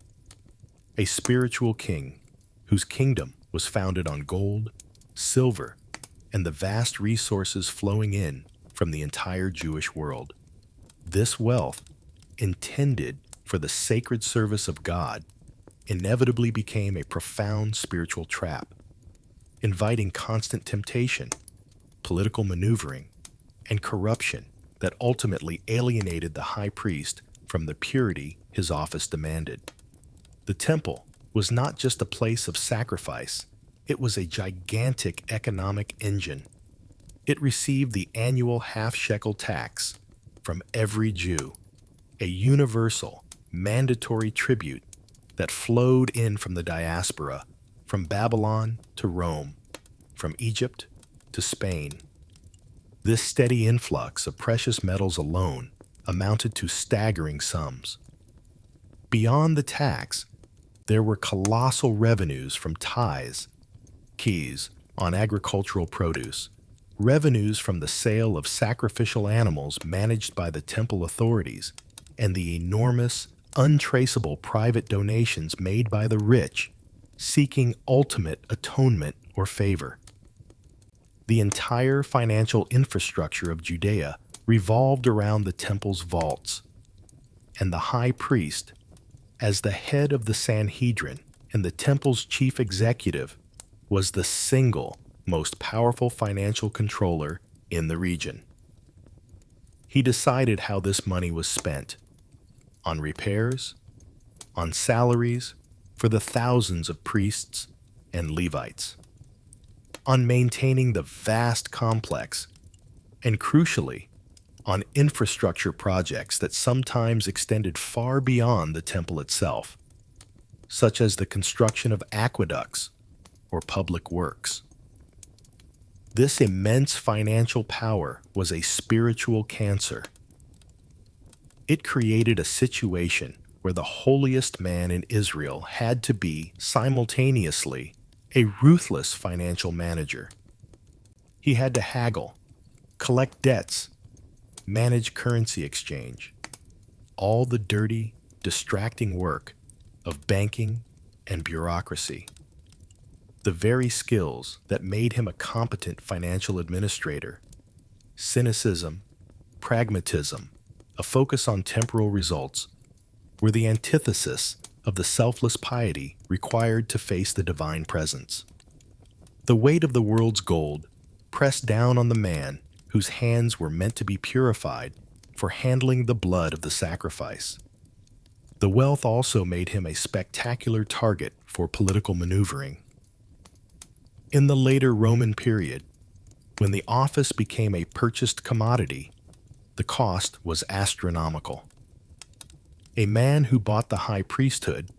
a spiritual king whose kingdom was founded on gold, silver, and the vast resources flowing in from the entire Jewish world. This wealth, intended for the sacred service of God, inevitably became a profound spiritual trap, inviting constant temptation, political maneuvering, and corruption that ultimately alienated the high priest from the purity his office demanded. The temple was not just a place of sacrifice, it was a gigantic economic engine. It received the annual half-shekel tax from every Jew, a universal, mandatory tribute that flowed in from the diaspora, from Babylon to Rome, from Egypt to Spain. This steady influx of precious metals alone amounted to staggering sums. Beyond the tax, there were colossal revenues from tithes, keys on agricultural produce, revenues from the sale of sacrificial animals managed by the temple authorities, and the enormous, untraceable private donations made by the rich seeking ultimate atonement or favor. The entire financial infrastructure of Judea revolved around the temple's vaults, and the high priest, as the head of the Sanhedrin and the temple's chief executive, was the single most powerful financial controller in the region. He decided how this money was spent: on repairs, on salaries for the thousands of priests and Levites, on maintaining the vast complex, and crucially, on infrastructure projects that sometimes extended far beyond the temple itself, such as the construction of aqueducts or public works. This immense financial power was a spiritual cancer. It created a situation where the holiest man in Israel had to be simultaneously a ruthless financial manager. He had to haggle, collect debts, manage currency exchange, all the dirty, distracting work of banking and bureaucracy. The very skills that made him a competent financial administrator: cynicism, pragmatism, a focus on temporal results, were the antithesis of the selfless piety required to face the divine presence. The weight of the world's gold pressed down on the man whose hands were meant to be purified for handling the blood of the sacrifice. The wealth also made him a spectacular target for political maneuvering. In the later Roman period, when the office became a purchased commodity, the cost was astronomical. A man who bought the high priesthood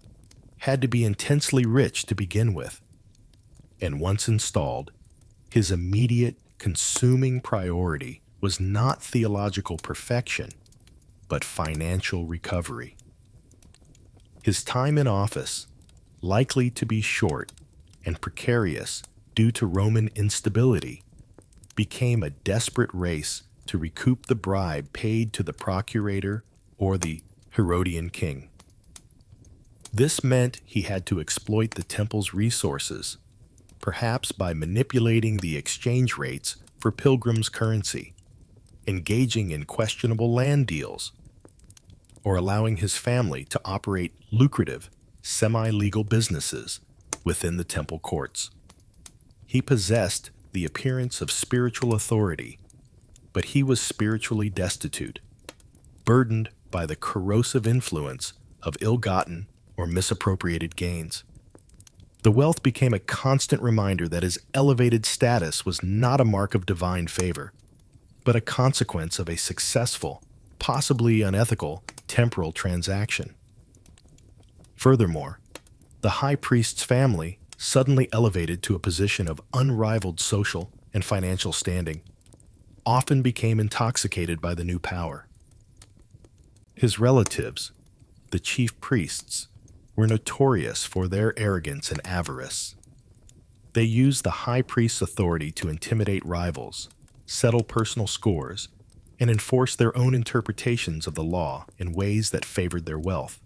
had to be intensely rich to begin with, and once installed, his immediate, consuming priority was not theological perfection, but financial recovery. His time in office, likely to be short and precarious due to Roman instability, became a desperate race to recoup the bribe paid to the procurator or the Herodian king. This meant he had to exploit the temple's resources, perhaps by manipulating the exchange rates for pilgrims' currency, engaging in questionable land deals, or allowing his family to operate lucrative, semi-legal businesses within the temple courts. He possessed the appearance of spiritual authority, but he was spiritually destitute, burdened by the corrosive influence of ill-gotten or misappropriated gains. The wealth became a constant reminder that his elevated status was not a mark of divine favor, but a consequence of a successful, possibly unethical, temporal transaction. Furthermore, the high priest's family, suddenly elevated to a position of unrivaled social and financial standing, often became intoxicated by the new power. His relatives, the chief priests, were notorious for their arrogance and avarice. They used the high priest's authority to intimidate rivals, settle personal scores, and enforce their own interpretations of the law in ways that favored their wealth.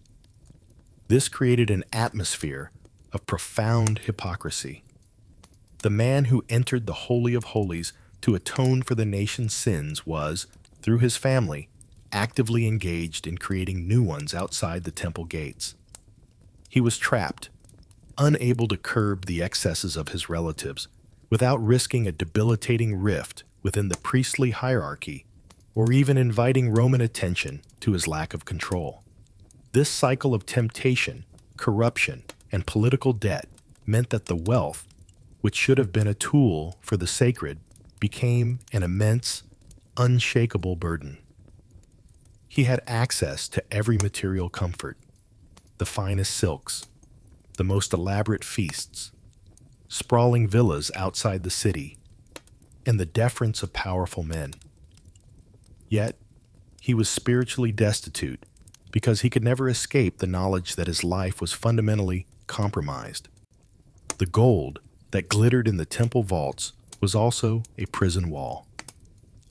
This created an atmosphere of profound hypocrisy. The man who entered the Holy of Holies to atone for the nation's sins was, through his family, actively engaged in creating new ones outside the temple gates. He was trapped, unable to curb the excesses of his relatives without risking a debilitating rift within the priestly hierarchy or even inviting Roman attention to his lack of control. This cycle of temptation, corruption, and political debt meant that the wealth, which should have been a tool for the sacred, became an immense, unshakable burden. He had access to every material comfort: the finest silks, the most elaborate feasts, sprawling villas outside the city, and the deference of powerful men. Yet, he was spiritually destitute because he could never escape the knowledge that his life was fundamentally compromised. The gold that glittered in the temple vaults was also a prison wall,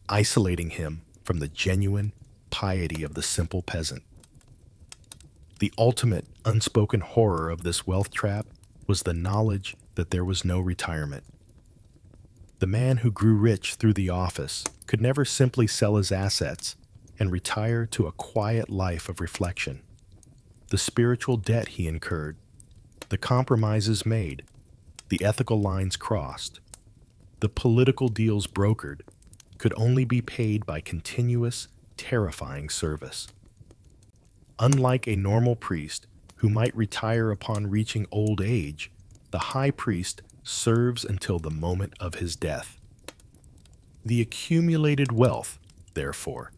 isolating him from the genuine piety of the simple peasant. The ultimate unspoken horror of this wealth trap was the knowledge that there was no retirement. The man who grew rich through the office could never simply sell his assets and retire to a quiet life of reflection. The spiritual debt he incurred, the compromises made, the ethical lines crossed, the political deals brokered, could only be paid by continuous, terrifying service. Unlike a normal priest who might retire upon reaching old age, the high priest serves until the moment of his death. The accumulated wealth, therefore,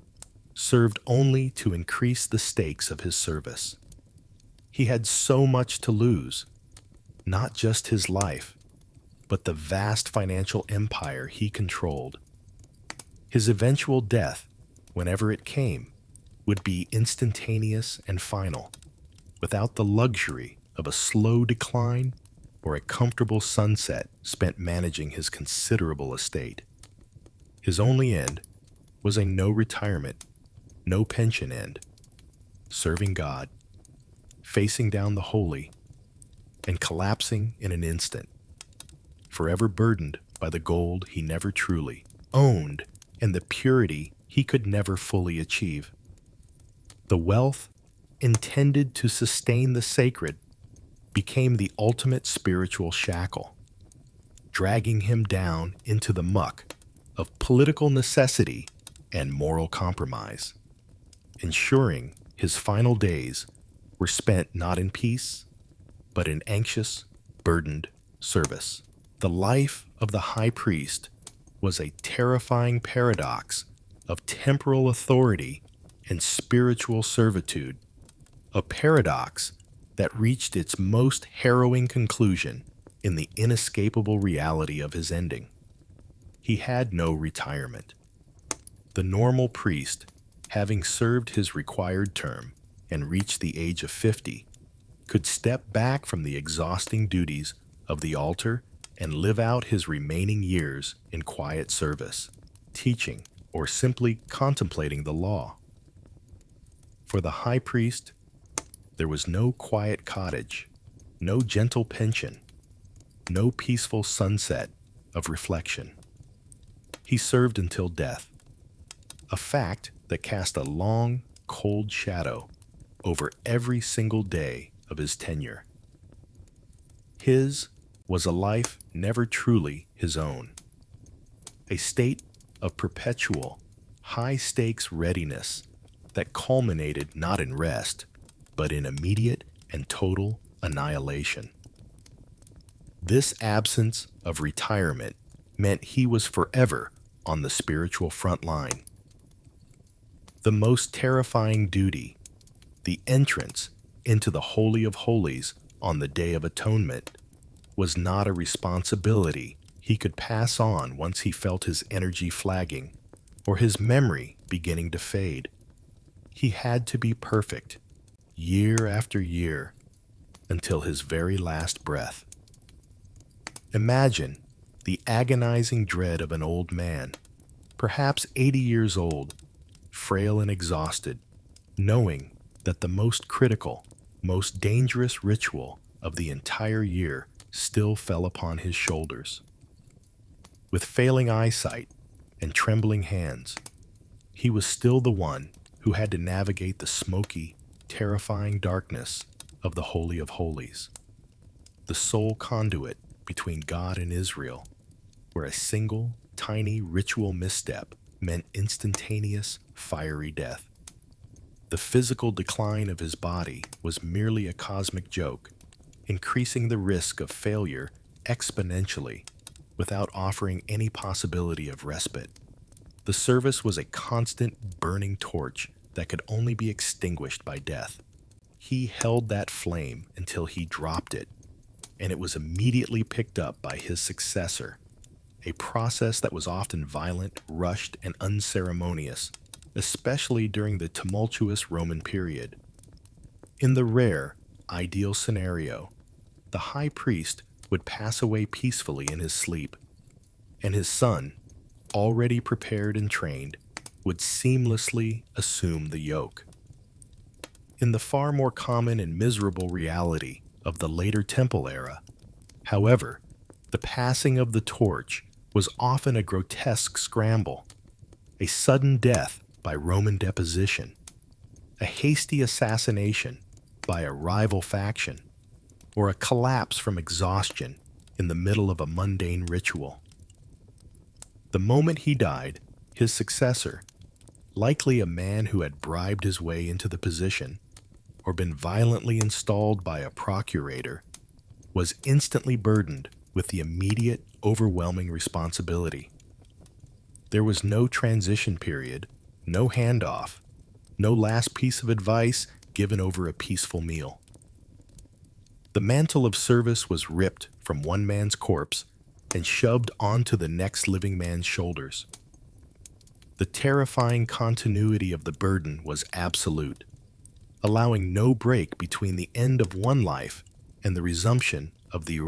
served only to increase the stakes of his service. He had so much to lose, not just his life, but the vast financial empire he controlled. His eventual death, whenever it came, would be instantaneous and final, without the luxury of a slow decline or a comfortable sunset spent managing his considerable estate. His only end was a no retirement, no pension end, serving God, facing down the holy, and collapsing in an instant, forever burdened by the gold he never truly owned and the purity he could never fully achieve. The wealth intended to sustain the sacred became the ultimate spiritual shackle, dragging him down into the muck of political necessity and moral compromise, ensuring his final days were spent not in peace, but in anxious, burdened service. The life of the high priest was a terrifying paradox of temporal authority and spiritual servitude, a paradox that reached its most harrowing conclusion in the inescapable reality of his ending. He had no retirement. The normal priest, having served his required term and reached the age of 50, could step back from the exhausting duties of the altar and live out his remaining years in quiet service, teaching, or simply contemplating the law. For the high priest, there was no quiet cottage, no gentle pension, no peaceful sunset of reflection. He served until death, a fact that cast a long, cold shadow over every single day of his tenure. His was a life never truly his own, a state of perpetual, high-stakes readiness that culminated not in rest, but in immediate and total annihilation. This absence of retirement meant he was forever on the spiritual front line. The most terrifying duty, the entrance into the Holy of Holies on the Day of Atonement, was not a responsibility he could pass on once he felt his energy flagging or his memory beginning to fade. He had to be perfect, year after year, until his very last breath. Imagine the agonizing dread of an old man, perhaps 80 years old, frail and exhausted, knowing that the most critical, most dangerous ritual of the entire year still fell upon his shoulders. With failing eyesight and trembling hands, he was still the one who had to navigate the smoky, terrifying darkness of the Holy of Holies, the sole conduit between God and Israel, where a single, tiny ritual misstep meant instantaneous, fiery death. The physical decline of his body was merely a cosmic joke, increasing the risk of failure exponentially without offering any possibility of respite. The service was a constant burning torch that could only be extinguished by death. He held that flame until he dropped it, and it was immediately picked up by his successor, a process that was often violent, rushed, and unceremonious, especially during the tumultuous Roman period. In the rare, ideal scenario, the high priest would pass away peacefully in his sleep, and his son, already prepared and trained, would seamlessly assume the yoke. In the far more common and miserable reality of the later Temple era, however, the passing of the torch was often a grotesque scramble, a sudden death by Roman deposition, a hasty assassination by a rival faction, or a collapse from exhaustion in the middle of a mundane ritual. The moment he died, his successor, likely a man who had bribed his way into the position or been violently installed by a procurator, was instantly burdened with the immediate, overwhelming responsibility. There was no transition period, no handoff, no last piece of advice given over a peaceful meal. The mantle of service was ripped from one man's corpse and shoved onto the next living man's shoulders. The terrifying continuity of the burden was absolute, allowing no break between the end of one life and the resumption of the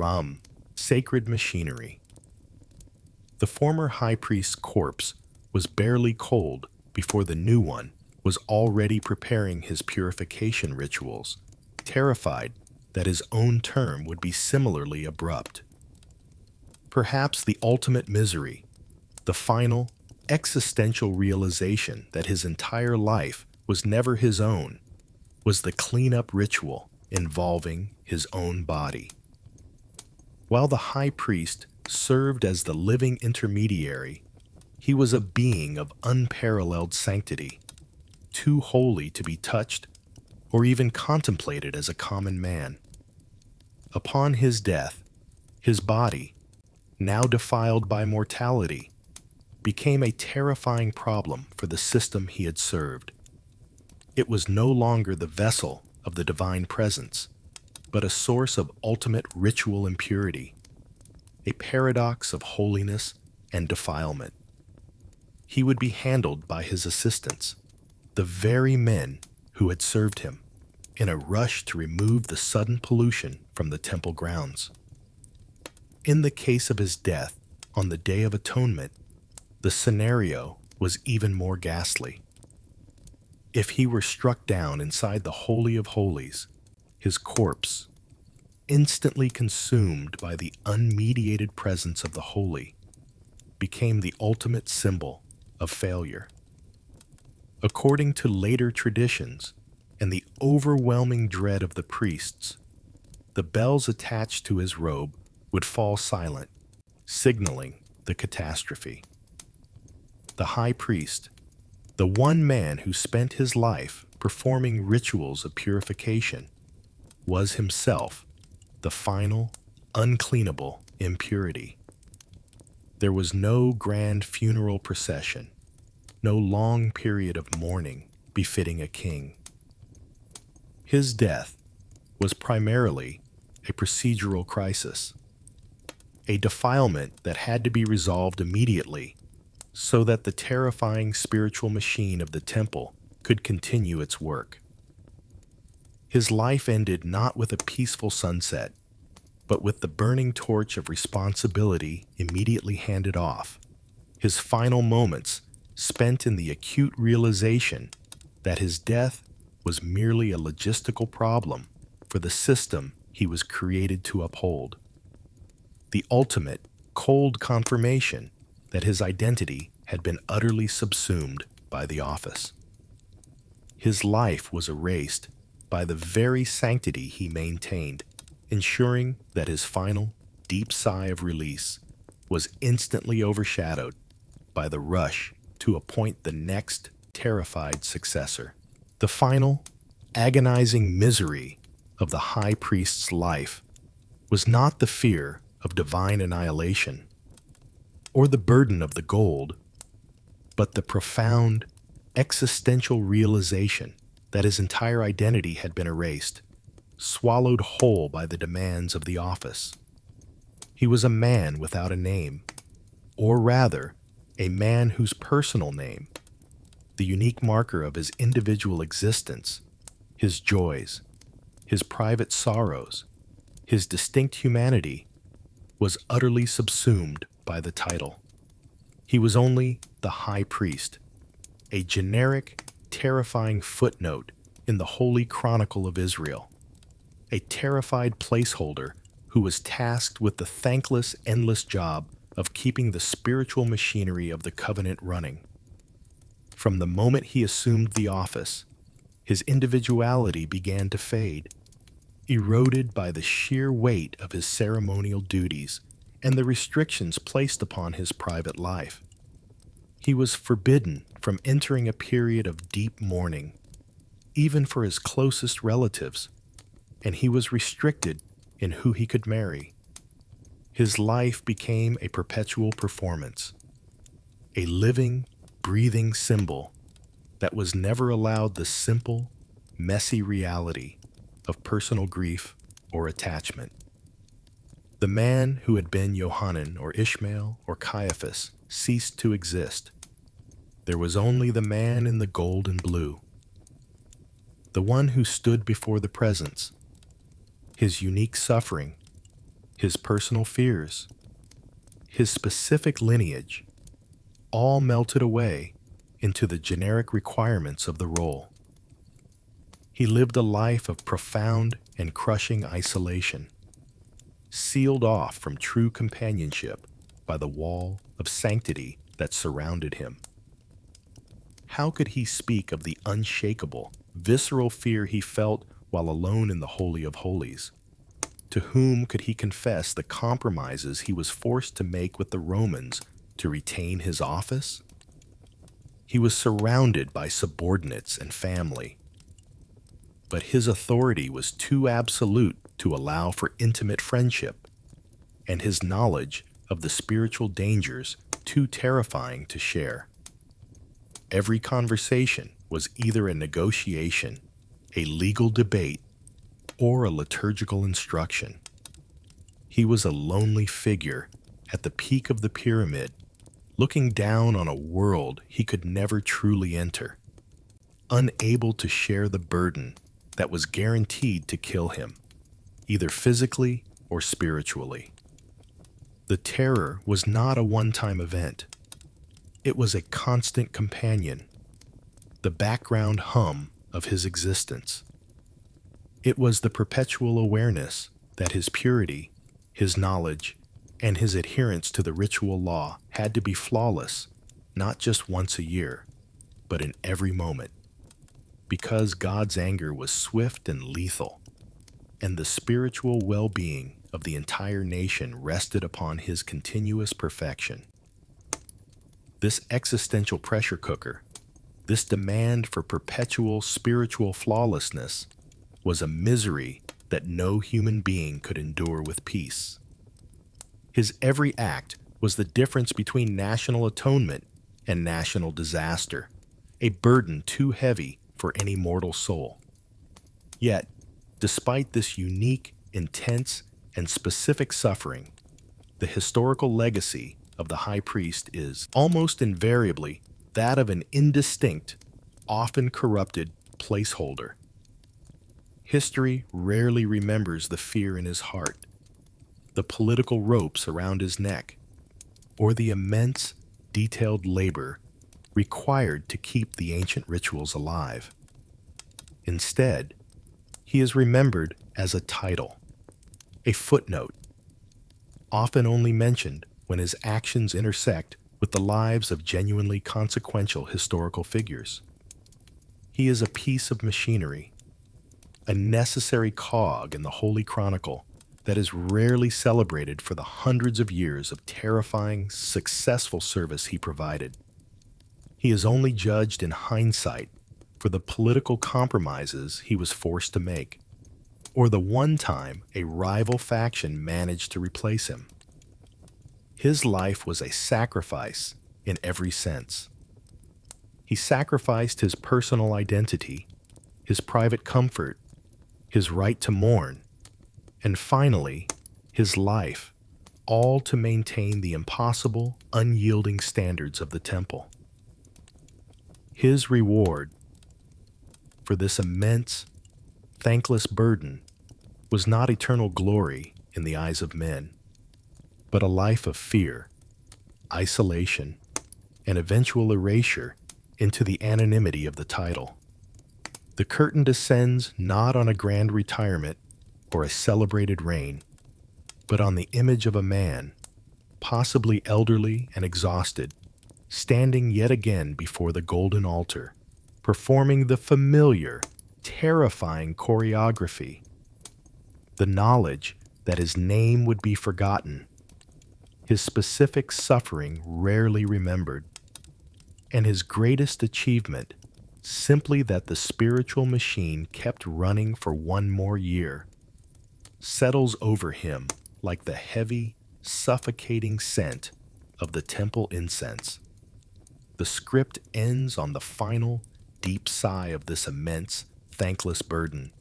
sacred machinery. The former high priest's corpse was barely cold before the new one was already preparing his purification rituals, terrified that his own term would be similarly abrupt. Perhaps the ultimate misery, the final, existential realization that his entire life was never his own, was the cleanup ritual involving his own body. While the high priest served as the living intermediary, he was a being of unparalleled sanctity, too holy to be touched or even contemplated as a common man. Upon his death, his body, now defiled by mortality, became a terrifying problem for the system he had served. It was no longer the vessel of the divine presence, but a source of ultimate ritual impurity, a paradox of holiness and defilement. He would be handled by his assistants, the very men who had served him, in a rush to remove the sudden pollution from the temple grounds. In the case of his death on the Day of Atonement, the scenario was even more ghastly. If he were struck down inside the Holy of Holies, his corpse, instantly consumed by the unmediated presence of the holy, became the ultimate symbol of failure. According to later traditions and the overwhelming dread of the priests, the bells attached to his robe would fall silent, signaling the catastrophe. The high priest, the one man who spent his life performing rituals of purification, was himself the final, uncleanable impurity. There was no grand funeral procession, no long period of mourning befitting a king. His death was primarily a procedural crisis, a defilement that had to be resolved immediately so that the terrifying spiritual machine of the temple could continue its work. His life ended not with a peaceful sunset, but with the burning torch of responsibility immediately handed off, his final moments spent in the acute realization that his death was merely a logistical problem for the system he was created to uphold. The ultimate, cold confirmation that his identity had been utterly subsumed by the office. His life was erased by the very sanctity he maintained, ensuring that his final, deep sigh of release was instantly overshadowed by the rush to appoint the next terrified successor. The final, agonizing misery of the high priest's life was not the fear of divine annihilation or the burden of the gold, but the profound, existential realization that his entire identity had been erased, swallowed whole by the demands of the office. He was a man without a name, or rather, a man whose personal name, the unique marker of his individual existence, his joys, his private sorrows, his distinct humanity, was utterly subsumed by the title. He was only the high priest, a generic, terrifying footnote in the holy chronicle of Israel, a terrified placeholder who was tasked with the thankless, endless job of keeping the spiritual machinery of the covenant running. From the moment he assumed the office, his individuality began to fade. eroded by the sheer weight of his ceremonial duties and the restrictions placed upon his private life. He was forbidden from entering a period of deep mourning, even for his closest relatives, and he was restricted in who he could marry. His life became a perpetual performance, a living, breathing symbol that was never allowed the simple, messy reality of personal grief or attachment. The man who had been Johanan or Ishmael or Caiaphas ceased to exist. There was only the man in the gold and blue, the one who stood before the presence, his unique suffering, his personal fears, his specific lineage, all melted away into the generic requirements of the role. He lived a life of profound and crushing isolation, sealed off from true companionship by the wall of sanctity that surrounded him. How could he speak of the unshakable, visceral fear he felt while alone in the Holy of Holies? To whom could he confess the compromises he was forced to make with the Romans to retain his office? He was surrounded by subordinates and family, but his authority was too absolute to allow for intimate friendship, and his knowledge of the spiritual dangers too terrifying to share. Every conversation was either a negotiation, a legal debate, or a liturgical instruction. He was a lonely figure at the peak of the pyramid, looking down on a world he could never truly enter, unable to share the burden that was guaranteed to kill him, either physically or spiritually. The terror was not a one-time event. It was a constant companion, the background hum of his existence. It was the perpetual awareness that his purity, his knowledge, and his adherence to the ritual law had to be flawless, not just once a year, but in every moment, because God's anger was swift and lethal, and the spiritual well-being of the entire nation rested upon his continuous perfection. This existential pressure cooker, this demand for perpetual spiritual flawlessness, was a misery that no human being could endure with peace. His every act was the difference between national atonement and national disaster, a burden too heavy for any mortal soul. Yet, despite this unique, intense, and specific suffering, the historical legacy of the high priest is almost invariably that of an indistinct, often corrupted placeholder. History rarely remembers the fear in his heart, the political ropes around his neck, or the immense, detailed labor required to keep the ancient rituals alive. Instead, he is remembered as a title, a footnote, often only mentioned when his actions intersect with the lives of genuinely consequential historical figures. He is a piece of machinery, a necessary cog in the Holy Chronicle that is rarely celebrated for the hundreds of years of terrifying, successful service he provided. He is only judged in hindsight for the political compromises he was forced to make, or the one time a rival faction managed to replace him. His life was a sacrifice in every sense. He sacrificed his personal identity, his private comfort, his right to mourn, and finally, his life, all to maintain the impossible, unyielding standards of the temple. His reward for this immense, thankless burden was not eternal glory in the eyes of men, but a life of fear, isolation, and eventual erasure into the anonymity of the title. The curtain descends not on a grand retirement or a celebrated reign, but on the image of a man, possibly elderly and exhausted, standing yet again before the golden altar, performing the familiar, terrifying choreography the knowledge that his name would be forgotten, his specific suffering rarely remembered, and his greatest achievement simply that the spiritual machine kept running for one more year, settles over him like the heavy, suffocating scent of the temple incense. The script ends on the final, deep sigh of this immense, thankless burden,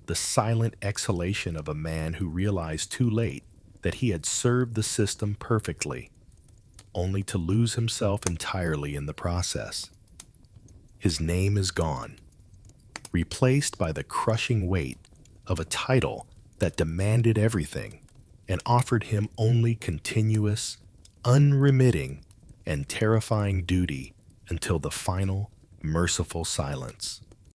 the silent exhalation of a man who realized too late that he had served the system perfectly, only to lose himself entirely in the process. His name is gone, replaced by the crushing weight of a title that demanded everything and offered him only continuous, unremitting, and terrifying duty until the final, merciful silence.